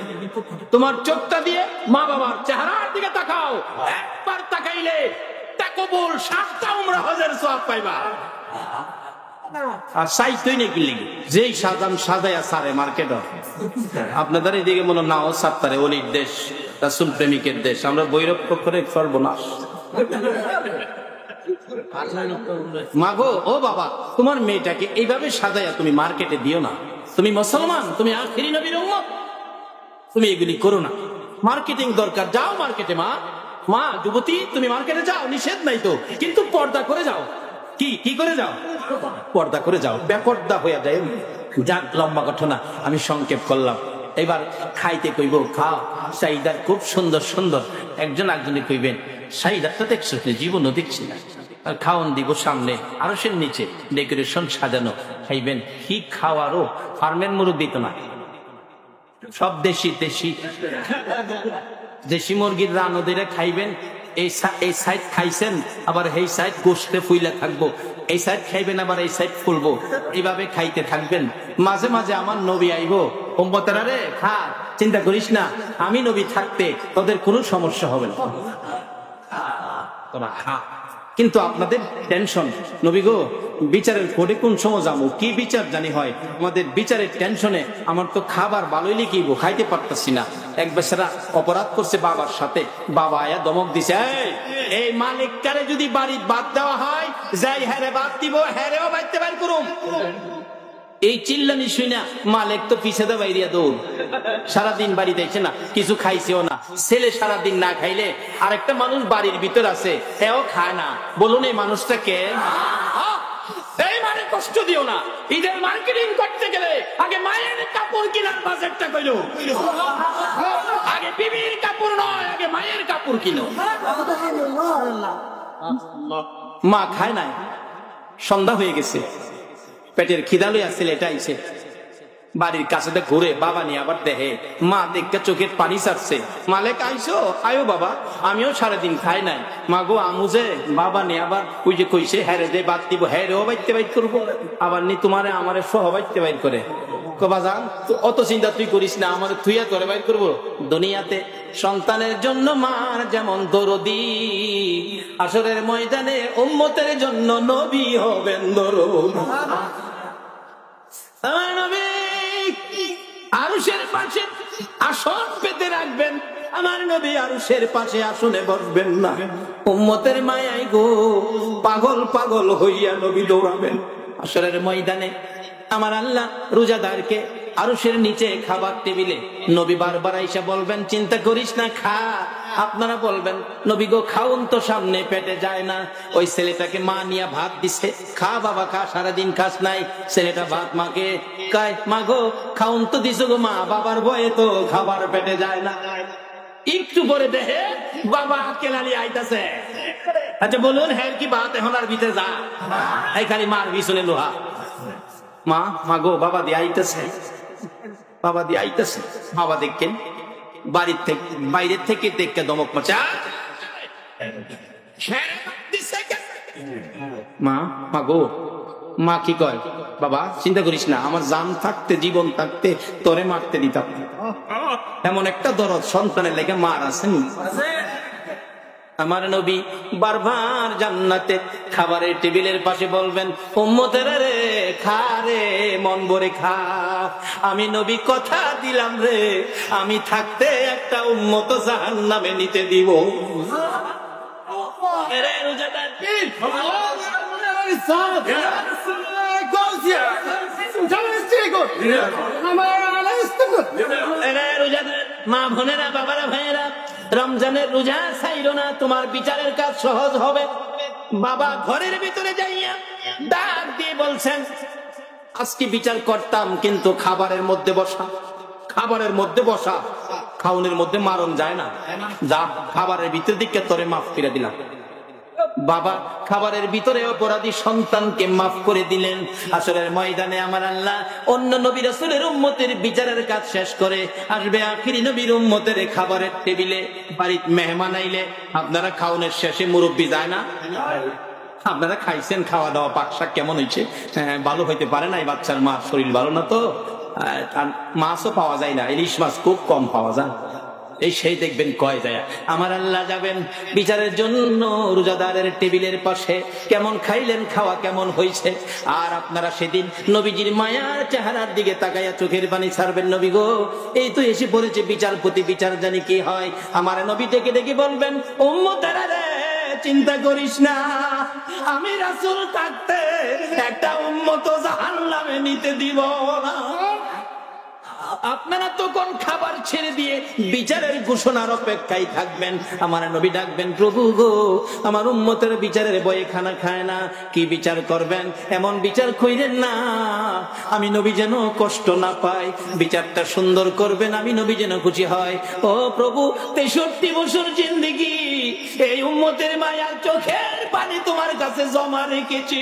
তোমার চোখটা দিয়ে মা বাবার চেহারার দিকে তাকাও, একবার তাকাইলে তা কবুল 7টা উমরা হজের সওয়াব পাইবা। আর সাইতই নাকি লিগে যেই সাজান সাজায়া সারে মার্কেট। আপনাদের এদিকে মনে নাও সাত্তারে অলির দেশ, রাসূল প্রেমিকের দেশ, আমরা বৈরব করে সর্বনাশ। মাগো ও বাবা, তোমার মেয়েটাকে এইভাবে সাজায়া তুমি মার্কেটে দিও না। তুমি মুসলমান, তুমি আখিরি নবীর উম্মত, তুমি এগুলি করো না। মার্কেটিং দরকার, যাও মার্কেটে। মা মা যুবতী, তুমি মার্কেটে যাও, নিষেধ নাই তো, কিন্তু পর্দা করে যাও। কি কি করে যাও? পর্দা করে যাও, বেপর্দা হয়ে যায়। যাক, লম্বা ঘটনা আমি সংক্ষেপ করলাম। এবার খাইতে কইব, খাও। সাইদার খুব সুন্দর সুন্দর, একজন একজনে কইবেন সাইদারটা দেখছো? জীবনও দেখছি না। আর খাওয়ান দিব সামনে, আরশের নিচে ডেকোরেশন সাজানো। খাইবেন কি? খাওয়ারও ফার্মের মুরব্বি তো না, সব দেশি দেশি দেশি মুরগির রানদের খাইবেন। এই সাইড খাইছেন, আবার এই সাইড গোশতে ফুইলা থাকবো, এই সাইড খাইবেন, আবার এই সাইড ফুলবো, এইভাবে খাইতে থাকবেন। মাঝে মাঝে আমার নবী আইব, উম্মতেরা রে খা, চিন্তা করিস না, আমি নবী থাকতে তোদের কোনো সমস্যা হবে না, তোরা খা। কিন্তু আপনাদের টেনশন, নবী গো বিচারের কোর্টে কোন সময় যাবো, কি বিচার জানি হয়। আমাদের বিচারের টেনশনে আমার তো খাবার ভালোই লিখিব, খাইতে পারতেছি না। এক বেচারা অপরাধ করছে বাবার সাথে, বাবা আয়া দমক দিছে, এই মালিকটারে যদি বাড়ি বাদ দেওয়া হয়, যাই হ্যারে বাদ দিব, হ্যারেও বাইতে বাইর করুম। এই চিল্লানি শুনা মালিক তো পিছে দে বাইরিয়া দৌড়, সারাদিন বাড়ি দেখছে না, কিছু খাইছেও না। ছেলে সারাদিন না খাইলে আরেকটা মানুষ বাড়ির ভিতর আছে, এও খায় না। বলুন এই মানুষটা কে? এই মানে কষ্ট দিও না। ঈদের মার্কেটিং করতে গেলে আগে মায়ের কাপড় কেনার বাজেটটা কইলো, আগে বিবির কাপড় নয়, আগে মায়ের কাপড় কিনো। মা খায় নাই, সন্ধ্যা হয়ে গেছে, পেটের খিদা লইয়া ছেলেটা আইছে, বাড়ির কাছে ঘুরে বাবা নিয়ে আবার দেখে মা দেখতে চোখের পানি ছাড়ছে। মালিক আইসো, আয়ো বাবা, আমিও সারাদিন খাই নাই। মা গো আমু যে বাবা নিয়ে আবার ওই যে কইছে হ্যারে দে বাদ দিব, হ্যারেও বাইতে বাইর করবো, আবার নি তোমারে আমারে সহ বাইতে বাইর করে। বাজান অত চিন্তা তুই করিস না, আমার তুইয়া তোরে বাইর করবো। দুনিয়াতে সন্তানের জন্য মার যেমন দরদি, আসরের ময়দানে উম্মতের জন্য নবী হবেন দরদি। আমার নবী আরশের পাশে আসন পেতে রাখবেন, আমার নবী আরশের পাশে আসনে বসবেন না। উম্মতের মায়ায় গো পাগল পাগল হইয়া নবী দৌড়াবেন আসরের ময়দানে। আমার আল্লাহ রোজাদারকে আরশের নিচে খাবার টেবিলে নবী বারবার আইসা বলবেন চিন্তা করিস না, খা। আপনারা বলবেন নবী গো খাউন তো সামনে, পেটে যায় না। ওই ছেলেটাকে মা নিয়ে ভাত দিছে, খা বাবা খা, সারাদিন খাস নাই। ছেলেটা ভাত মাকে কায়, মা গো খাউন তো দিছো গো মা, বাবার ভয়ে তো খাবার পেটে যায় না। একটু পরে দেখে বাবা কেলালি আইতাছে। আচ্ছা বলুন হ্যাঁ কি বাত এখন আর ভিতরে যা, এই খালি মার পিছনে লোহা। মা মা গো বাবা দিয়ে আইতেছে, বাবা দিয়ে আইতেছে। বাবা দেখেন বাড়ির থেকে বাইরের থেকে দেখে দমক মাচা, মা মা গো মা কি কয়, বাবা চিন্তা করিস না, আমার জান থাকতে জীবন থাকতে তোরে মারতে দিতাম না। এমন একটা দরদ সন্তানের লেগে মার আছেন। আমার নবী বারবার জান্নাতে খাবারের টেবিলের পাশে বলবেন, উম্মতেরা রে খা রে, মন ভরে খা। আমি নবী কথা দিলাম রে, আমি থাকতে একটা উম্মত জাহান্নামে নিতে দিব। এরে রোজাদার, মা বোনেরা, বাবারা, ভাইয়েরা, রমজানের রোজা ছাইরো না, তোমার বিচারের কাজ সহজ হবে। বাবা ঘরের ভিতরে যাইয়া ডাক দিয়ে বলছেন, আজকে বিচার করতাম কিন্তু খাবারের মধ্যে বসা, খাবারের মধ্যে বসা, খাওনের মধ্যে মারণ যায় না, যা খাবারের ভিতর দিকে তোরে মাফ করে দিলাম। বাবা খাবারের ভিতরে অপরাধী সন্তানকে মাফ করে দিলেন। আসরের ময়দানে আমার আল্লাহ অন্য নবী রাসূলের উম্মতের বিচারের কাজ শেষ করে আসবে আখিরি নবীর উম্মতের খাবারের টেবিলে। বাড়িতে মেহমান আইলে আপনারা খাওনের শেষে মুরব্বি যায় না? আপনারা খাইছেন, খাওয়া দাওয়া পাকশাক কেমন হয়েছে? ভালো হইতে পারে না, এই বাচ্চার মা শরীর ভালো না তো, মাছও পাওয়া যায় না, ইলিশ মাছ খুব কম পাওয়া যায়। এই সেই দেখবেন কয় যায় আমার আল্লাহ যাবেন বিচারের জন্য রোজাদারের টেবিলের পাশে, কেমন খাইলেন, খাওয়া কেমন হয়েছে। আর আপনারা সেদিন নবীজির মায়ার চেহারার দিকে তাকাইয়া চোখের পানি ছাড়বেন, নবী গো এই তো এসে পড়েছে বিচারপতি, বিচার জানি কি হয়। আমার নবী ডেকে ডেকে বলবেন, উম্মতেরা রে চিন্তা করিস না, আমি রাসূল থাকতে একটা উম্মত জাহান্নামে নিতে দিব না। আপনারা তখন খাবার ছেড়ে দিয়ে বিচারের ঘোষণার অপেক্ষায় থাকবেন। আমার নবী ডাকবেন, প্রভু গো আমার উম্মতের বিচারের বয়ে খানা খায় না, কি বিচার করবেন? এমন বিচার কইরেন না আমি নবী যেন কষ্ট না পাই, বিচারটা সুন্দর করবেন, আমি নবী যেন খুশি হয়। ও প্রভু 63 বছর জিন্দেগি এই উম্মতের মায়া চোখের পানি তোমার কাছে জমা রেখেছি।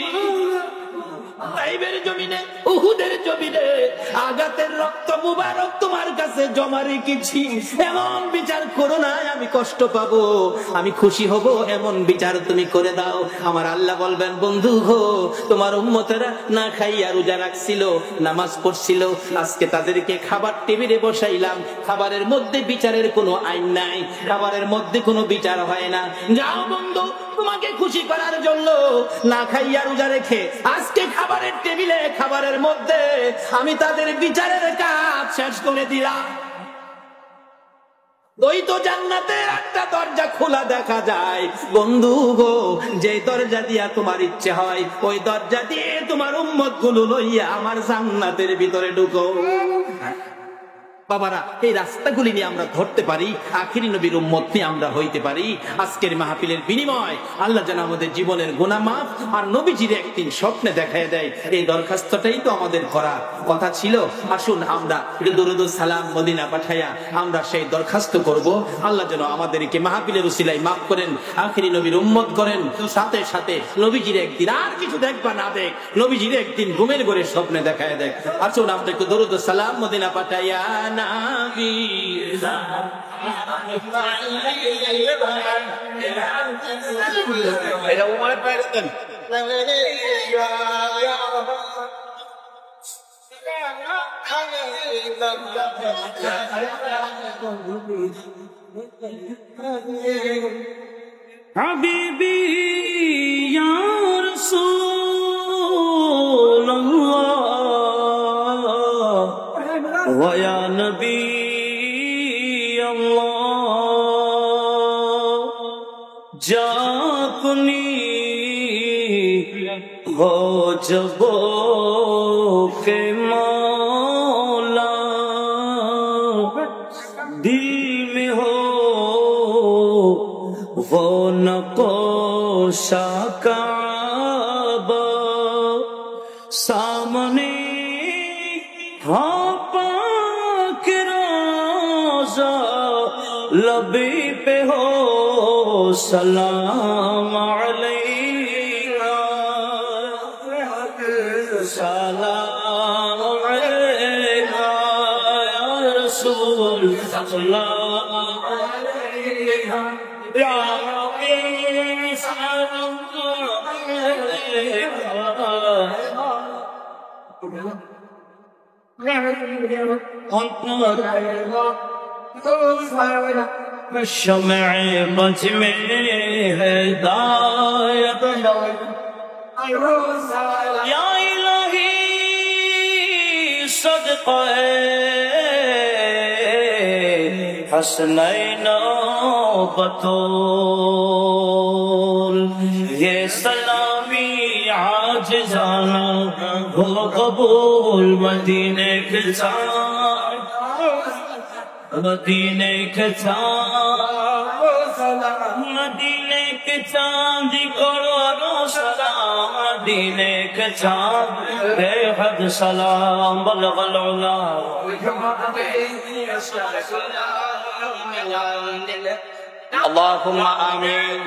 তাইবের জমিনে, উহুদের জমিনে আঘাতের রক্ত মুবারক তোমার কাছে জমা রেখেছি। এমন বিচার করো না আমি কষ্ট পাবো, আমি খুশি হব, এমন বিচার তুমি করে দাও। আমার আল্লাহ বলবেন, বন্ধু গো তোমার উম্মতেরা না খাইয়া রোজা রাখছিল, নামাজ পড়ছিল, আজকে তাদেরকে খাবার টেবিলে বসাইলাম, খাবারের মধ্যে বিচারের কোনো আইন নাই, খাবারের মধ্যে কোনো বিচার হয় না। যাও বন্ধু, তোমাকে খুশি করার জন্য না খাইয়া রোজা রেখে আজকে খাবারের টেবিলে, খাবারের মধ্যে আমি তাদের বিচারের কাজ শেষ করে দিলাম। ওই তো জান্নাতের একটা দরজা খোলা দেখা যায়। বন্ধু গো যে দরজা দিয়া তোমার ইচ্ছে হয় ওই দরজা দিয়ে তোমার উম্মত গুলো লইয়া আমার জান্নাতের ভিতরে ঢুকো। বাবারা এই রাস্তাগুলি নিয়ে আমরা ধরতে পারি, আখিরি নবীর উম্মত নিয়ে আমরা হইতে পারি। আজকের মাহফিলের বিনিময় আল্লাহ যেন আমাদের জীবনের গুনাহ মাফ আর নবীজির একদিন স্বপ্নে দেখায় দেয়, এই দরখাস্তটাই তো আমাদের করা কথা ছিল। আসুন আমরা দরুদ ও সালাম মদিনা পাঠাইয়া আমরা সেই দরখাস্ত করব, আল্লাহ যেন আমাদেরকে মাহফিলের উসিলায় মাফ করেন, আখিরি নবীর উম্মত করেন। সাথে সাথে নবীজির একদিন আর কিছু দেখবা না দেখ, নবীজির একদিন ঘুমের ঘরে স্বপ্নে দেখায় দেখ। আসুন আমরা একটু দরুদ ও সালাম মদিনা পাঠাইয়া এটা উমারে পাইরে দেন। হাবিবি ইয়া রাসূলুল্লাহ ওয়া ইয়া নবী আল্লাহ জাপনি हो जबो के मौला दिल में हो वो नकोशा काबा सामने हाँ पाक रोज़ा लबी पे हो सलाम अलैका सलाम अलैका या रसूल सलाम अलैका या रब्बी सलाम अलैका الشمع قتم هداية يا إلهي صدقه حسنين بطول ये सलामी आजिज़ाना हो कबूल मदीने के साथ मदीने के साथ मदीने के चांद करो सलाम मदीने के चांद बेहद सलाम बलगल उला اللهم آمين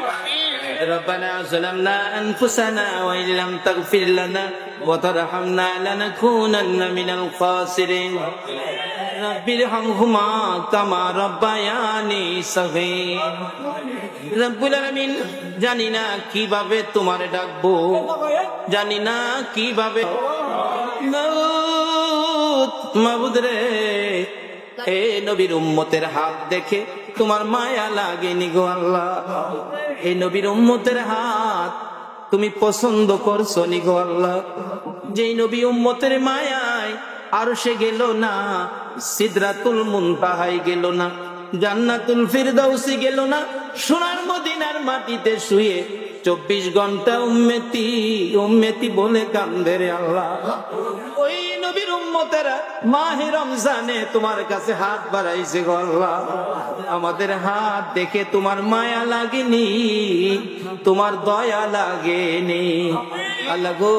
ربنا ظلمنا أنفسنا وإن لم تغفر لنا وترحمنا لنكونن من الخاسرين رب ارحمهما كما ربياني صغيرا রব্বুল আলামিন জানি না কিভাবে তোমারে ডাকবো জানি না কিভাবে মাবুদ রে এ নবীর উম্মতের হাত দেখে তোমার মায়া লাগেনি গো আল্লাহ এই নবীর উম্মতের হাত তুমি পছন্দ করছো নি গো আল্লাহ যেই নবী উম্মতের মায়ায় আরশে গেল না সিদরাতুল মুনতাহায় গেল না জান্নাতুল ফিরদাউসে গেল না সোনার মদিনার মাটিতে শুয়ে 24 ঘন্টা উম্মতি বলে কান্দে রে আল্লাহ ওই নবীর উম্মতেরা মাহে রমজানে তোমার কাছে হাত বাড়াইছে গো আল্লাহ আমাদের হাত দেখে তোমার মায়া লাগেনি তোমার দয়া লাগেনি আল্লাহ গো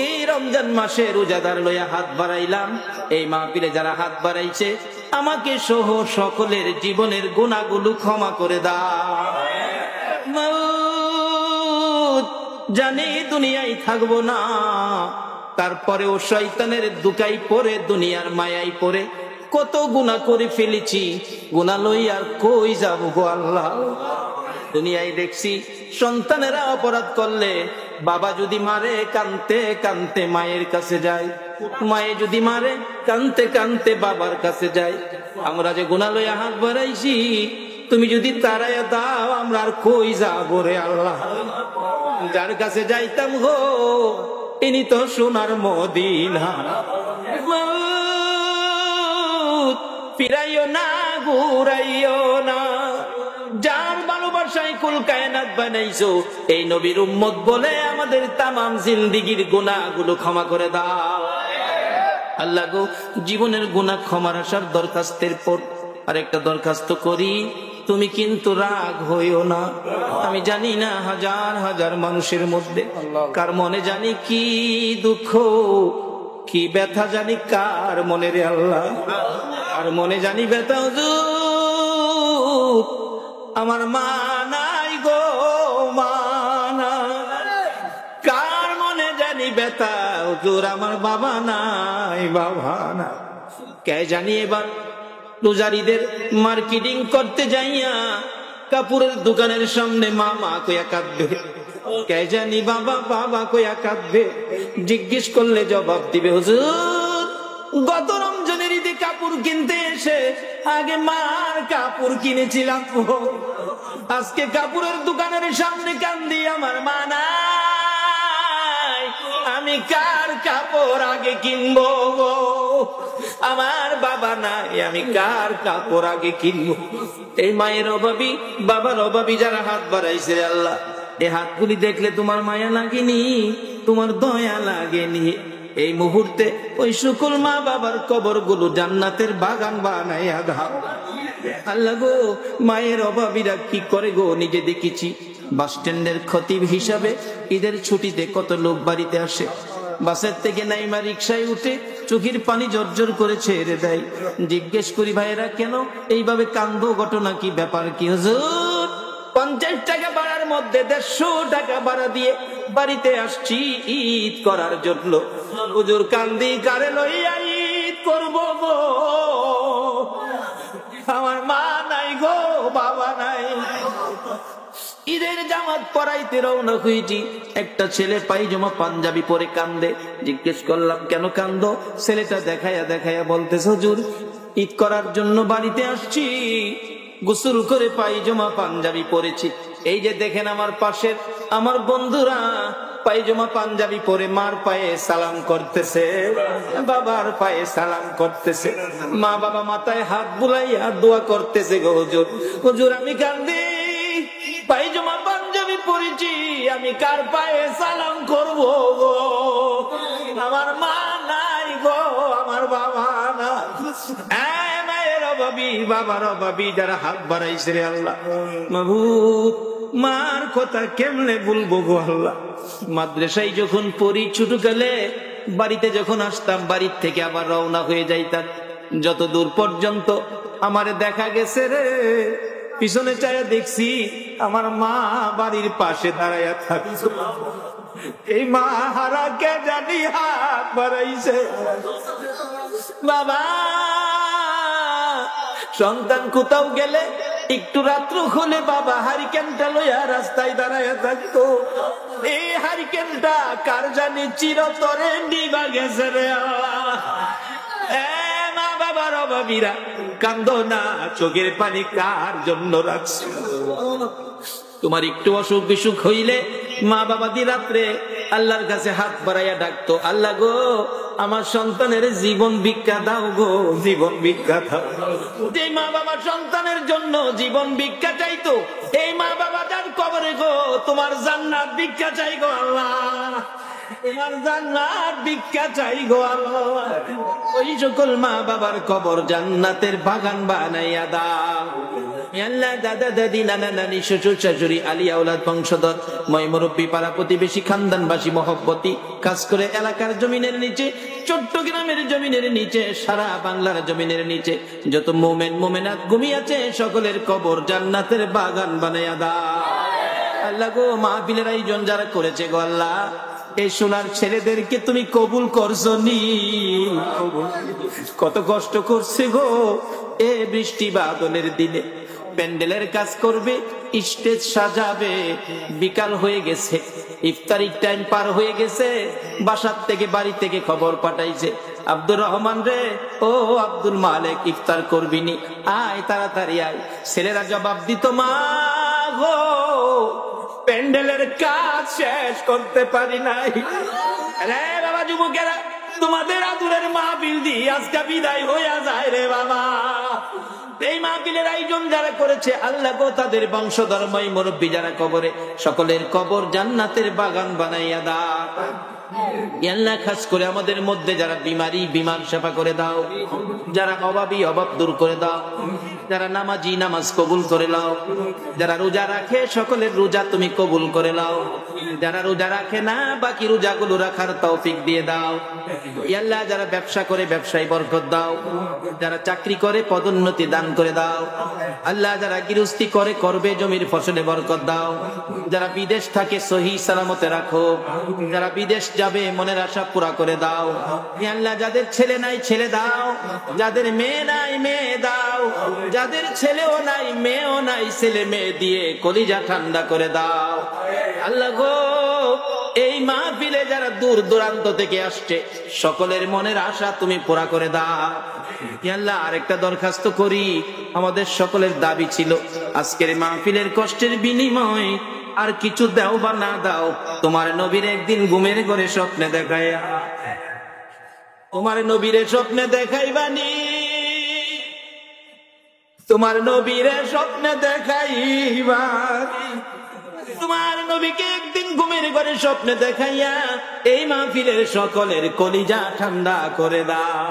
এই রমজান মাসে রোজাদার লইয়া হাত বাড়াইলাম এই মাহফিলে যারা হাত বাড়াইছে আমাকে সহ সকলের জীবনের গুনাহগুলো ক্ষমা করে দাও মাওত জানি দুনিয়ায় থাকবো না তারপরেও শয়তানের দুকাই পড়ে দুনিয়ার মায়াই পড়ে কত গুনাহ করে ফেলেছি গুনাহ লই আর কই যাব গো আল্লাহ দুনিয়ায় দেখছি সন্তানেরা অপরাধ করলে বাবা যদি মারে কানতে কানতে মায়ের কাছে যায় মায়ে যদি মারে কানতে কানতে বাবার কাছে যায় আমরা যে গুনাহ লইয়া হাত বাড়াইছি তুমি যদি তাড়াইয়া দাও আমরা আর কই যাব রে আল্লাহ যার কাছে যাইতাম গো ইনি তো সোনার মদিনা ফিরাইও না ঘুরাইও না যার ভালোবাসায় কুল কায়নাত বানাইছো এই নবীর উম্মত বলে আমাদের তামাম জিন্দেগীর গুনাহগুলো ক্ষমা করে দাও আল্লাহ গো জীবনের গুনাহ ক্ষমার আসার দরখাস্তের পর আরেকটা দরখাস্ত করি তুমি কিন্তু রাগ হইও না আমি জানি না হাজার হাজার মানুষের মধ্যে কার মনে জানি কি দুঃখ কি ব্যথা জানি কার মনে রে আল্লাহ আর মনে জানি ব্যথা হুজুর আমার মা নাই গো মা কার মনে জানি ব্যথা হুজুর আমার বাবা নাই বাবা না কে জানি এবার পূজারীদের মার্কেটিং করতে যাইয়া কাপড়ের দোকানের সামনে মা মা কইয়া কাঁদবে কে জানি বাবা বাবা কইয়া কাঁদবে জিজ্ঞেস করলে জবাব দিবে হুজুর গত রমজানের ঈদে কাপড় কিনতে এসে আগে মার কাপড় কিনেছিলাম আজকে কাপড়ের দোকানের সামনে কান্দি আমার মা নাই আমি কার কাপড় আগে কিনবো আমার বাবা নাই আমি কার কাপড় আগে কিনবো এই মায়ের অভাবী বাবার অভাবী যারা হাত বাড়াইছে আল্লাহ এই হাতগুলি দেখলে তোমার মায়া লাগেনি তোমার দয়া লাগেনি এই মুহূর্তে ওই সকল মা বাবার কবরগুলো জান্নাতের বাগান বানাইয়া দাও আল্লাহ গো মায়ের অভাবীরা কি করে গো নিজে দেখেছি বাস স্ট্যান্ডের খতিব হিসাবে ঈদের ছুটিতে কত লোক বাড়িতে আসে বাসের থেকে নাইমা রিক্সায় উঠে চোখের পানি জর্জর করে ছেড়ে দেয় জিজ্ঞেস করি ভাইয়েরা কেন এইভাবে কান্দো ঘটনা কি ব্যাপার কি হুজুর 50 টাকা ভাড়ার মধ্যে 150 টাকা ভাড়া দিয়ে বাড়িতে আসছি ঈদ করার জন্য হুজুর কান্দি কারে লইয়া ঈদ করবো গো আমার মা নাই গো বাবা নাই ঈদের জামা নামাজ পড়াইতে রওনা হয়েছি, একটা ছেলে পায়জামা পাঞ্জাবি পরে কান্দে। জিজ্ঞেস করলাম কেন কান্দো? ছেলেটা দেখাইয়া দেখাইয়া বলতেছে, হুজুর ঈদ করার জন্য বাড়িতে আসছি, গোসল করে পায়জামা পাঞ্জাবি পরেছি। এই যে দেখেন আমার পাশের আমার বন্ধুরা পায়জামা পাঞ্জাবি পরে মার পায়ে সালাম করতেছে, বাবার পায়ে সালাম করতেছে, মা বাবা মাথায় হাত বুলাইয়া দোয়া করতেছে। গো হুজুর, হুজুর আমি কান্দি, পায়জামা পাঞ্জাবি পরেছি, আমি কার পায়ে সালাম করব গো? আমার মা নাই গো, আমার বাবা না, মায়ের অভাবী বাবার অভাবী যারা হাত বাড়াইছে রে আল্লাহ, মাবুদ মার কথা কেমনে বলবো গো আল্লাহ। মাদ্রাসায় যখন পড়ি ছোটকালে, বাড়িতে যখন আসতাম, বাড়ির থেকে আবার রওনা হয়ে যাইতাম, যত দূর পর্যন্ত আমারে দেখা গেছে রে, পিছনে চাইয়া দেখছি আমার মা বাড়ির পাশে দাঁড়াইয়া থাকছে। এই মা হারা কে জানি হাত বাড়াইছে। বাবা, সন্তান কোথাও গেলে একটু রাত্র হলে বাবা হারিকেনটা লইয়া রাস্তায় দাঁড়াইয়া থাকতো। এই হারিকেনটা কার জানি চিরতরে নিবা গেছে রে। মা বাবার অভাবীরা কান্দো না, চোখের পানি কার জন্য রাখছে? তোমার একটু অসুখ বিসুখ হইলে মা বাবা দি রাত্রে আল্লাহর কাছে হাত বাড়াইয়া ডাকতো, আল্লাহ গো আমার সন্তানের জীবন ভিক্ষা দাও গো, জীবন ভিক্ষা দাও। যে মা বাবা সন্তানের জন্য জীবন ভিক্ষা চাইতো, এই মা বাবা যার কবরে গো তোমার জান্নাত ভিক্ষা চাই গো আল্লাহ, তোমার জান্নাত ভিক্ষা চাই গো আল্লাহ। ওই সকল মা বাবার কবর জান্নাতের বাগান বানাইয়া দাও আল্লাহ। দাদা দাদি নানা নানি শ্বশুর শাশুড়ি আলিয়া আওলাদ বংশধর ময় মুরব্বী পাড়া প্রতিবেশী খানদানবাসী মহব্বতী, কাজ করে এলাকার জমিনের নিচে, চট্টগ্রামের জমিনের নিচে, সারা বাংলার জমিনের নিচে যত মোমেন মোমেনাত ঘুমিয়েছে সকলের কবর জান্নাতের বাগান বানাইয়া দাও আল্লাহ গো। মাহফিলের আয়োজন যারা করেছে গো আল্লাহ, এই সোনার ছেলেদেরকে তুমি কবুল করছো নি, কত কষ্ট করছে গো এ বৃষ্টি বাদলের দিনে। প্যান্ডেলের কাজ করবে, স্টেজ সাজাবে, বিকাল হয়ে গেছে, ইফতারির টাইম পার হয়ে গেছে, বাসার থেকে বাড়ি থেকে খবর পাঠাইছে, আব্দুর রহমান রে, ও আব্দুল মালিক ইফতার করবিনি, আয় তাড়াতাড়ি আয়। ছেলেরা জবাব দিত, মা গো প্যান্ডেলের কাজ শেষ করতে পারি নাই। রে বাবা যুবকেরা, তোমাদের আদুরের মাহফিল দিয়ে আজকে বিদায় হইয়া যায় রে বাবা। এই মাহফিলের আয়োজন যারা করেছে আল্লাহ গো, তাদের বংশধর্মই মুরব্বী যারা কবরে, সকলের কবর জান্নাতের বাগান বানাইয়া দাও আল্লাহ। খাস করে আমাদের মধ্যে যারা বিমারি, বিমার সেবা করে দাও, যারা অভাবী অভাব দূর করে দাও, যারা নামাজি নামাজ কবুল করে নাও, যারা রোজা রাখে সকলের রোজা তুমি কবুল করে নাও, যারা রোজা রাখে না বাকি রোজাগুলো রাখার তৌফিক দিয়ে দাও আল্লাহ। যারা ব্যবসা করে ব্যবসায় বরকত দাও, যারা চাকরি করে পদোন্নতি দান করে দাও আল্লাহ, যারা গৃহস্থী করে করবে জমির ফসলে বরকত দাও, যারা বিদেশ থাকে সহি সালামতে রাখো, যারা বিদেশ যাবে মনের আশা পুরা করে দাও আল্লাহ। যাদের ছেলে নাই ছেলে দাও, যাদের মেয়ে নাই মেয়ে দাও, যাদের ছেলেও নাই মেয়েও নাই ছেলে মেয়ে দিয়ে কলিজা ঠান্ডা করে দাও আল্লাহ গো। এই মাহফিলে যারা দূর দূরান্ত থেকে আসছে সকলের মনের আশা তুমি পুরা করে দাও আল্লাহ। আরেকটা দরখাস্ত করি, আমাদের সকলের দাবি ছিল আজকের মাহফিলের কষ্টের বিনিময় আর কিছু দাও বা না দাও, তোমার নবীর একদিন ঘুমের ঘরে স্বপ্নে দেখাইয়া, তোমার নবীরে স্বপ্নে দেখাইবানি, তোমার নবীরে স্বপ্নে দেখাইবা, তোমার নবীকে একদিন ঘুমের ঘরে স্বপ্নে দেখাইয়া এই মাহফিলের সকলের কলিজা ঠান্ডা করে দাও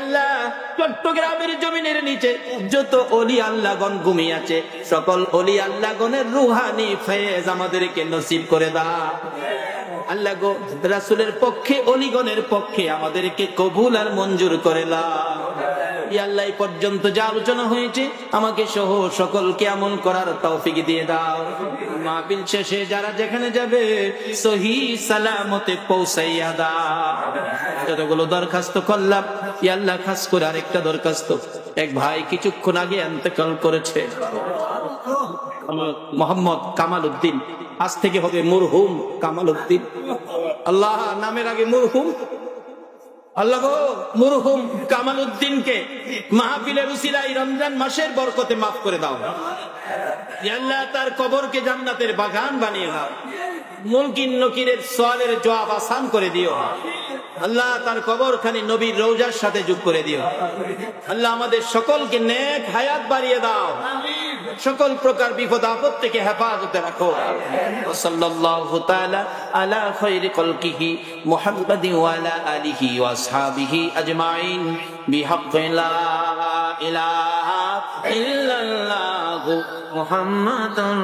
আল্লাহ। চট্টগ্রামের জমিনের নিচে যত অলি আল্লাহগণ ঘুমিয়ে আছে সকল অলি আল্লাহগণের রুহানি ফয়েজ আমাদেরকে নসিব করে দাও আল্লাহ গো। রাসূলের পক্ষে অলিগণের পক্ষে আমাদেরকে কবুল আর মঞ্জুর করে দাও ইয়া আল্লাহ এই পর্যন্ত যা আলোচনা হয়েছে আমাকে সহ সকলকে আমল করার তৌফিক দিয়ে দাও। মাহফিল শেষে যারা যেখানে যাবে সহি সালামতে পৌঁছাইয়া দাও। যতগুলো দরখাস্ত করলাম ইয়া আল্লাহ খাস করে আরেকটা দরখাস্ত, এক ভাই কিছুক্ষণ আগে ইন্তেকাল করেছে, মোহাম্মদ কামাল উদ্দিন, আজ থেকে হবে মরহুম কামাল উদ্দিন। আল্লাহ নামের আগে মরহুম, আল্লাহ গো মরহুম কামাল উদ্দিনকে মাহফিলের উসিলায় রমজান মাসের বরকতে মাফ করে দাও। ইয়া আল্লাহ তার কবরকে জান্নাতের বাগান বানিয়ে দাও। মুনকির নকিরের সওয়ালের জবাব আসান করে দিও। আল্লাহ তার কবরখানি নবীর রওজার সাথে যোগ করে দিও। আল্লাহ আমাদের সকলকে নেক হায়াত বাড়িয়ে দাও, সকল প্রকার বিপদ আপদ থেকে হেফাজতে রাখো। সাল্লাল্লাহু তাআলা আলা খায়রি খালকিহি মুহাম্মাদিন ওয়া আলা আলিহি ওয়া আসহাবিহি আজমাইন বিহাক্কি লা ইলাহা ইল্লাল্লাহু মুহাম্মাদুর